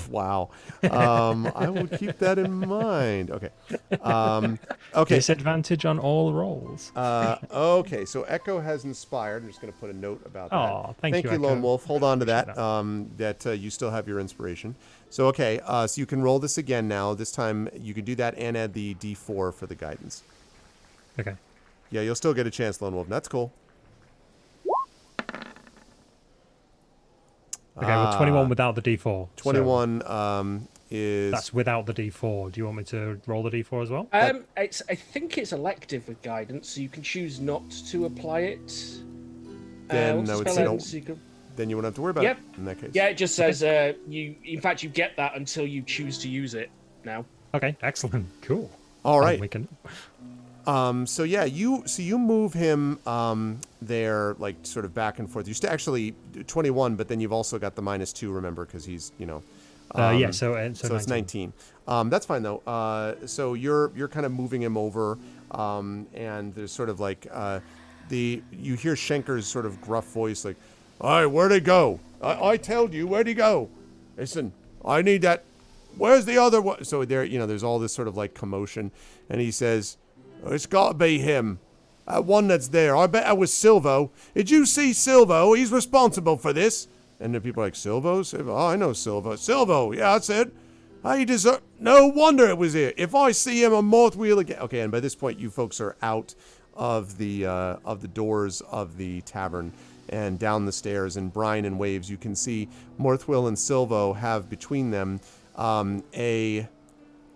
Wow. I will keep that in mind. Okay. Okay. Disadvantage on all rolls. Okay. So Echo has inspired. I'm just going to put a note about that. Oh, thank you, Lone Echo. Wolf. Hold on to that. Appreciate That you still have your inspiration. So okay. So you can roll this again now. This time you can do that and add the D4 for the guidance. Okay. Yeah, you'll still get a chance, Lone Wolf. That's cool. Okay, well, 21 without the D4. 21 is... That's without the D4. Do you want me to roll the D4 as well? I think it's elective with guidance, so you can choose not to apply it. Then what's I the would spell say ends? no. Then you wouldn't have to worry about Yep. it in that case. Yeah, it just says in fact, you get that until you choose to use it now. Okay, excellent. Cool. All right. We can... So yeah, you move him there, like sort of back and forth. You still actually 21, but then you've also got the -2. Remember, because he's yeah, so it's 19. That's fine though. So you're kind of moving him over, and there's sort of like you hear Schenker's sort of gruff voice like, "All right, where'd he go? I told you, where'd he go? Listen, I need that. Where's the other one?" So there's all this sort of like commotion, and he says, "It's got to be him. That one that's there. I bet that was Silvo. Did you see Silvo? He's responsible for this." And then people are like, Silvo? Oh, I know Silvo. Silvo, yeah, that's it. I deserve... No wonder it was here. If I see him on Morthwheel again... Okay, and by this point, you folks are out of the doors of the tavern and down the stairs. And Brian and Waves, you can see Morthwheel and Silvo have between them a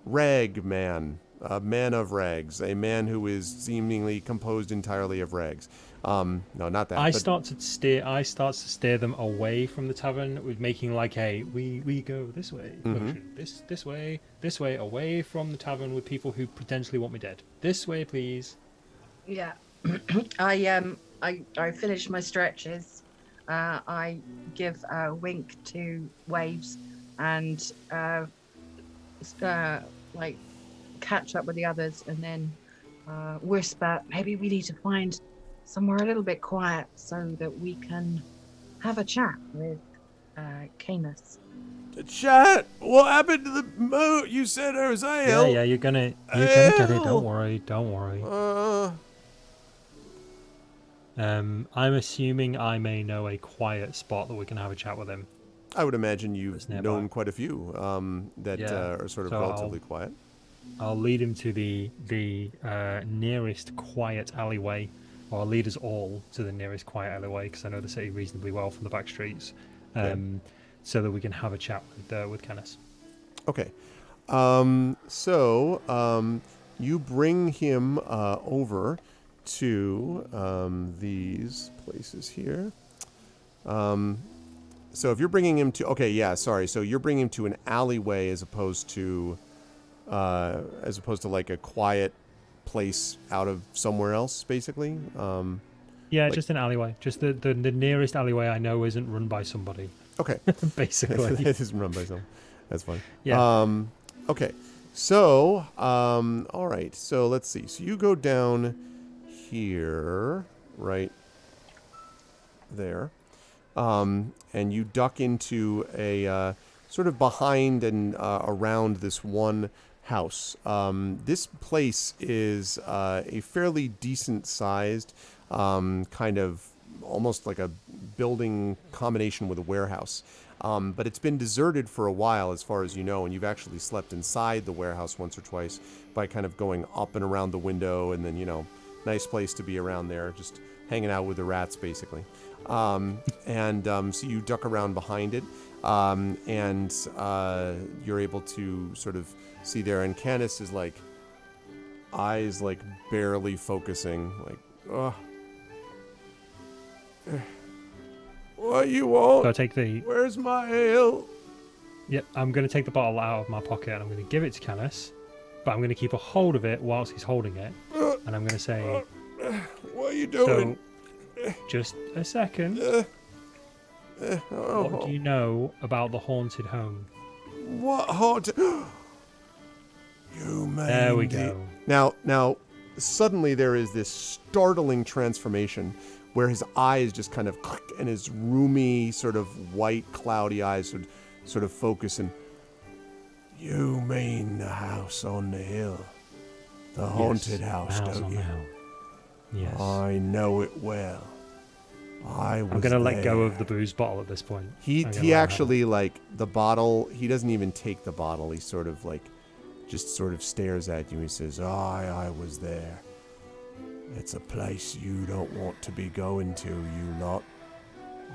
rag man. A man of rags, a man who is seemingly composed entirely of rags. No, not that. I start to steer them away from the tavern with making like we go this way, this way, away from the tavern with people who potentially want me dead. This way, please. Yeah. I finish my stretches. I give a wink to Waves and like catch up with the others and then whisper, maybe we need to find somewhere a little bit quiet so that we can have a chat with Camus. The chat? What happened to the moat? You said there was ale. Yeah, you're gonna get it. Don't worry. I'm assuming I may know a quiet spot that we can have a chat with him. I would imagine you've nearby. known quite a few that are sort of relatively quiet. I'll lead him to the nearest quiet alleyway, or I'll lead us all to the nearest quiet alleyway because I know the city reasonably well from the back streets. so that we can have a chat with Kenneth. Okay. You bring him over to these places here. So if you're bringing him to, so you're bringing him to an alleyway as opposed to like a quiet place out of somewhere else, basically. Just an alleyway. Just the nearest alleyway I know isn't run by somebody. Okay. Basically. It isn't run by someone. That's fine. Yeah. Okay. So, all right. So let's see. So you go down here, right there, and you duck into a sort of behind and around this one house. This place is a fairly decent-sized, kind of almost like a building combination with a warehouse. But it's been deserted for a while, as far as you know, and you've actually slept inside the warehouse once or twice by kind of going up and around the window, and then, nice place to be around there, just hanging out with the rats, basically. So you duck around behind it, and you're able to sort of see there, and Canis is like, eyes like barely focusing, like, ugh. What you want? So I take the... Where's my ale? Yep, I'm going to take the bottle out of my pocket and I'm going to give it to Canis, but I'm going to keep a hold of it whilst he's holding it, and I'm going to say... What are you doing? So, just a second. What do you know about the haunted home? What haunted... You mean... There we go. Now, suddenly there is this startling transformation where his eyes just kind of click and his roomy, sort of white, cloudy eyes would sort of focus. And you mean the house on the hill? The haunted house, don't you? Yes. I know it well. I'm going to let go of the booze bottle at this point. He actually, like, the bottle, he doesn't even take the bottle. He sort of, like, just sort of stares at you. He says, I was there. It's a place you don't want to be going to, you lot.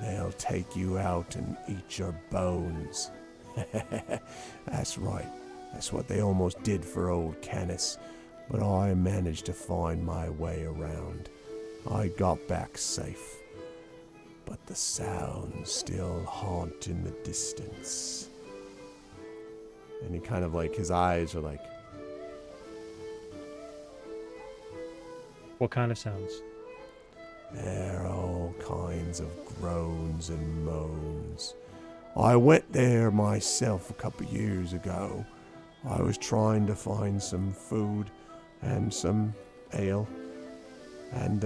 They'll take you out and eat your bones. That's right. That's what they almost did for old Canis. But I managed to find my way around. I got back safe. But the sounds still haunt in the distance. And he kind of like, his eyes are like, what kind of sounds? there are all kinds of groans and moans. I went there myself a couple years ago. I was trying to find some food and some ale. And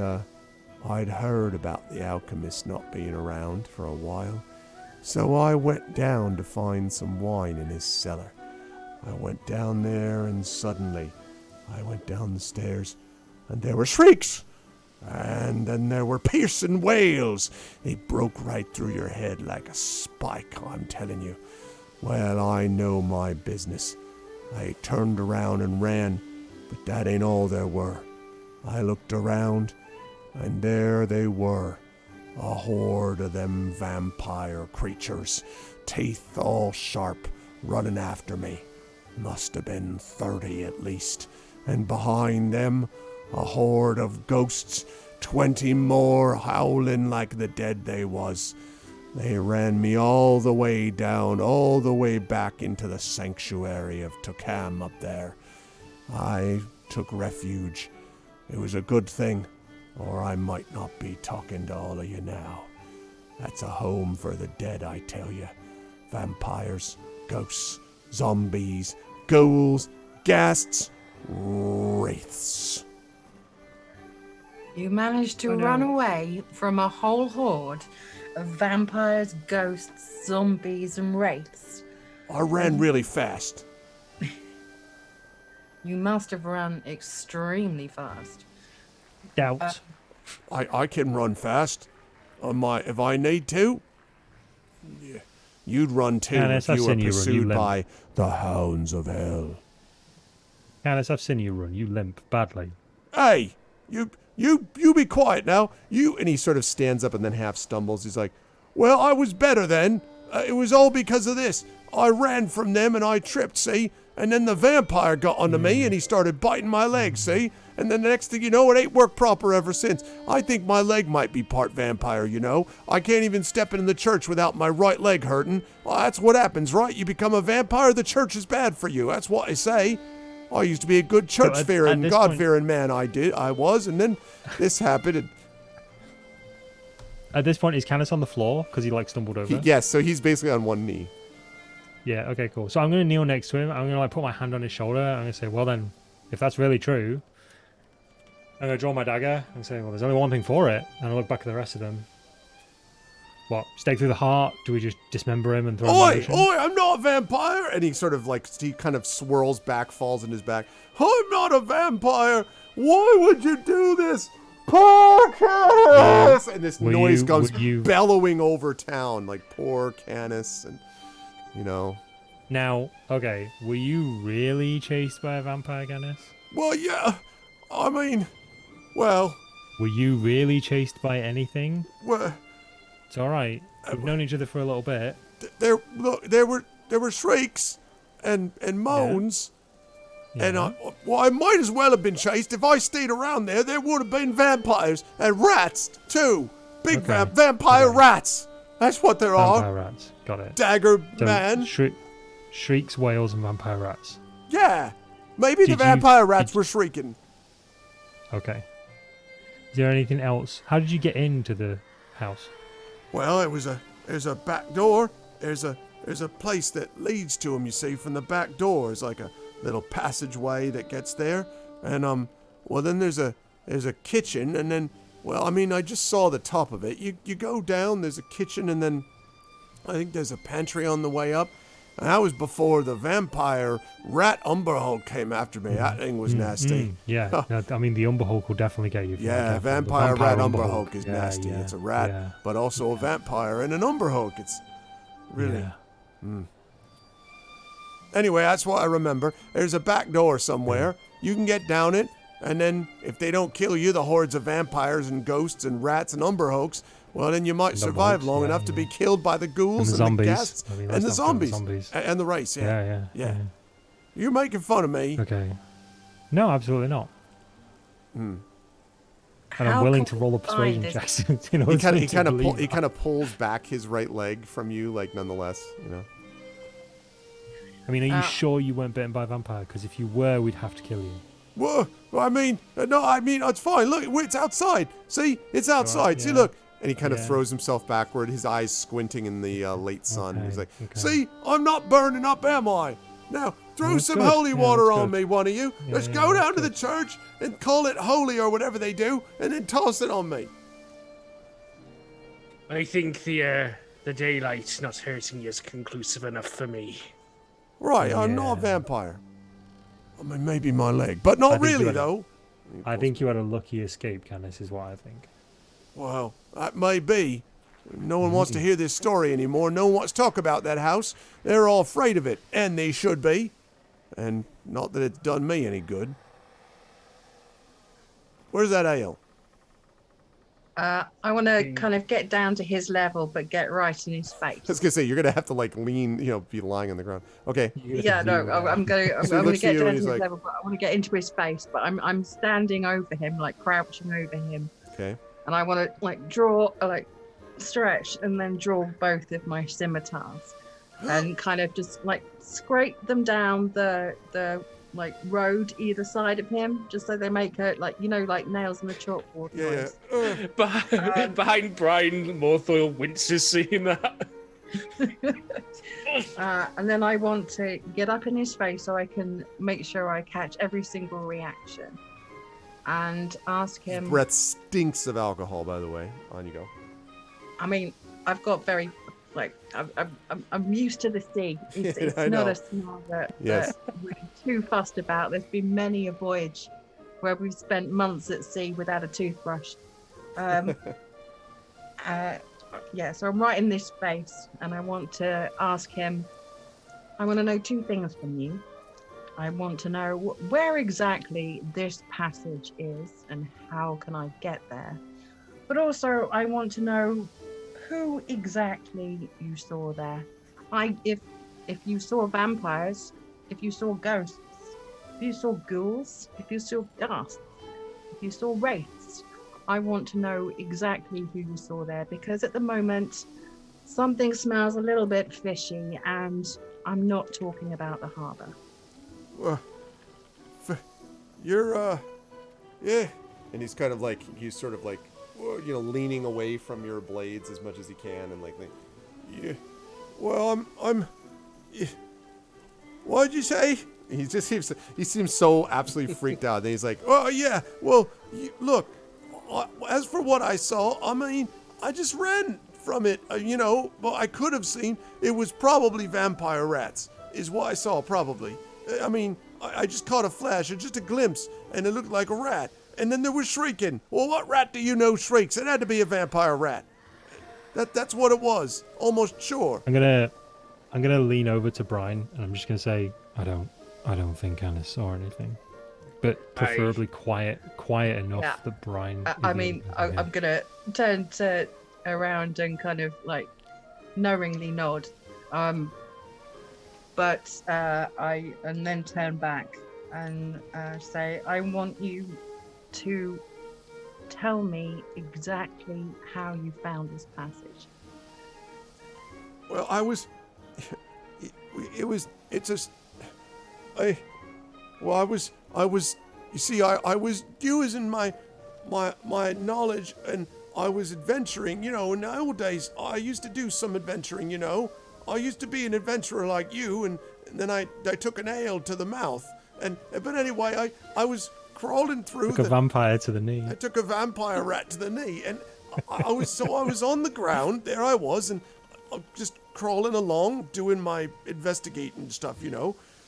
I'd heard about the alchemist not being around for a while. So I went down to find some wine in his cellar. I went down there and suddenly I went down the stairs and there were shrieks. And then there were piercing wails. They broke right through your head like a spike, I'm telling you. Well, I know my business. I turned around and ran, but that ain't all there were. I looked around, and there they were. A horde of them vampire creatures, teeth all sharp, running after me. Must have been 30 at least. And behind them, a horde of ghosts, 20 more howling like the dead they was. They ran me all the way down, all the way back into the sanctuary of Tokam up there. I took refuge. It was a good thing, or I might not be talking to all of you now. That's a home for the dead, I tell you. Vampires, ghosts, zombies, ghouls, ghasts, wraiths. You managed to run away from a whole horde of vampires, ghosts, zombies, and wraiths. I ran really fast. You must have run extremely fast. Doubt. I can run fast. If I need to. Yeah. You'd run too Canis, if I've you were seen you run. You pursued limp. by the hounds of hell. Canis, I've seen you run. You limp badly. Hey, you be quiet now. And he sort of stands up and then half stumbles. He's like, well, I was better then. it was all because of this. I ran from them and I tripped, see? And then the vampire got onto me and he started biting my leg, see? And then the next thing you know, it ain't worked proper ever since. I think my leg might be part vampire, you know? I can't even step in the church without my right leg hurting. Well, that's what happens, right? You become a vampire, the church is bad for you. That's what I say. I used to be a good church-fearing, God-fearing man, I was, and then this happened. And at this point, is Canis on the floor because he like stumbled over? yes, so he's basically on one knee. Yeah, okay, cool. So I'm going to kneel next to him. I'm going to like put my hand on his shoulder. I'm going to say, well then, if that's really true, I'm going to draw my dagger and say, well, there's only one thing for it. And I look back at the rest of them. What, stake through the heart? Do we just dismember him and throw him in the ocean? Oi, I'm not a vampire! And he sort of like, he kind of swirls back, falls in his back. I'm not a vampire! Why would you do this? Poor Canis! And this noise comes bellowing over town, like poor Canis, and you know. Now, okay, were you really chased by a vampire, Canis? Well, yeah. I mean, well. Were you really chased by anything? Well, it's all right. We've known each other for a little bit. There were shrieks and moans. Yeah. And I might as well have been chased. If I stayed around there, there would have been vampires and rats too. Big vampire rats. That's what there are. Vampire rats. Got it. Dagger so man. Shrieks, wails, and vampire rats. Yeah. Maybe the vampire rats were shrieking. Okay. Is there anything else? How did you get into the house? Well, there's a back door. There's a place that leads to them, you see, from the back door. It's like a little passageway that gets there. And well, then there's a kitchen, and then, well, I mean, I just saw the top of it. You go down, there's a kitchen, and then I think there's a pantry on the way up. And that was before the vampire rat Umberhulk came after me. That thing was nasty. Yeah, I mean, the Umberhulk will definitely get you. Yeah, vampire rat Umberhulk is nasty. It's a rat, but also a vampire and an Umberhulk. It's really... Anyway, that's what I remember. There's a back door somewhere. You can get down it, and then if they don't kill you, the hordes of vampires and ghosts and rats and Umberhulks, well, then you might survive long enough to be killed by the ghouls and the ghasts and the zombies and the race. Yeah. You're making fun of me. Okay. No, absolutely not. And I'm willing to roll a persuasion check. He kind of pulls back his right leg from you, like nonetheless, you know. I mean, are you sure you weren't bitten by a vampire? Because if you were, we'd have to kill you. Well, I mean, it's fine. Look, it's outside. See, it's outside. Right, see, look. And he kind of throws himself backward, his eyes squinting in the late sun. He's like, see, I'm not burning up, am I? Now, throw some holy water on me, one of you. Let's go down to the church and call it holy or whatever they do, and then toss it on me. I think the daylight's not hurting you is conclusive enough for me. Right, I'm not a vampire. I mean, maybe my leg, but not really, though. I think you had a lucky escape, Canis, is what I think. Well, that may be. No one wants to hear this story anymore. No one wants to talk about that house. They're all afraid of it, and they should be. And not that it's done me any good. Where's that ale? I want to kind of get down to his level, but get right in his face. I was gonna say you're gonna have to like lean, be lying on the ground. Okay. Yeah, no, I'm gonna get down to his level, but I want to get into his face. But I'm standing over him, like crouching over him. Okay. And I want to like draw, like stretch, and then draw both of my scimitars, and kind of just like scrape them down the like road either side of him, just so they make it like like nails in the chalkboard. Yeah. Behind Brian, Morthoil winces seeing that. And then I want to get up in his face so I can make sure I catch every single reaction, and ask him. His breath stinks of alcohol, by the way. On you go. I mean, I've got very. Like I'm used to the sea. It's not a smell that we're too fussed about. There's been many a voyage where we've spent months at sea without a toothbrush. So I'm right in this space, and I want to ask him. I want to know two things from you. I want to know where exactly this passage is, and how can I get there. But also, I want to know who exactly you saw there. If you saw vampires, if you saw ghosts, if you saw ghouls, if you saw ghasts, if you saw wraiths, I want to know exactly who you saw there, because at the moment something smells a little bit fishy, and I'm not talking about the harbour. Well, you're yeah, and he's kind of like sort of like leaning away from your blades as much as he can, and like yeah. Well, I'm. Yeah. What'd you say? He seems so absolutely freaked out. Then he's like, oh yeah, well, look. As for what I saw, I mean, I just ran from it, but I could have seen it was probably vampire rats, is what I saw, probably. I mean, I just caught a flash, just a glimpse, and it looked like a rat. And then there was shrieking. Well, what rat do you know shrieks? It had to be a vampire rat. That's what it was. Almost sure. I'm gonna lean over to Brian, and I'm just gonna say, I don't think Anna saw anything. But preferably quiet enough that Brian. I'm gonna turn around and kind of like knowingly nod, but I then turn back and say, I want you to tell me exactly how you found this passage. Well, I was using my knowledge, and I was adventuring, in the old days. I used to do some adventuring, I used to be an adventurer like you, and then I took an ale to the mouth, but anyway, I was crawling through. Took a vampire to the knee. I took a vampire rat to the knee, and I was on the ground. There I was, and just crawling along, doing my investigating stuff,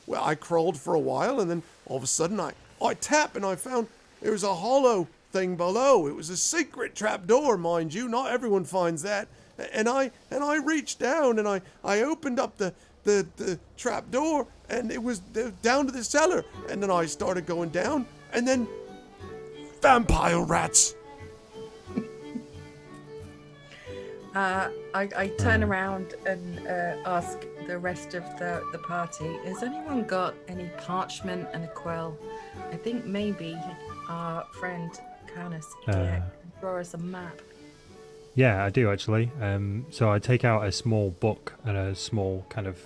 Well, I crawled for a while, and then all of a sudden I tapped, and I found there was a hollow thing below. It was a secret trap door, mind you. Not everyone finds that. And I reached down, and I opened up the trap door, and it was down to the cellar. And then I started going down, and then vampire rats. I turn around and ask the rest of the party, has anyone got any parchment and a quill? I think maybe our friend Canis can draw us a map. Yeah, I do actually. So I take out a small book and a small kind of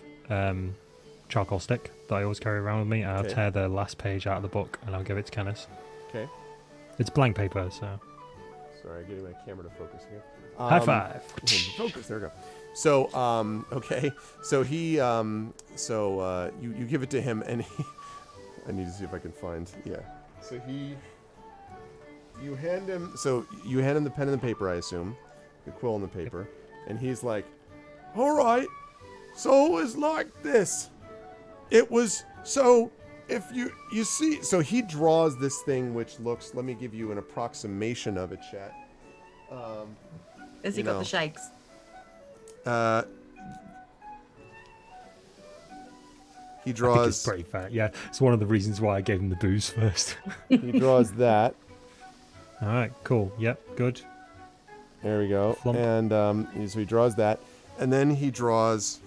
charcoal stick that I always carry around with me, and I'll tear the last page out of the book and I'll give it to Canis. Okay. It's blank paper, so... Sorry, getting my camera to focus here. High five. Focus. There we go. So, okay. So he, you give it to him, and I need to see if I can find. Yeah. So you hand him the pen and the paper, I assume, the quill and the paper, and he's like, "All right. So it was like this. It was so." If you see, so he draws this thing which looks. Let me give you an approximation of it, chat. Has he got the shakes? He draws. I think it's pretty fat. Yeah, it's one of the reasons why I gave him the booze first. He draws that. All right, cool. Yep, good. There we go. Flump. And so he draws that, and then he draws.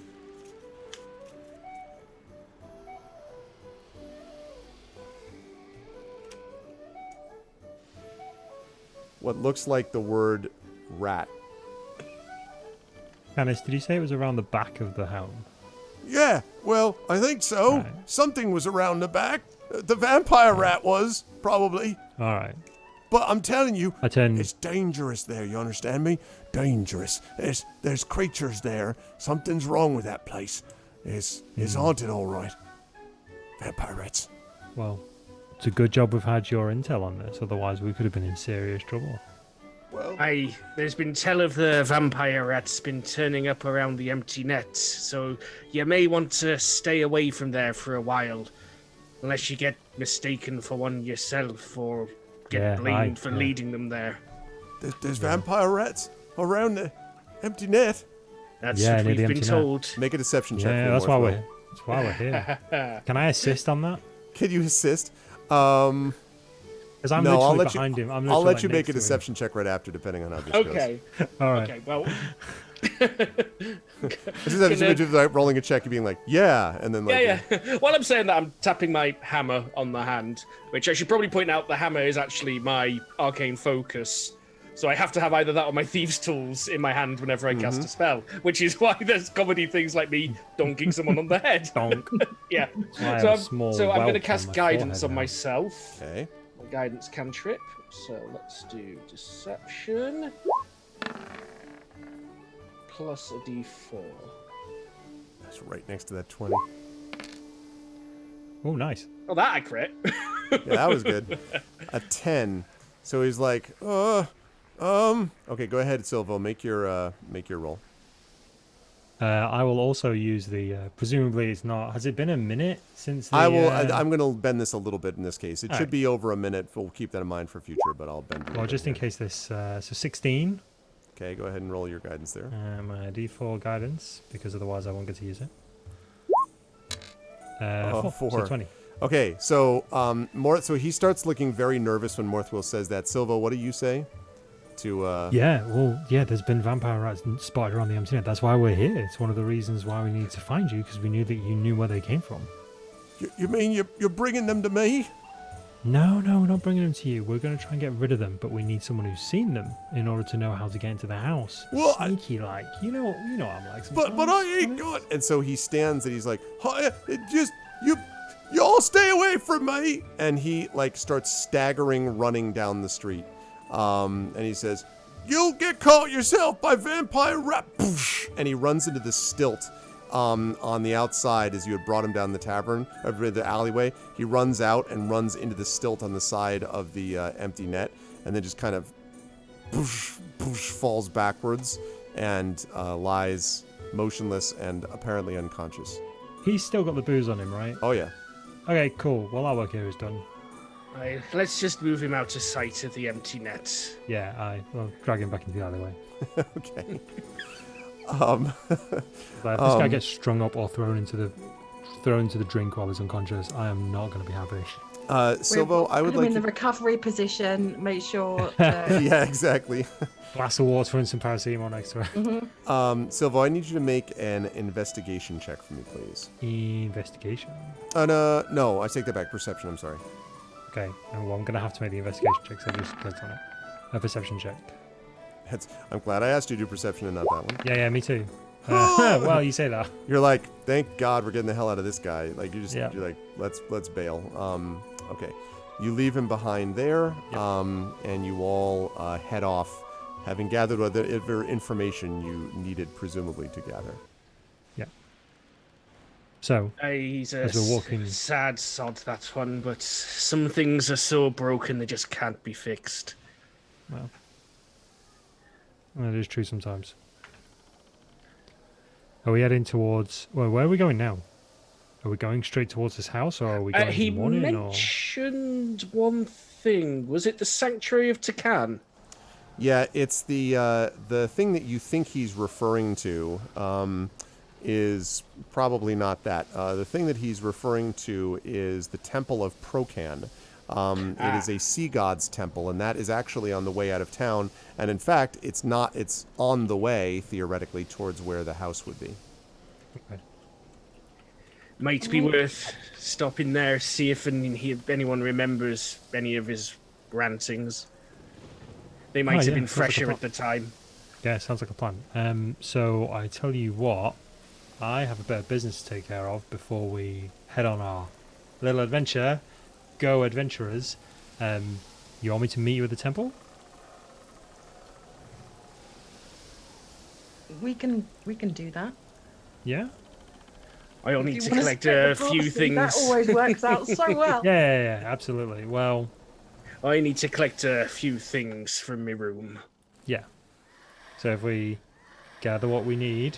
What looks like the word rat. Canis, did you say it was around the back of the helm? Yeah, well, I think so. Right. Something was around the back. The vampire rat was, probably. All right. But I'm telling you, It's it's dangerous there, you understand me? Dangerous. There's creatures there. Something's wrong with that place. It's haunted, all right. Vampire rats. Well, it's a good job we've had your intel on this, otherwise we could have been in serious trouble. Well, There's been tell of the vampire rats been turning up around the empty net, so you may want to stay away from there for a while, unless you get mistaken for one yourself or get blamed for leading them there. there's vampire rats around the empty net. That's Yeah, what near the we've been empty net. told. Make a deception check. Yeah, for that's why Morthwell. we're here. Can I assist on that? Can you assist? Because I'm No, I'll literally let you. behind him. I'm I'll literally, let like, you make next a to him. deception check right after, depending on how this Okay. goes. All right. Okay. Well. I just have Gonna- you like rolling a check and being like, yeah, and then like, Yeah. While I'm saying that, I'm tapping my hammer on the hand, which I should probably point out the hammer is actually my arcane focus. So I have to have either that or my thieves' tools in my hand whenever I cast a spell, which is why there's comedy things like me donking someone on the head. Donk. Yeah. I have So a I'm, small so I'm going to welt cast on my guidance forehead on now. myself. Okay. My guidance cantrip. So let's do deception. Plus a d4. That's right next to that 20. Oh, nice. Oh, that I crit. Yeah, that was good. A 10. So he's like, okay, go ahead, Silvo, make your roll. I will also use the. Presumably, it's not. Has it been a minute since the? I will. I'm going to bend this a little bit in this case. It should Alright. be over a minute. We'll keep that in mind for future, but I'll bend it. a Well, bit just in here. case this. So 16. Okay, go ahead and roll your guidance there. My D4 guidance, because otherwise I won't get to use it. Four. So 20. Okay, so so he starts looking very nervous when Morthwill says that. Silvo, what do you say? To Yeah, well, yeah, there's been vampire rats spotted around the empty net. That's why we're here. It's one of the reasons why we need to find you, because we knew that you knew where they came from. you mean you're bringing them to me? No, we're not bringing them to you. We're going to try and get rid of them, but we need someone who's seen them in order to know how to get into the house. Well, Sneaky like. You know I'm like But I ain't good. And so he stands and he's like, "Hi, just you all stay away from me." And he like starts staggering, running down the street. And he says, "You'll get caught yourself by vampire rat." And he runs into the stilt on the outside as you had brought him down the tavern, or the alleyway. He runs out and runs into the stilt on the side of the empty net, and then just kind of falls backwards and lies motionless and apparently unconscious. He's still got the booze on him, right? Oh yeah. Okay, cool. Well, our work here is done. Right, let's just move him out of sight of the empty net. Yeah, well, drag him back into the alleyway. Okay. But if this guy gets strung up or thrown into the drink while he's unconscious, I am not going to be happy. Silvo, I would Put him like in the to... recovery position. Make sure. To, Yeah, exactly. Glass of water and some paracetamol next to it. Silvo, I need you to make an investigation check for me, please. Investigation. No, I take that back. Perception, I'm sorry. Okay, and well, I'm going to have to make the investigation check, so just click on it. A perception check. I'm glad I asked you to do perception and not that one. Yeah, me too. Well, you say that. You're like, thank God we're getting the hell out of this guy. Like Yeah. you're like, let's bail. Okay. You leave him behind there, and you all head off, having gathered whatever information you needed presumably to gather. Yeah. So, He's a As we're walking- sad sod, that one, but some things are so broken they just can't be fixed. well, that is true sometimes. Are we heading towards? Well, where are we going now? Are we going straight towards this house, or are we going He in the morning? Or mentioned one thing. Was it the Sanctuary of Takan? Yeah, it's the thing that you think he's referring to is probably not that. The thing that he's referring to is the Temple of Procan. It is a sea god's temple, and that is actually on the way out of town. And in fact, it's not. It's on the way, theoretically, towards where the house would be. okay. Might be worth stopping there, see if anyone remembers any of his rantings. They might Oh, have yeah, been sounds like a fresher plan. at the time. Yeah, sounds like a plan. So I tell you what, I have a bit of business to take care of before we head on our little adventure. Go adventurers. You want me to meet you at the temple? we can do that. Yeah? I only If need you to wanna collect split a the few property, things. That always works out so well. Yeah, absolutely. Well, I need to collect a few things from my room. yeah. So if we gather what we need,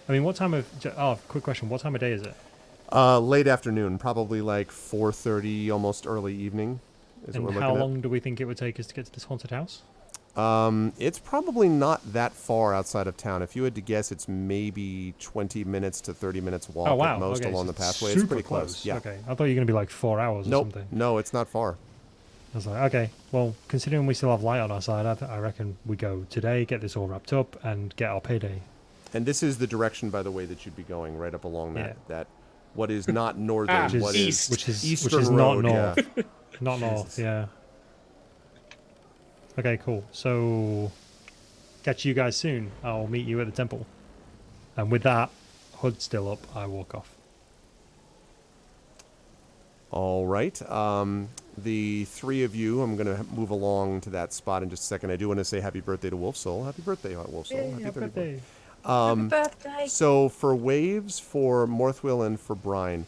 I mean, what time of? Oh, quick question. What time of day is it? Late afternoon, probably like 4:30, almost early evening. Is And what we're how looking long do we think it would take us to get to this haunted house? at. It's probably not that far outside of town. If you had to guess, it's maybe 20 minutes to 30 minutes walk Oh wow! at most okay, along so the pathway. super It's pretty close. Yeah. Okay, I thought you were gonna be like 4 hours or Nope. something. No, it's not far. I was like, okay, well, considering we still have light on our side, I reckon we go today, get this all wrapped up, and get our payday. And this is the direction, by the way, that you'd be going, right up along Yeah. that what is not northern, Ah, what east. is which eastern is road, not yeah. north. Not north, yeah. Okay, cool. So, catch you guys soon. I'll meet you at the temple. And with that, hood still up, I walk off. All right. The three of you, I'm going to move along to that spot in just a second. I do want to say happy birthday to Wolf Soul. Happy birthday, Wolf Soul. Happy birthday. Happy birthday. So for Waves, for Morthwill, and for Brine,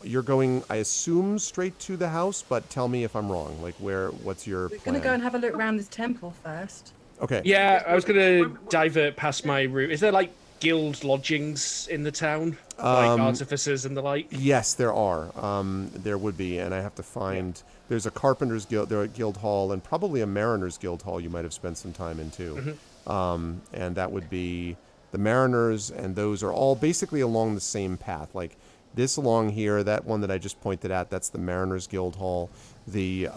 you're going, I assume, straight to the house, but tell me if I'm wrong. Like, what's your We're plan? going to go and have a look around this temple first. Okay. Yeah, I was going to divert past my route. Is there like guild lodgings in the town, like artificers and the like? Yes, there are. There would be, and I have to find. There's a carpenter's guild, there a guild hall, and probably a mariner's guild hall. You might have spent some time in too, and that would be the mariners, and those are all basically along the same path. Like this along here, that one that I just pointed at, that's the mariners guild hall. The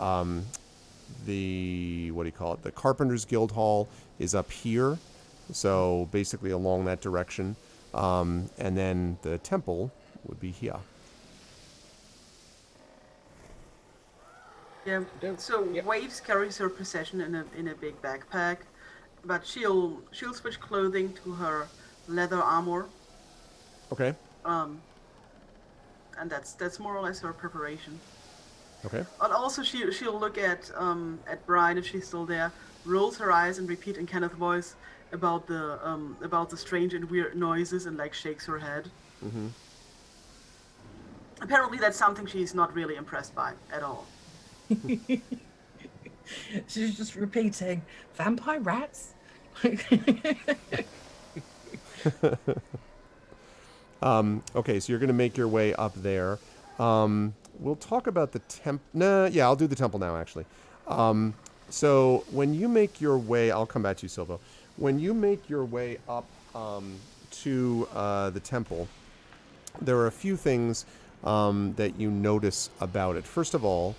what do you call it? The carpenter's guild hall is up here, so basically along that direction. And then the temple would be here. Yeah. So Waves carries her possession in a big backpack, but she'll switch clothing to her leather armor. Okay. And that's more or less her preparation. Okay. And also she'll look at Brian if she's still there, rolls her eyes and repeat in Kenneth's voice about the strange and weird noises and like shakes her head. Mm-hmm. Apparently that's something she's not really impressed by at all. She's just repeating, vampire rats? Okay, so you're going to make your way up there. We'll talk about the I'll do the temple now, actually. So when you make your way, I'll come back to you, Silvo. When you make your way up to the temple, there are a few things that you notice about it. First of all,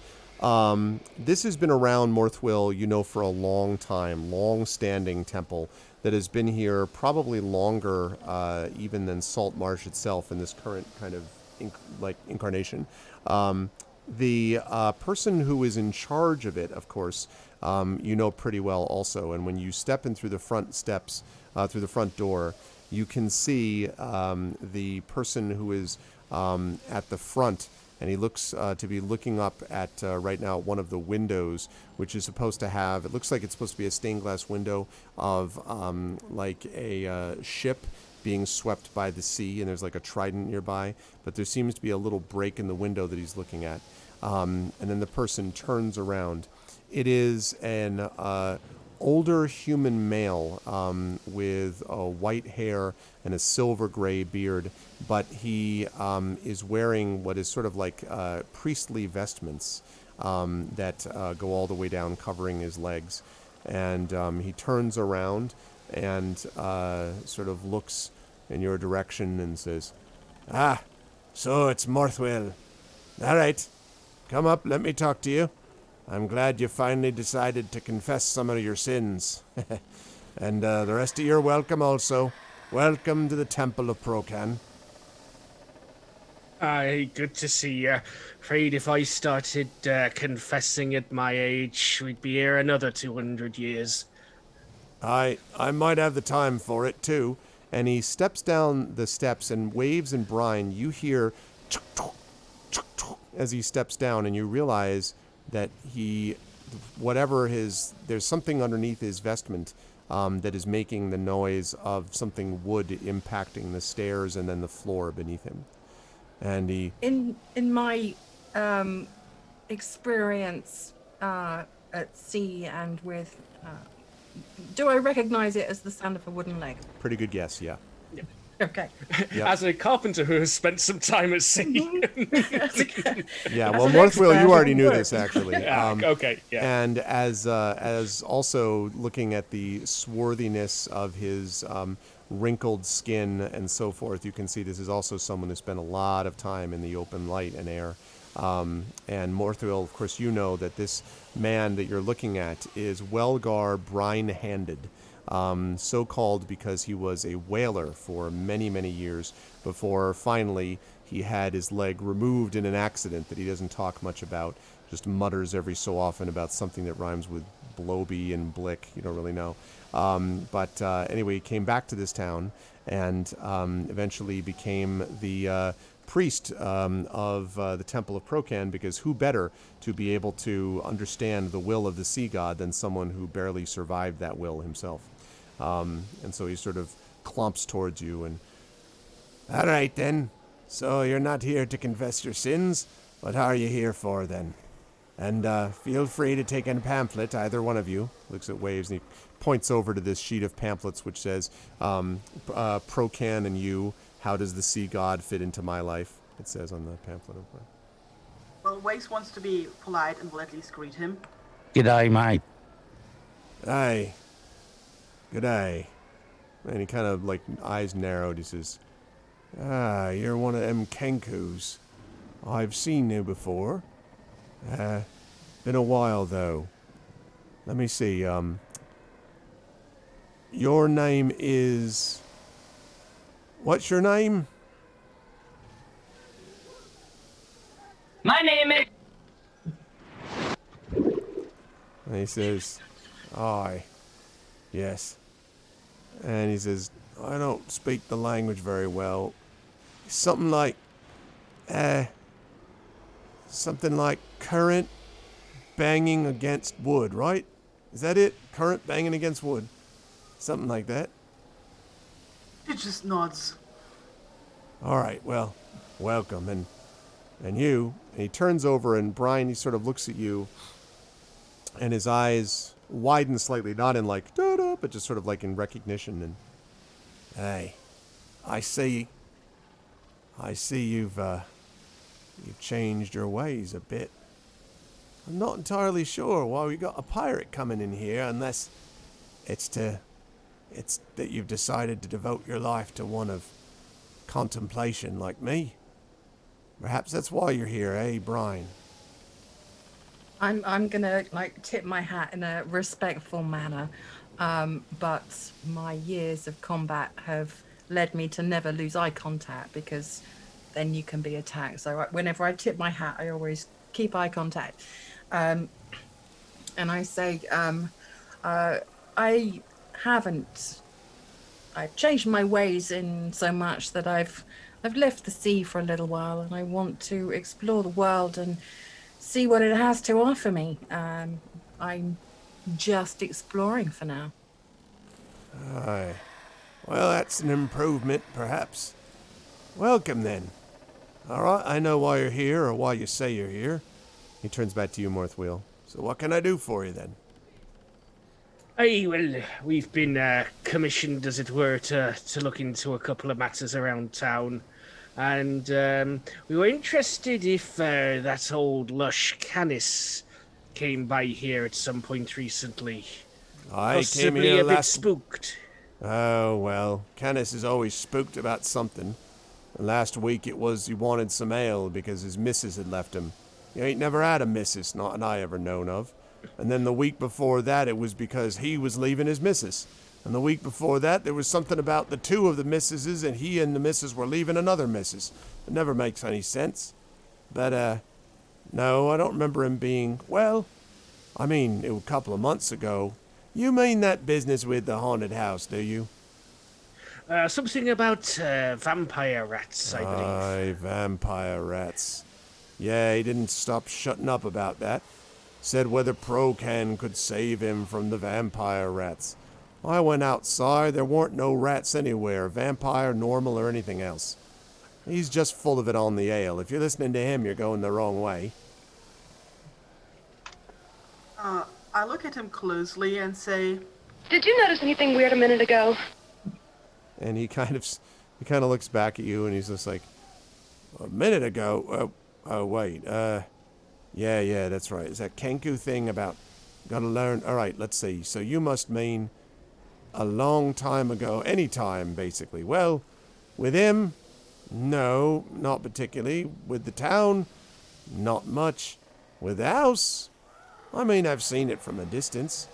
this has been around Morthwill, for a long time, long-standing temple that has been here probably longer even than Saltmarsh itself in this current kind of incarnation. The person who is in charge of it, of course, pretty well also. And when you step in through the front steps, through the front door, you can see the person who is at the front, and he looks to be looking up at right now one of the windows, which is supposed to have, it looks like it's supposed to be a stained glass window of like a ship being swept by the sea, and there's like a trident nearby, but there seems to be a little break in the window that he's looking at. And then the person turns around. It is an older human male with white hair and a silver gray beard, but he is wearing what is sort of like priestly vestments that go all the way down, covering his legs. And he turns around and sort of looks in your direction and says, "Ah, so it's Morthwill. All right, come up, let me talk to you. I'm glad you finally decided to confess some of your sins. And the rest of you are welcome also. Welcome to the Temple of Procan." Aye, good to see you. Afraid if I started confessing at my age, we'd be here another 200 years. I might have the time for it, too. And he steps down the steps, and Waves and Brine, you hear as he steps down, and you realize that there's something underneath his vestment that is making the noise of something wood impacting the stairs and then the floor beneath him. And he... In my experience at sea and with... do I recognize it as the sound of a wooden leg? Pretty good guess, yeah. Okay. Yep. As a carpenter who has spent some time at sea. Yeah, well, Morthwill, you already knew this, actually. Okay, yeah. And as also looking at the swarthiness of his wrinkled skin and so forth, you can see this is also someone who spent a lot of time in the open light and air. And Morthrill, of course, you know that this man that you're looking at is Welgar Brine-Handed, so called because he was a whaler for many, many years before finally he had his leg removed in an accident that he doesn't talk much about, just mutters every so often about something that rhymes with Bloby and Blick. You don't really know. But anyway, he came back to this town and eventually became the priest of the Temple of Procan, because who better to be able to understand the will of the sea god than someone who barely survived that will himself. And so he sort of clumps towards you and, all right then, so you're not here to confess your sins? What are you here for then? And feel free to take a pamphlet, either one of you. Looks at Waves and he points over to this sheet of pamphlets which says, Procan and you, how does the sea god fit into my life? It says on the pamphlet. Well, Waves wants to be polite and will at least greet him. G'day, mate. Aye. G'day. And he kind of, like, eyes narrowed. He says, ah, you're one of them Kenkus. I've seen you before. Been a while, though. Let me see, your name is... What's your name? My name is... And he says, aye. Yes. And he says, I don't speak the language very well. Something like, current banging against wood, right? Is that it? Current banging against wood. Something like that. It just nods. All right, well, welcome. And you, and he turns over and Brian, he sort of looks at you and his eyes widen slightly, not in like, da-da, but just sort of like in recognition. And, hey, I see you've changed your ways a bit. I'm not entirely sure why we got a pirate coming in here, unless it's that you've decided to devote your life to one of contemplation like me. Perhaps that's why you're here, eh, Brian? I'm gonna like tip my hat in a respectful manner, but my years of combat have led me to never lose eye contact, because then you can be attacked. So whenever I tip my hat, I always keep eye contact, and I say, I haven't. I've changed my ways in so much that I've left the sea for a little while, and I want to explore the world and see what it has to offer me. I'm just exploring for now. Aye. Well, that's an improvement, perhaps. Welcome, then. All right, I know why you're here, or why you say you're here. He turns back to you, Morthwheel. So what can I do for you, then? Hey, well, we've been commissioned, as it were, to look into a couple of matters around town. And we were interested if that old lush Canis came by here at some point recently. I came Possibly here a bit last... spooked. Oh, well, Canis is always spooked about something. And last week it was he wanted some ale because his missus had left him. He ain't never had a missus, not an I ever known of. And then the week before that it was because he was leaving his missus. And the week before that there was something about the two of the missuses, and he and the missus were leaving another missus. It never makes any sense. But, no, I don't remember him being... Well, I mean, it was a couple of months ago. You mean that business with the haunted house, do you? Something about vampire rats, I believe. Aye, vampire rats. Yeah, he didn't stop shutting up about that. Said whether Procan could save him from the vampire rats. I went outside, there weren't no rats anywhere, vampire, normal, or anything else. He's just full of it on the ale. If you're listening to him, you're going the wrong way. I look at him closely and say, Did you notice anything weird a minute ago? And he kind of looks back at you and he's just like, a minute ago? Oh, wait, yeah, that's right. Is that Kenku thing about gotta learn? All right, let's see. So you must mean a long time ago, any time, basically. Well, with him, no, not particularly. With the town, Not much. With the house, I mean, I've seen it from a distance.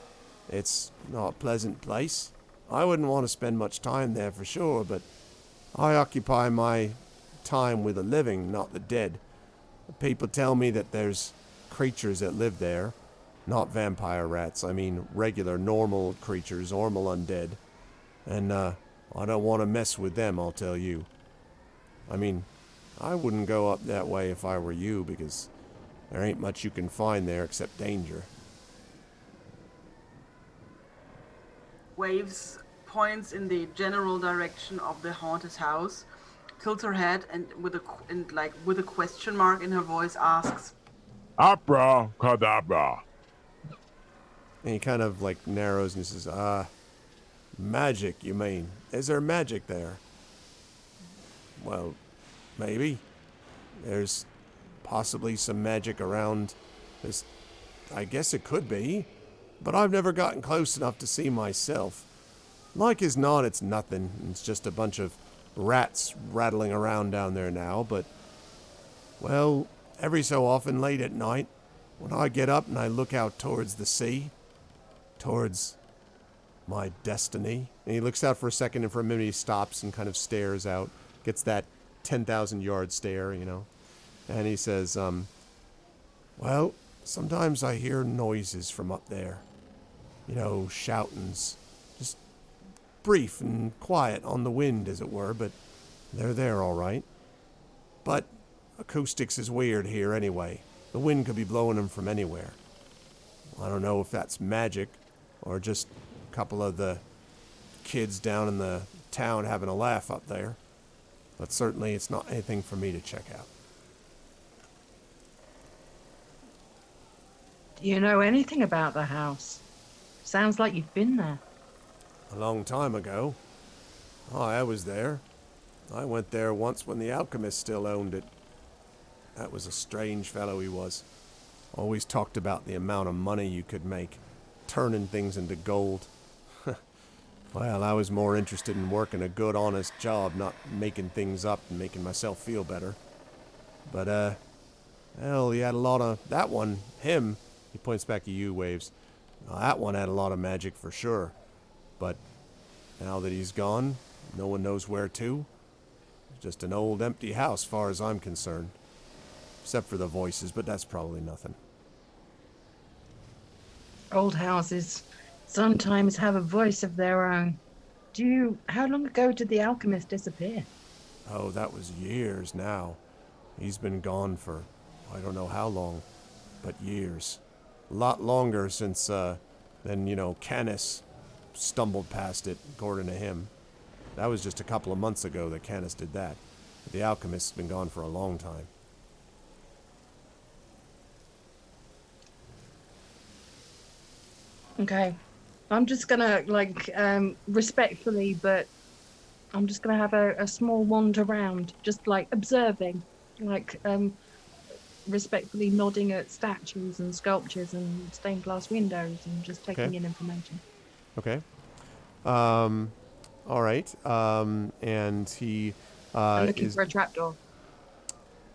It's not a pleasant place. I wouldn't want to spend much time there for sure, but I occupy my time with the living, not the dead. People tell me that there's creatures that live there. Not vampire rats, I mean regular, normal creatures, normal undead. And, I don't want to mess with them, I'll tell you. I mean, I wouldn't go up that way if I were you, because there ain't much you can find there except danger. Waves points in the general direction of the haunted house, tilts her head, and with a question mark in her voice asks, Abracadabra. And he kind of like narrows and says, magic, you mean? Is there magic there? Well, maybe. There's possibly some magic around this. I guess it could be. But I've never gotten close enough to see myself. Like as not, it's nothing. It's just a bunch of rats rattling around down there now, but, well, every so often late at night, when I get up and I look out towards the sea, towards my destiny. And he looks out for a second, and for a minute he stops and kind of stares out. Gets that 10,000-yard stare, you know. And he says, well, sometimes I hear noises from up there. You know, shoutings. Just brief and quiet on the wind, as it were, but they're there all right. But acoustics is weird here anyway. The wind could be blowing them from anywhere. I don't know if that's magic, or just a couple of the kids down in the town having a laugh up there. But certainly it's not anything for me to check out. Do you know anything about the house? Sounds like you've been there. A long time ago. Oh, I was there. I went there once when the alchemist still owned it. That was a strange fellow he was. Always talked about the amount of money you could make, turning things into gold. Well, I was more interested in working a good, honest job, not making things up and making myself feel better. But, well, he had a lot of... That one, him, he points back at you, Waves. That one had a lot of magic for sure. But now that he's gone, no one knows where to. It's just an old empty house, far as I'm concerned. Except for the voices, but that's probably nothing. Old houses sometimes have a voice of their own. How long ago did the alchemist disappear? Oh, that was years now. He's been gone for I don't know how long, but years. A lot longer since, than, you know, Canis stumbled past it, according to him. That was just a couple of months ago that Canis did that. But the alchemist's been gone for a long time. Okay. I'm just gonna, respectfully, but I'm just gonna have a small wander around, just, observing, respectfully nodding at statues and sculptures and stained glass windows and just taking in information. Okay. All right. And he I'm looking is for a trapdoor.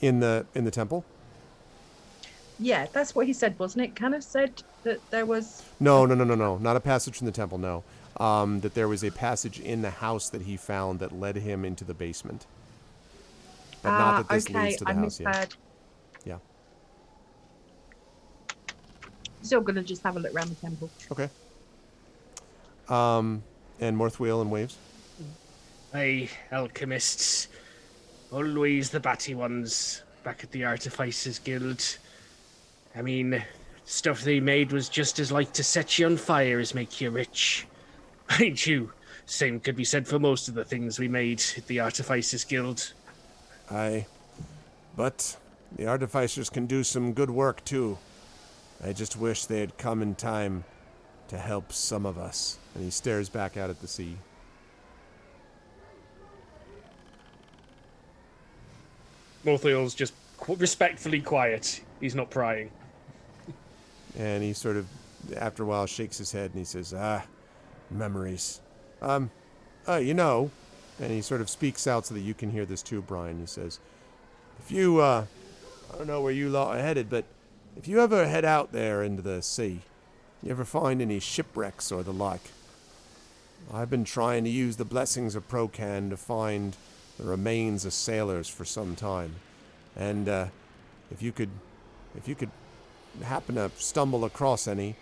in the temple. Yeah, that's what he said, wasn't it? Kind of said that there was... No. Not a passage from the temple, no. That there was a passage in the house that he found that led him into the basement. But not that this leads to the house yet. Yeah. Still gonna just have a look around the temple. Okay. And Morthwheel and Waves? Aye, alchemists. Always the batty ones back at the Artificers Guild. I mean, stuff they made was just as like to set you on fire as make you rich. Ain't you? Same could be said for most of the things we made at the Artificers Guild. Aye. But the Artificers can do some good work, too. I just wish they had come in time to help some of us. And he stares back out at the sea. Morthiel's just respectfully quiet. He's not prying. And he sort of, after a while, shakes his head and he says, memories. You know, and he sort of speaks out so that you can hear this too, Brian. He says, if you I don't know where you lot are headed, but if you ever head out there into the sea, you ever find any shipwrecks or the like, I've been trying to use the blessings of Procan to find the remains of sailors for some time. And if you could happen to stumble across any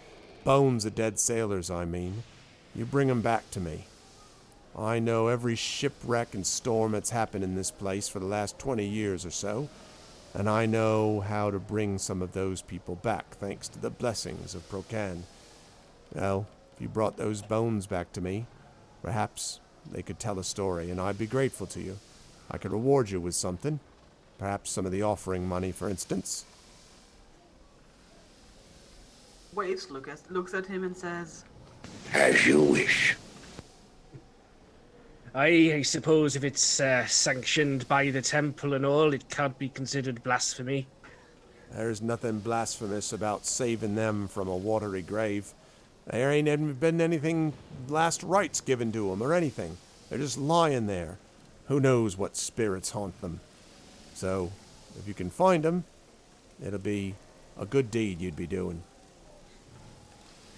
bones of dead sailors, I mean, you bring 'em back to me. I know every shipwreck and storm that's happened in this place for the last 20 years or so, and I know how to bring some of those people back thanks to the blessings of Procan. Well, if you brought those bones back to me, perhaps they could tell a story, and I'd be grateful to you. I could reward you with something. Perhaps some of the offering money, for instance. Waves looks at him and says, As you wish. I suppose if it's sanctioned by the temple and all, it can't be considered blasphemy. There's nothing blasphemous about saving them from a watery grave. There ain't even been anything last rites given to them or anything. They're just lying there. Who knows what spirits haunt them. So, if you can find them, it'll be a good deed you'd be doing.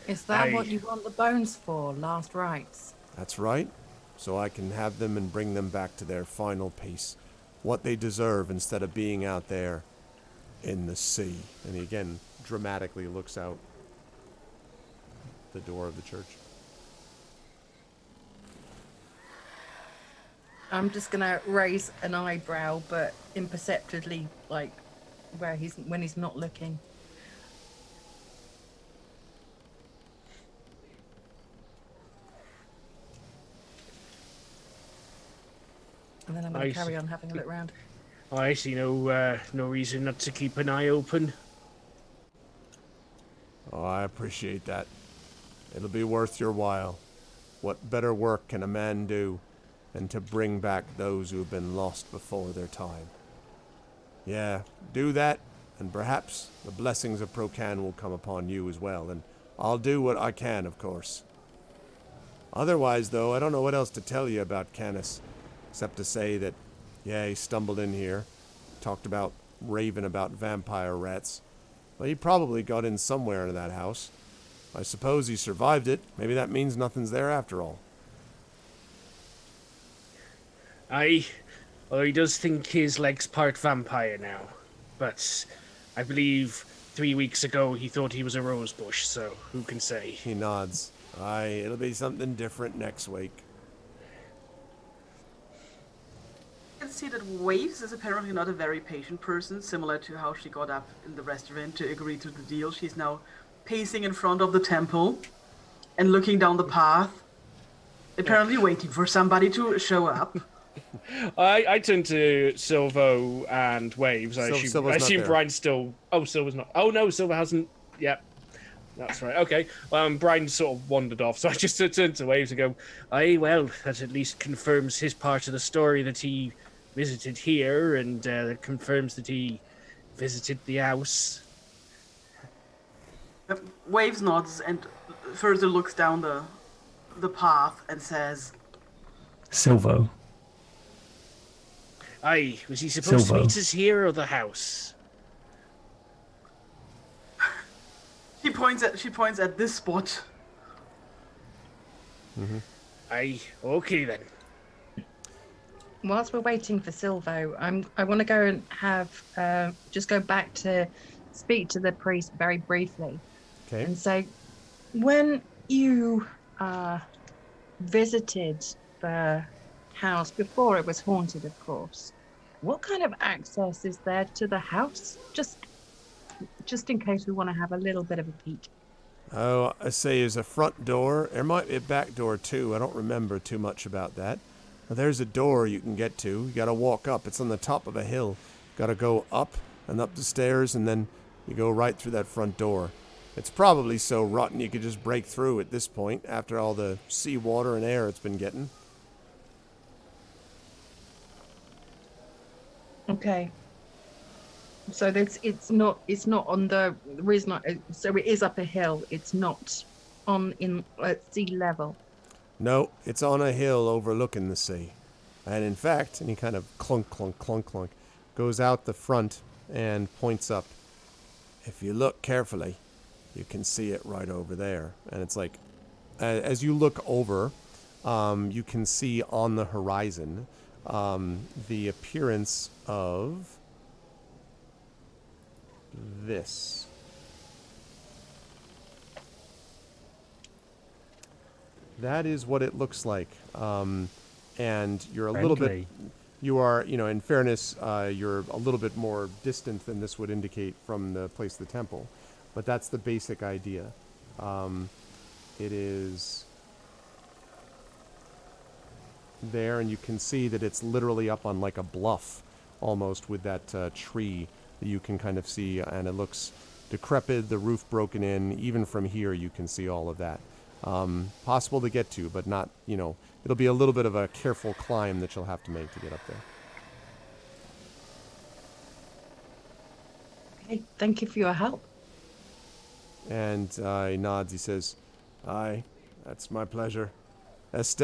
Is that what you want the bones for, last rites? That's right. So I can have them and bring them back to their final peace. What they deserve instead of being out there in the sea. And he again dramatically looks out the door of the church. I'm just gonna raise an eyebrow, but imperceptibly, like when he's not looking. And then I'm going to carry on having a look round. I see no reason not to keep an eye open. Oh, I appreciate that. It'll be worth your while. What better work can a man do than to bring back those who have been lost before their time? Yeah, do that, and perhaps the blessings of Procan will come upon you as well, and I'll do what I can, of course. Otherwise, though, I don't know what else to tell you about Canis. Except to say that, yeah, he stumbled in here, talked about raving about vampire rats. Well, he probably got in somewhere into that house. I suppose he survived it. Maybe that means nothing's there after all. Well, he does think his leg's part vampire now. But I believe 3 weeks ago he thought he was a rose bush, so who can say? He nods. Aye, it'll be something different next week. I can see that Waves is apparently not a very patient person, similar to how she got up in the restaurant to agree to the deal. She's now pacing in front of the temple and looking down the path, apparently waiting for somebody to show up. I turn to Silvo and Waves. I assume Brian's still... Oh, Silver's not... Oh, no, Silver hasn't... Yep. That's right. Okay. Brian sort of wandered off, so I just turned to Waves and go, well, that at least confirms his part of the story that he visited here, and that confirms that he visited the house. Waves nods and further looks down the path and says, Silvo. Was he supposed Silvo. to meet us here or the house? She points at this spot. Okay then. Whilst we're waiting for Silvo, I want to go and have just go back to speak to the priest very briefly. Okay. And say, when you visited the house before it was haunted, of course, what kind of access is there to the house? Just in case we want to have a little bit of a peek. Oh, I say there's a front door. There might be a back door too. I don't remember too much about that. Well, there's a door you can get to. You gotta walk up. It's on the top of a hill. Gotta go up and up the stairs, and then you go right through that front door. It's probably so rotten you could just break through at this point after all the seawater and air it's been getting. Okay. So it's not on the reason. So it is up a hill. It's not at sea level. No, it's on a hill overlooking the sea. And in fact, and he kind of clunk, clunk, clunk, clunk, goes out the front and points up. If you look carefully, you can see it right over there. And it's like, as you look over, you can see on the horizon the appearance of this. That is what it looks like. And you're a little bit... You are, in fairness, you're a little bit more distant than this would indicate from the place of the temple. But that's the basic idea. It is there, and you can see that it's literally up on like a bluff, almost, with that tree that you can kind of see, and it looks decrepit, the roof broken in. Even from here, you can see all of that. Possible to get to, but not, it'll be a little bit of a careful climb that you'll have to make to get up there. Okay, thank you for your help. And he nods. He says, "Aye, that's my pleasure. Just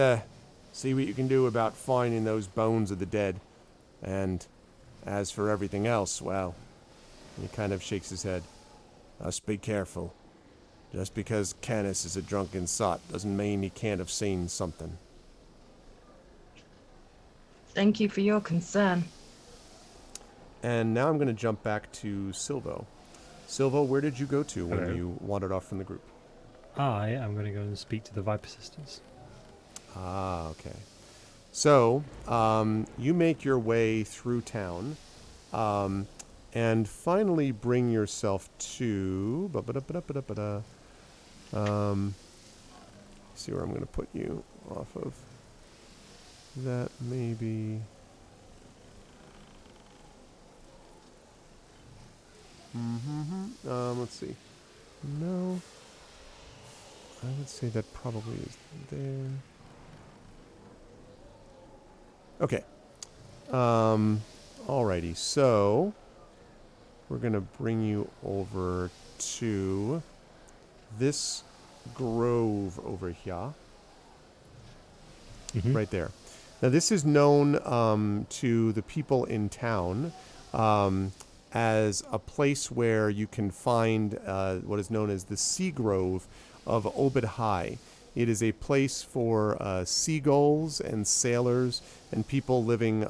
see what you can do about finding those bones of the dead. And as for everything else, well," he kind of shakes his head, "Just be careful. Just because Canis is a drunken sot doesn't mean he can't have seen something." Thank you for your concern. And now I'm going to jump back to Silvo. Silvo, where did you go to when Hello. you wandered off from the group? I am going to go and speak to the Viper Sisters. Ah, okay. So, you make your way through town, and finally bring yourself to... see where I'm going to put you off of. That maybe... let's see. No. I would say that probably is there. Okay. Alrighty. So, we're going to bring you over to this grove over here. Right there. Now, this is known to the people in town as a place where you can find what is known as the Sea Grove of Obed High. It is a place for seagulls and sailors and people living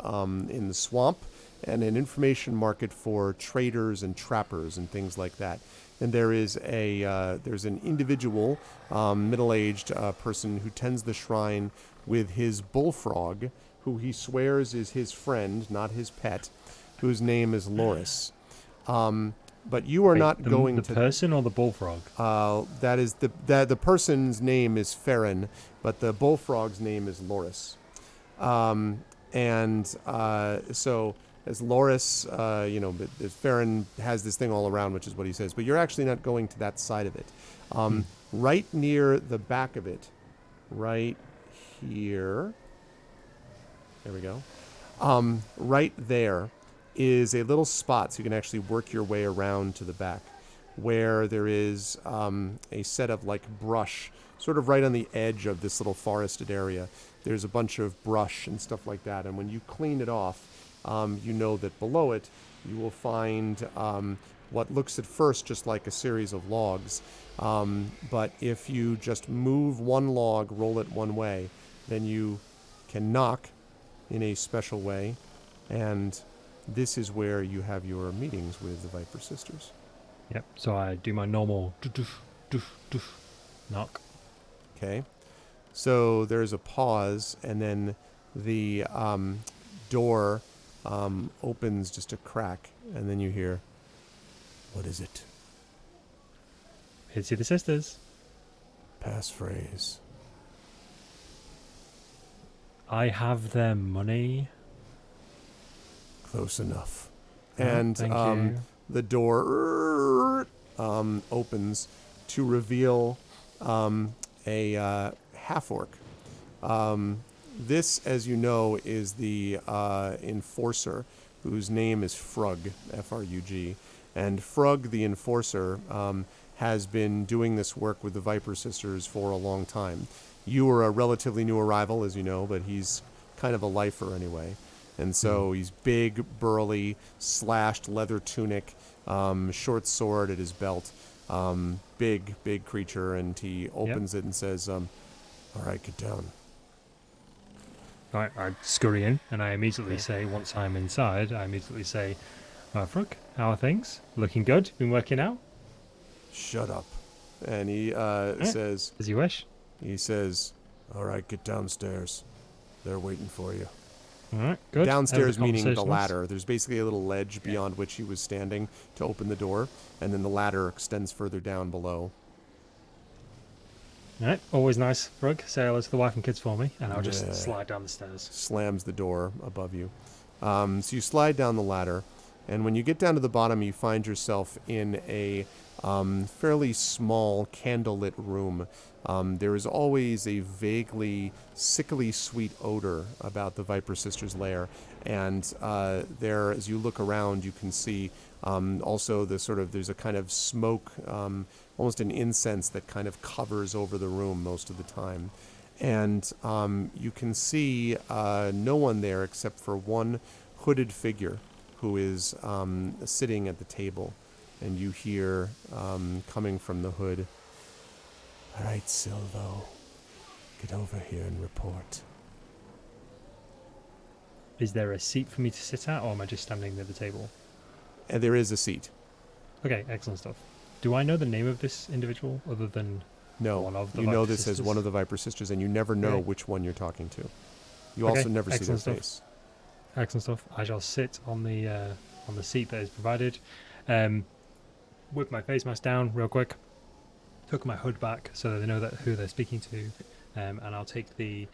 in the swamp, and an information market for traders and trappers and things like that. And there is there's an individual, middle-aged person who tends the shrine with his bullfrog, who he swears is his friend, not his pet, whose name is Loris. But you are not going to... The person or the bullfrog? That is the person's name is Farron, but the bullfrog's name is Loris. So as Loris, Farron has this thing all around, which is what he says, but you're actually not going to that side of it. Right near the back of it, right here, there we go, right there is a little spot, so you can actually work your way around to the back, where there is a set of like brush, sort of right on the edge of this little forested area. There's a bunch of brush and stuff like that, and when you clean it off, you know that below it you will find what looks at first just like a series of logs, but if you just move one log, roll it one way, then you can knock in a special way, and this is where you have your meetings with the Viper Sisters. Yep, so I do my normal knock. Okay. So there's a pause, and then the door opens just a crack, and then you hear, "What is it?" Here to see the sisters. Passphrase. I have their money. Close enough. Oh, And thank you. the door opens to reveal a half-orc. This, as you know, is the enforcer, whose name is Frug, F-R-U-G. And Frug, the enforcer, has been doing this work with the Viper Sisters for a long time. You are a relatively new arrival, as you know, but he's kind of a lifer anyway. And so he's big, burly, slashed leather tunic, short sword at his belt, big creature, and he opens it and says, all right, get down. I scurry in, and I immediately say, once I'm inside, Frog, how are things? Looking good? Been working out? Shut up. And he says, As you wish. He says, all right, get downstairs. They're waiting for you. All right, good. Downstairs meaning the ladder. There's basically a little ledge beyond which he was standing to open the door, and then the ladder extends further down below. All right, always nice, Frog. Say hello to the wife and kids for me, and I'll just slide down the stairs. Slams the door above you. So you slide down the ladder, and when you get down to the bottom, you find yourself in a fairly small, candlelit room. There is always a vaguely sickly sweet odor about the Viper Sisters' lair, and there, as you look around, you can see also there's a kind of smoke, almost an incense that kind of covers over the room most of the time. And you can see no one there except for one hooded figure who is sitting at the table. And you hear, coming from the hood, all right, Silvo, get over here and report. Is there a seat for me to sit at, or am I just standing near the table? And there is a seat. Okay, excellent stuff. Do I know the name of this individual other than one of the you Viper know this sisters? as one of the Viper Sisters, and you never know which one you're talking to. You also never see their face. Excellent stuff. I shall sit on the seat that is provided. Whip my face mask down real quick. Tuck my hood back so that they know who they're speaking to. And I'll take the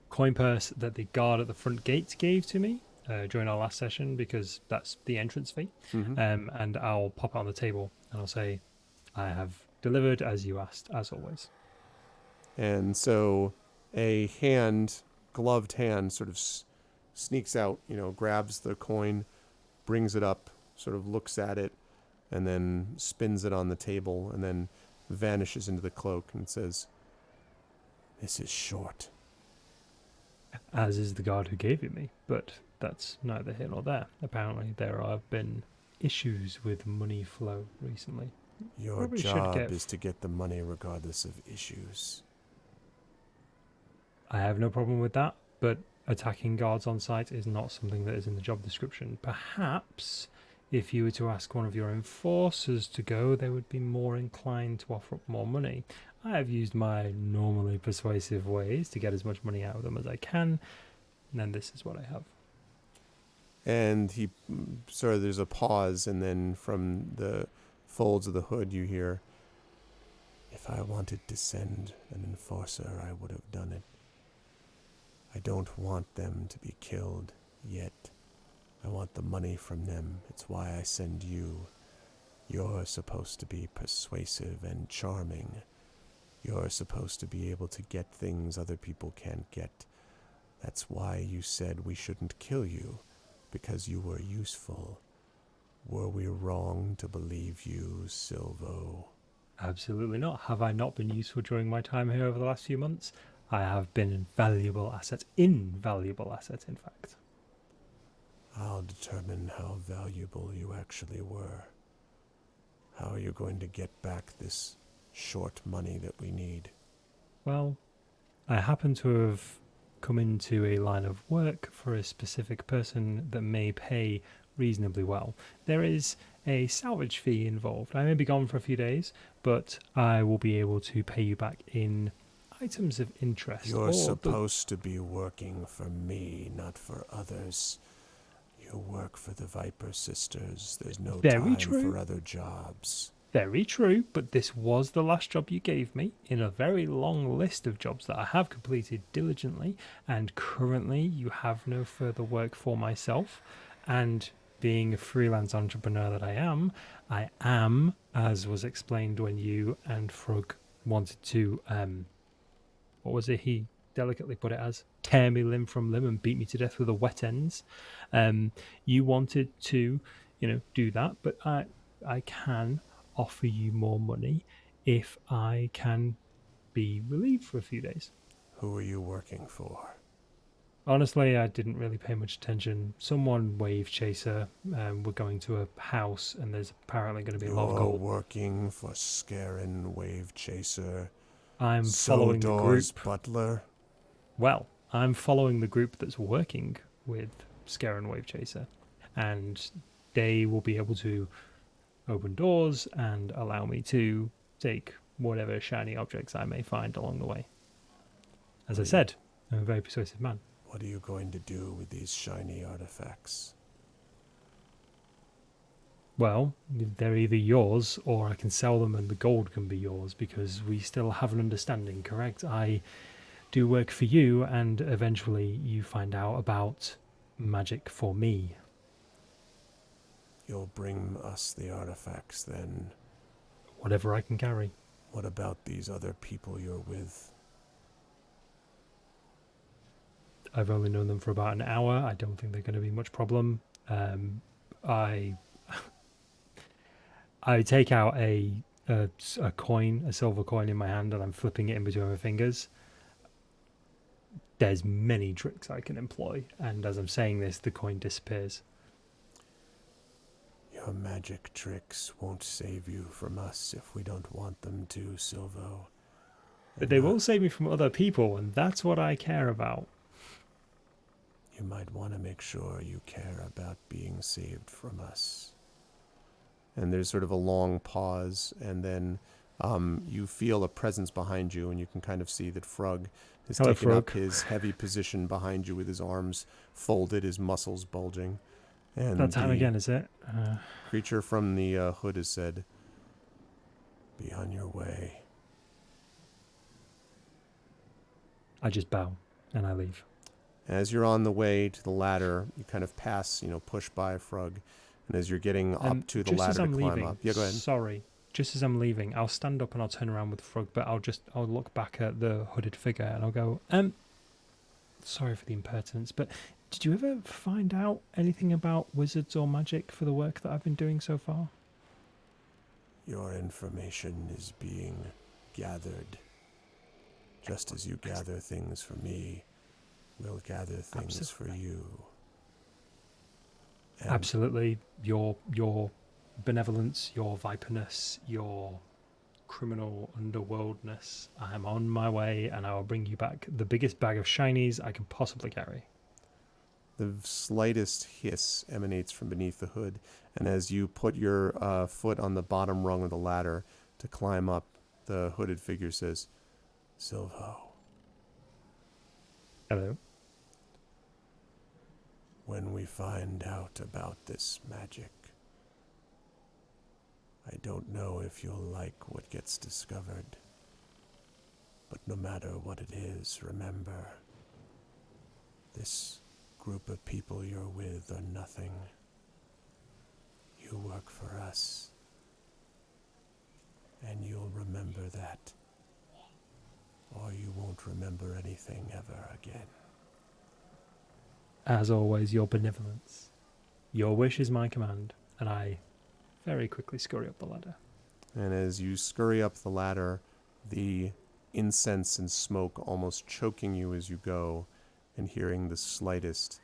coin purse that the guard at the front gate gave to me during our last session, because that's the entrance fee. And I'll pop it on the table and I'll say, I have delivered as you asked, as always. And so a gloved hand sort of sneaks out, grabs the coin, brings it up, sort of looks at it, and then spins it on the table, and then vanishes into the cloak and says, this is short. As is the guard who gave it me, but that's neither here nor there. Apparently there have been issues with money flow recently. Your job is to get the money regardless of issues. I have no problem with that, but attacking guards on site is not something that is in the job description. Perhaps if you were to ask one of your enforcers to go, they would be more inclined to offer up more money. I have used my normally persuasive ways to get as much money out of them as I can, and then this is what I have. And there's a pause, and then from the folds of the hood you hear, if I wanted to send an enforcer, I would have done it. I don't want them to be killed yet. I want the money from them. It's why I send you. You're supposed to be persuasive and charming. You're supposed to be able to get things other people can't get. That's why you said we shouldn't kill you, because you were useful. Were we wrong to believe you, Silvo? Absolutely not. Have I not been useful during my time here over the last few months? I have been an invaluable asset, in fact. I'll determine how valuable you actually were. How are you going to get back this short money that we need? Well, I happen to have come into a line of work for a specific person that may pay reasonably well. There is a salvage fee involved. I may be gone for a few days, but I will be able to pay you back in items of interest. You're supposed to be working for me, not for others. You work for the Viper Sisters. There's no time for other jobs. Very true, but this was the last job you gave me in a very long list of jobs that I have completed diligently, and currently you have no further work for myself. And being a freelance entrepreneur that I am, as was explained when you and Frog wanted to, what was it he delicately put it as? Tear me limb from limb and beat me to death with the wet ends. You wanted to, do that, but I can offer you more money if I can be relieved for a few days. Who are you working for? Honestly, I didn't really pay much attention. Someone wave chaser. We're going to a house, and there's apparently going to be a lot of You're gold. working for Scarin Wave Chaser. I'm following the Sodor's group. butler. Well, I'm following the group that's working with Scare and Wave Chaser, and they will be able to open doors and allow me to take whatever shiny objects I may find along the way. As I said, I'm a very persuasive man. What are you going to do with these shiny artifacts? Well, they're either yours or I can sell them and the gold can be yours because we still have an understanding, correct? I do work for you and eventually you find out about magic for me. You'll bring us the artifacts then. Whatever I can carry. What about these other people you're with? I've only known them for about an hour. I don't think they're going to be much problem. I take out a coin, a silver coin in my hand, and I'm flipping it in between my fingers. There's many tricks I can employ, and as I'm saying this, the coin disappears. Your magic tricks won't save you from us if we don't want them to, Silvo. But they will save me from other people, and that's what I care about. You might want to make sure you care about being saved from us. And there's sort of a long pause, and then you feel a presence behind you, and you can kind of see that Frug has taken up his heavy position behind you with his arms folded, his muscles bulging. And that time again, is it? Creature from the hood has said, "Be on your way." I just bow, and I leave. As you're on the way to the ladder, you kind of pass, push by Frug. And as you're getting up to the ladder to climb up. Yeah, go ahead. Sorry. Just as I'm leaving, I'll stand up and I'll turn around with Frug, but I'll look back at the hooded figure and I'll go, sorry for the impertinence, but did you ever find out anything about wizards or magic for the work that I've been doing so far? Your information is being gathered. Just as you gather things for me, we'll gather things for you. And absolutely. Your benevolence, your viperness, your criminal underworldness. I am on my way and I will bring you back the biggest bag of shinies I can possibly carry. The slightest hiss emanates from beneath the hood, and as you put your foot on the bottom rung of the ladder to climb up, the hooded figure says, "Silvo." Hello. When we find out about this magic, I don't know if you'll like what gets discovered, but no matter what it is, remember, this group of people you're with are nothing. You work for us, and you'll remember that, or you won't remember anything ever again. As always, your benevolence. Your wish is my command, and I very quickly scurry up the ladder. And as you scurry up the ladder, the incense and smoke almost choking you as you go, and hearing the slightest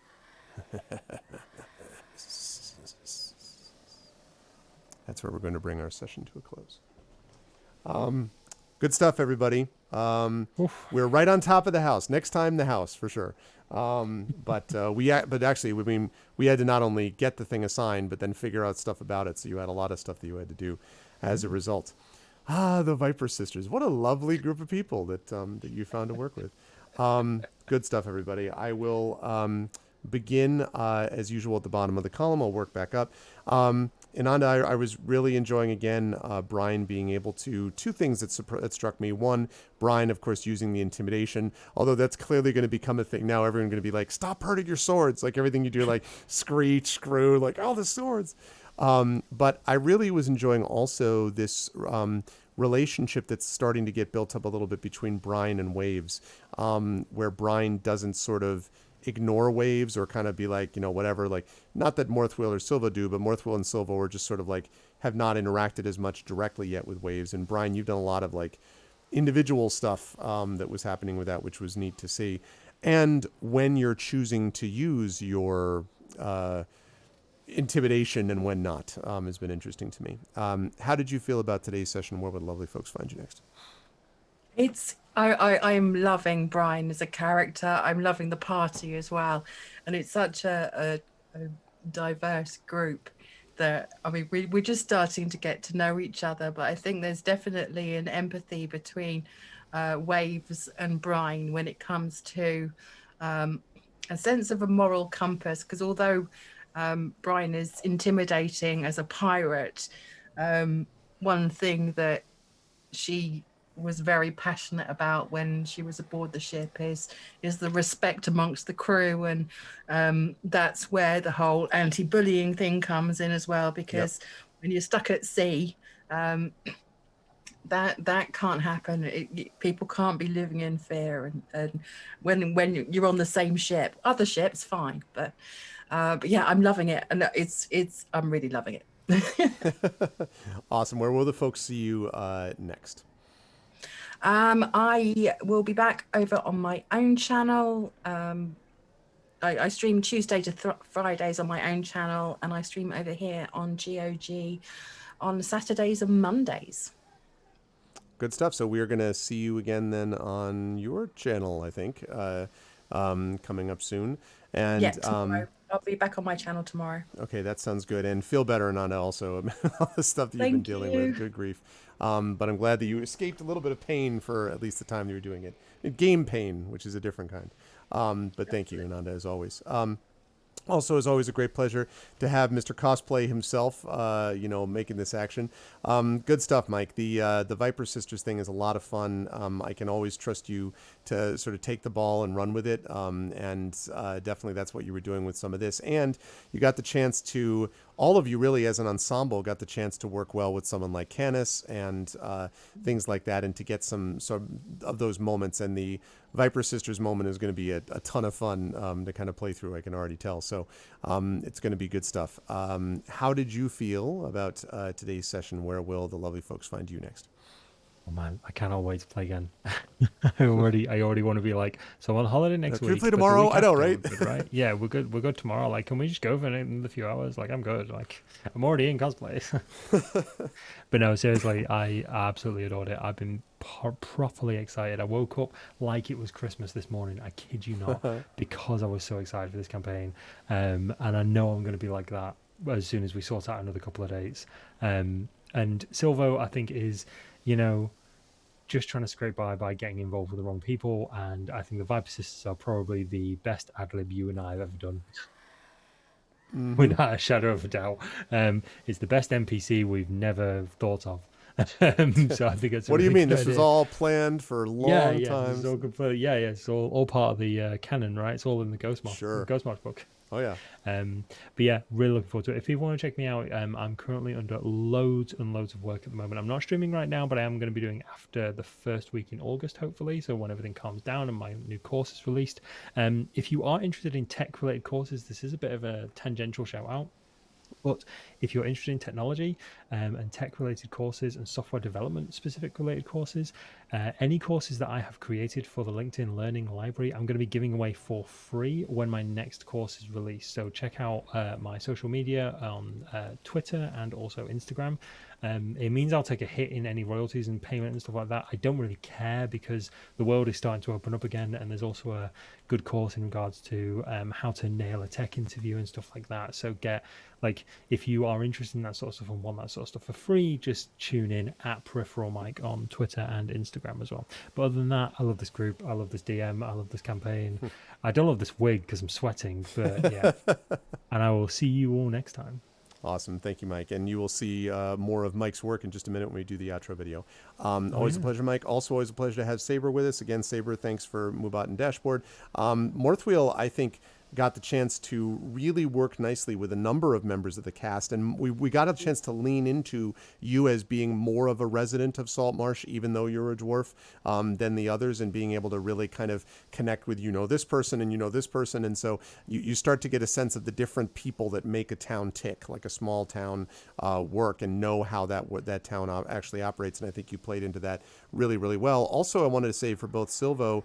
that's where we're going to bring our session to a close. Good stuff, everybody. We're right on top of the house. Next time, the house for sure. But actually, we had to not only get the thing assigned, but then figure out stuff about it. So you had a lot of stuff that you had to do as a result. The Viper Sisters. What a lovely group of people that you found to work with. Good stuff, everybody. I will begin as usual at the bottom of the column. I'll work back up. Ananda, I was really enjoying, again, Brian being able to, two things that struck me. One, Brian, of course, using the intimidation, although that's clearly going to become a thing now. Everyone's going to be like, stop hurting your swords. Like everything you do, like screech, screw, like all the swords. But I really was enjoying also this relationship that's starting to get built up a little bit between Brian and Waves, where Brian doesn't sort of ignore Waves or kind of be like, whatever, like, not that Morthwheel or Silva do, but Morthwheel and Silva were just sort of like, have not interacted as much directly yet with Waves. And Brian, you've done a lot of like individual stuff that was happening with that, which was neat to see. and when you're choosing to use your intimidation and when not, has been interesting to me. How did you feel about today's session? Where would lovely folks find you next? I'm loving Brian as a character. I'm loving the party as well, and it's such a diverse group that, I mean, we're just starting to get to know each other, but I think there's definitely an empathy between Waves and Brian when it comes to a sense of a moral compass, because although Brian is intimidating as a pirate, one thing that she was very passionate about when she was aboard the ship is the respect amongst the crew, and that's where the whole anti-bullying thing comes in as well, because when you're stuck at sea, that can't happen. People can't be living in fear, and when you're on the same ship, other ships fine, but yeah, I'm loving it, and I'm really loving it. Awesome. Where will the folks see you next? I will be back over on my own channel. I stream Tuesday to Fridays on my own channel, and I stream over here on GOG on Saturdays and Mondays. Good stuff. So we are going to see you again then on your channel, I think, coming up soon. And yeah, tomorrow. I'll be back on my channel tomorrow. Okay, that sounds good. And feel better, Ananda, also. All the stuff that you've been dealing with. Good grief. But I'm glad that you escaped a little bit of pain for at least the time that you were doing it. Game pain, which is a different kind. But thank you, Ananda, as always. Also, as always, a great pleasure to have Mr. Cosplay himself, making this action. Good stuff, Mike. The Viper Sisters thing is a lot of fun. I can always trust you to sort of take the ball and run with it. And definitely that's what you were doing with some of this. And you got the chance to, all of you really as an ensemble, got the chance to work well with someone like Canis and things like that, and to get some of those moments. And the Viper Sisters moment is going to be a ton of fun to kind of play through, I can already tell. So it's going to be good stuff. How did you feel about today's session? Where will the lovely folks find you next? Oh man, I cannot wait to play again. I already want to be like, so I'm on holiday next week. Can we play tomorrow? I know, right? Good, right? Yeah, we're good tomorrow. Like, can we just go for another few hours? Like, I'm good. Like, I'm already in cosplay. But no, seriously, I absolutely adored it. I've been properly excited. I woke up like it was Christmas this morning. I kid you not, because I was so excited for this campaign. And I know I'm going to be like that as soon as we sort out another couple of dates. And Silvo, I think, is, just trying to scrape by getting involved with the wrong people. And I think the Viper Sisters are probably the best ad-lib you and I have ever done. Mm-hmm. Without a shadow of a doubt. It's the best NPC we've never thought of. So I think it's what do you mean? This was all planned for a long time. It's all part of the canon, right? It's all in the Ghostmarsh book. Oh yeah. But yeah, really looking forward to it. If you want to check me out, I'm currently under loads and loads of work at the moment. I'm not streaming right now, but I am going to be doing after the first week in August, hopefully. So when everything calms down and my new course is released. If you are interested in tech-related courses, this is a bit of a tangential shout out. But if you're interested in technology and tech-related courses and software development specific related courses, any courses that I have created for the LinkedIn Learning Library, I'm going to be giving away for free when my next course is released. So check out my social media on Twitter and also Instagram. It means I'll take a hit in any royalties and payment and stuff like that. I don't really care because the world is starting to open up again, and there's also a good course in regards to how to nail a tech interview and stuff like that. So if you are interested in that sort of stuff and want that sort of stuff for free, just tune in at Peripheral Mike on Twitter and Instagram as well. But other than that, I love this group, I love this DM, I love this campaign. I don't love this wig because I'm sweating, but yeah. And I will see you all next time. Awesome. Thank you, Mike. And you will see more of Mike's work in just a minute when we do the outro video. Always a pleasure, Mike. Also, always a pleasure to have Saber with us. Again, Saber, thanks for Mubat and Dashboard. Morthwheel, I think, got the chance to really work nicely with a number of members of the cast, and we got a chance to lean into you as being more of a resident of Saltmarsh, even though you're a dwarf, than the others, and being able to really kind of connect with, this person and this person, and so you start to get a sense of the different people that make a town tick, like a small town work, and know how that town actually operates, and I think you played into that really, really well. Also, I wanted to say for both Silvo,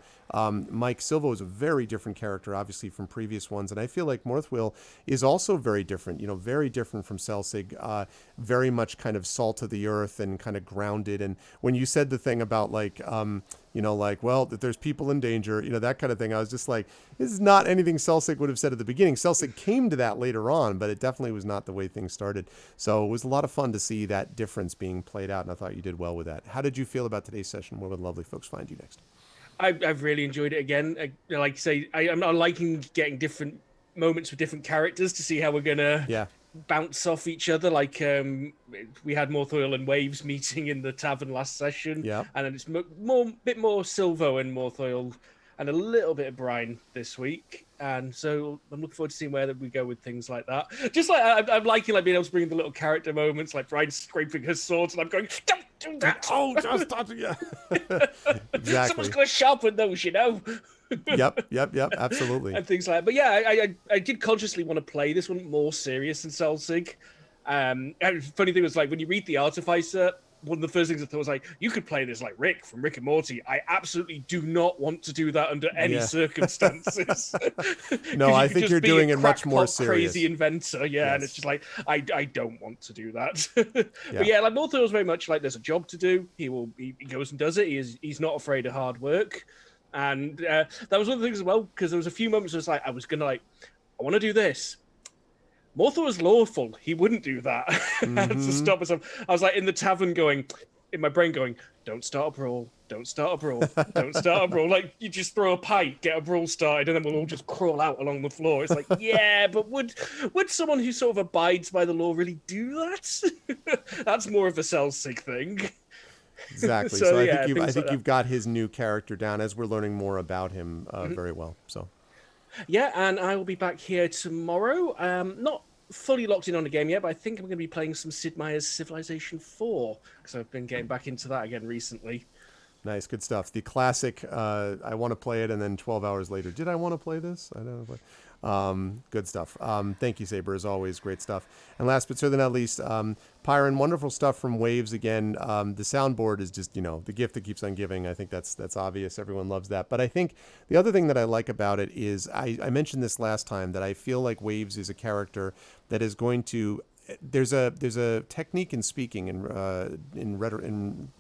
Mike, Silvo is a very different character, obviously, from previous ones, and I feel like Morthwyl is also very different, very different from Selsig, very much kind of salt of the earth and kind of grounded. And when you said the thing about well, that there's people in danger, that kind of thing, I was just like, this is not anything Selsig would have said at the beginning. Selsig came to that later on, but it definitely was not the way things started. So it was a lot of fun to see that difference being played out, and I thought you did well with that. How did you feel about today's session? Where would lovely folks find you next? I've really enjoyed it again. Like I say, I'm liking getting different moments with different characters to see how we're gonna bounce off each other. Like we had Morthwyl and Waves meeting in the tavern last session, and then it's bit more Silvo and Morthwyl, and a little bit of Brian this week. And so I'm looking forward to seeing where we go with things like that. Just like I'm liking being able to bring in the little character moments, like Brian scraping his swords, and I'm going, don't do that. Oh, just touching it. Exactly. Someone's going to sharpen those, Yep, absolutely. And things like that. But yeah, I did consciously want to play this one more serious than Selsig. And funny thing was, like, when you read The Artificer, one of the first things I thought was, like, you could play this like Rick from Rick and Morty. I absolutely do not want to do that under any circumstances. No, I think you're doing it much more serious. Crazy inventor, and it's just like, I don't want to do that. But yeah, like Morthwyl was very much like, there's a job to do. He goes and does it. He's not afraid of hard work. And that was one of the things as well, because there was a few moments where I was going to I want to do this. Morthwyl was lawful. He wouldn't do that. I had to stop myself. I was like in the tavern in my brain going, don't start a brawl. Don't start a brawl. Don't start a brawl. Like, you just throw a pipe, get a brawl started, and then we'll all just crawl out along the floor. It's like, yeah, but would someone who sort of abides by the law really do that? That's more of a Selsig thing. Exactly. So I think you've got his new character down as we're learning more about him very well. So. Yeah, and I will be back here tomorrow. Not fully locked in on the game yet, but I think I'm going to be playing some Sid Meier's Civilization 4, because I've been getting back into that again recently. Nice, good stuff. The classic, I want to play it, and then 12 hours later, did I want to play this? I don't know. Good stuff. Thank you, Saber, as always. Great stuff. And last but certainly not least, Pyron, wonderful stuff from Waves again. The soundboard is just, the gift that keeps on giving. I think that's obvious. Everyone loves that. But I think the other thing that I like about it is, I mentioned this last time, that I feel like Waves is a character that is going to... There's a technique in speaking in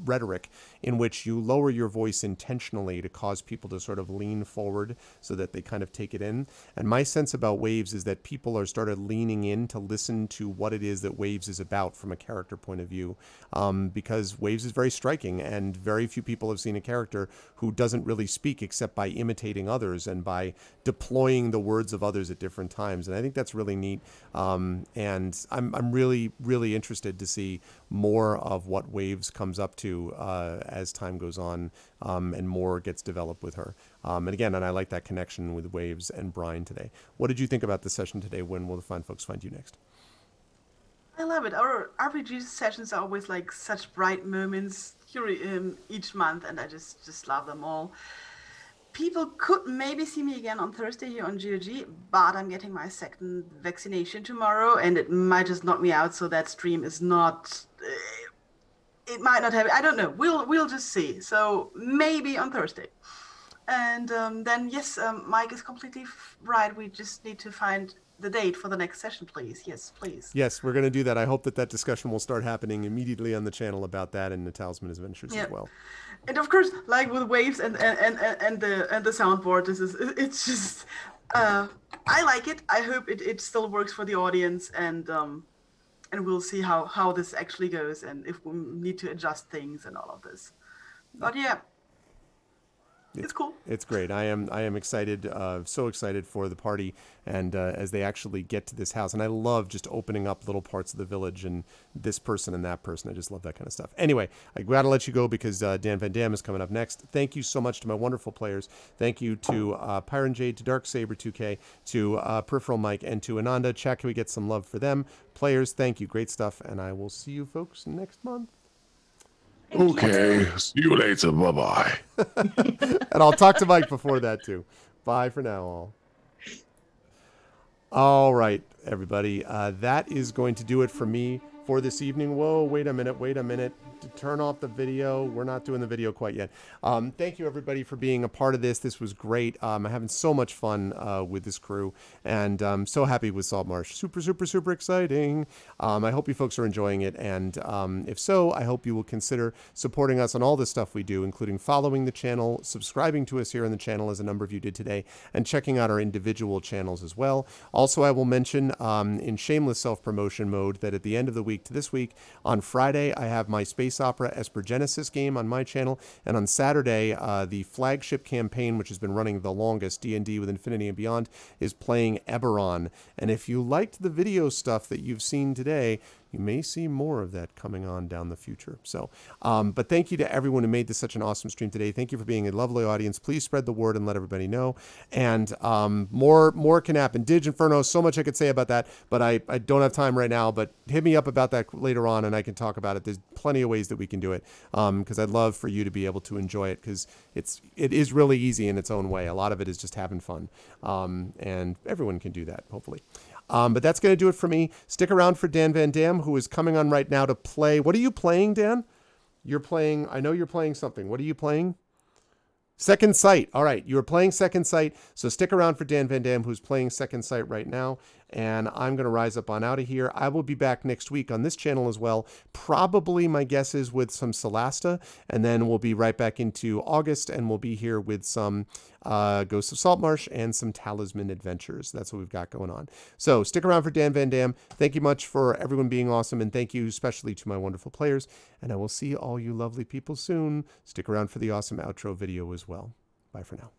rhetoric in which you lower your voice intentionally to cause people to sort of lean forward so that they kind of take it in. And my sense about Waves is that people are started leaning in to listen to what it is that Waves is about from a character point of view, because Waves is very striking, and very few people have seen a character who doesn't really speak except by imitating others and by deploying the words of others at different times. And I think that's really neat. And I'm really, really interested to see more of what Waves comes up to as time goes on, and more gets developed with her. And I like that connection with Waves and Brian today. What did you think about the session today? When will the fine folks find you next? I love it. Our RPG sessions are always like such bright moments here each month, and I just love them all. People could maybe see me again on Thursday here on GOG, but I'm getting my second vaccination tomorrow, and it might just knock me out. So that stream is not. It might not have. I don't know. We'll just see. So maybe on Thursday, and then yes, Mike is completely right. We just need to find the date for the next session, please. Yes, please. Yes, we're going to do that. I hope that discussion will start happening immediately on the channel about that and the Talisman Adventures as well. And of course, like with Waves and the soundboard, it's just I like it. I hope it still works for the audience, and we'll see how this actually goes, and if we need to adjust things and all of this. But yeah. It's cool. It's great. I am excited, so excited for the party, and as they actually get to this house. And I love just opening up little parts of the village and this person and that person. I just love that kind of stuff. Anyway, I got to let you go because Dan Van Dam is coming up next. Thank you so much to my wonderful players. Thank you to Pyron Jade, to Darksaber2K, to Peripheral Mike, and to Ananda. Chat, can we get some love for them? Players, thank you. Great stuff. And I will see you folks next month. Okay. See you later. Bye-bye. And I'll talk to Mike before that too. Bye for now, all. All right, everybody. That is going to do it for me for this evening. Whoa, wait a minute. To turn off the video. We're not doing the video quite yet. Thank you, everybody, for being a part of this. This was great. I'm having so much fun with this crew, and I'm so happy with Saltmarsh. Super exciting. I hope you folks are enjoying it, and if so, I hope you will consider supporting us on all the stuff we do, including following the channel, subscribing to us here on the channel, as a number of you did today, and checking out our individual channels as well. Also, I will mention in shameless self-promotion mode that at the end of the week to this week, on Friday, I have my Space Opera Esper Genesis game on my channel, and on Saturday, the flagship campaign, which has been running the longest, D&D with Infinity and Beyond, is playing Eberron. And if you liked the video stuff that you've seen today, you may see more of that coming on down the future. So, but thank you to everyone who made this such an awesome stream today. Thank you for being a lovely audience. Please spread the word and let everybody know. And more can happen. Dig Inferno, so much I could say about that, but I don't have time right now. But hit me up about that later on, and I can talk about it. There's plenty of ways that we can do it, because I'd love for you to be able to enjoy it, because it is really easy in its own way. A lot of it is just having fun, and everyone can do that, hopefully. But that's going to do it for me. Stick around for Dan Van Dam, who is coming on right now to play. What are you playing, Dan? You're playing, I know you're playing something. What are you playing? Second Sight. All right, you are playing Second Sight. So stick around for Dan Van Dam, who's playing Second Sight right now. And I'm going to rise up on out of here. I will be back next week on this channel as well. Probably, my guess is, with some Solasta. And then we'll be right back into August, and we'll be here with some Ghosts of Saltmarsh and some Talisman Adventures. That's what we've got going on. So stick around for Dan Van Dam. Thank you much for everyone being awesome, and thank you especially to my wonderful players. And I will see all you lovely people soon. Stick around for the awesome outro video as well. Bye for now.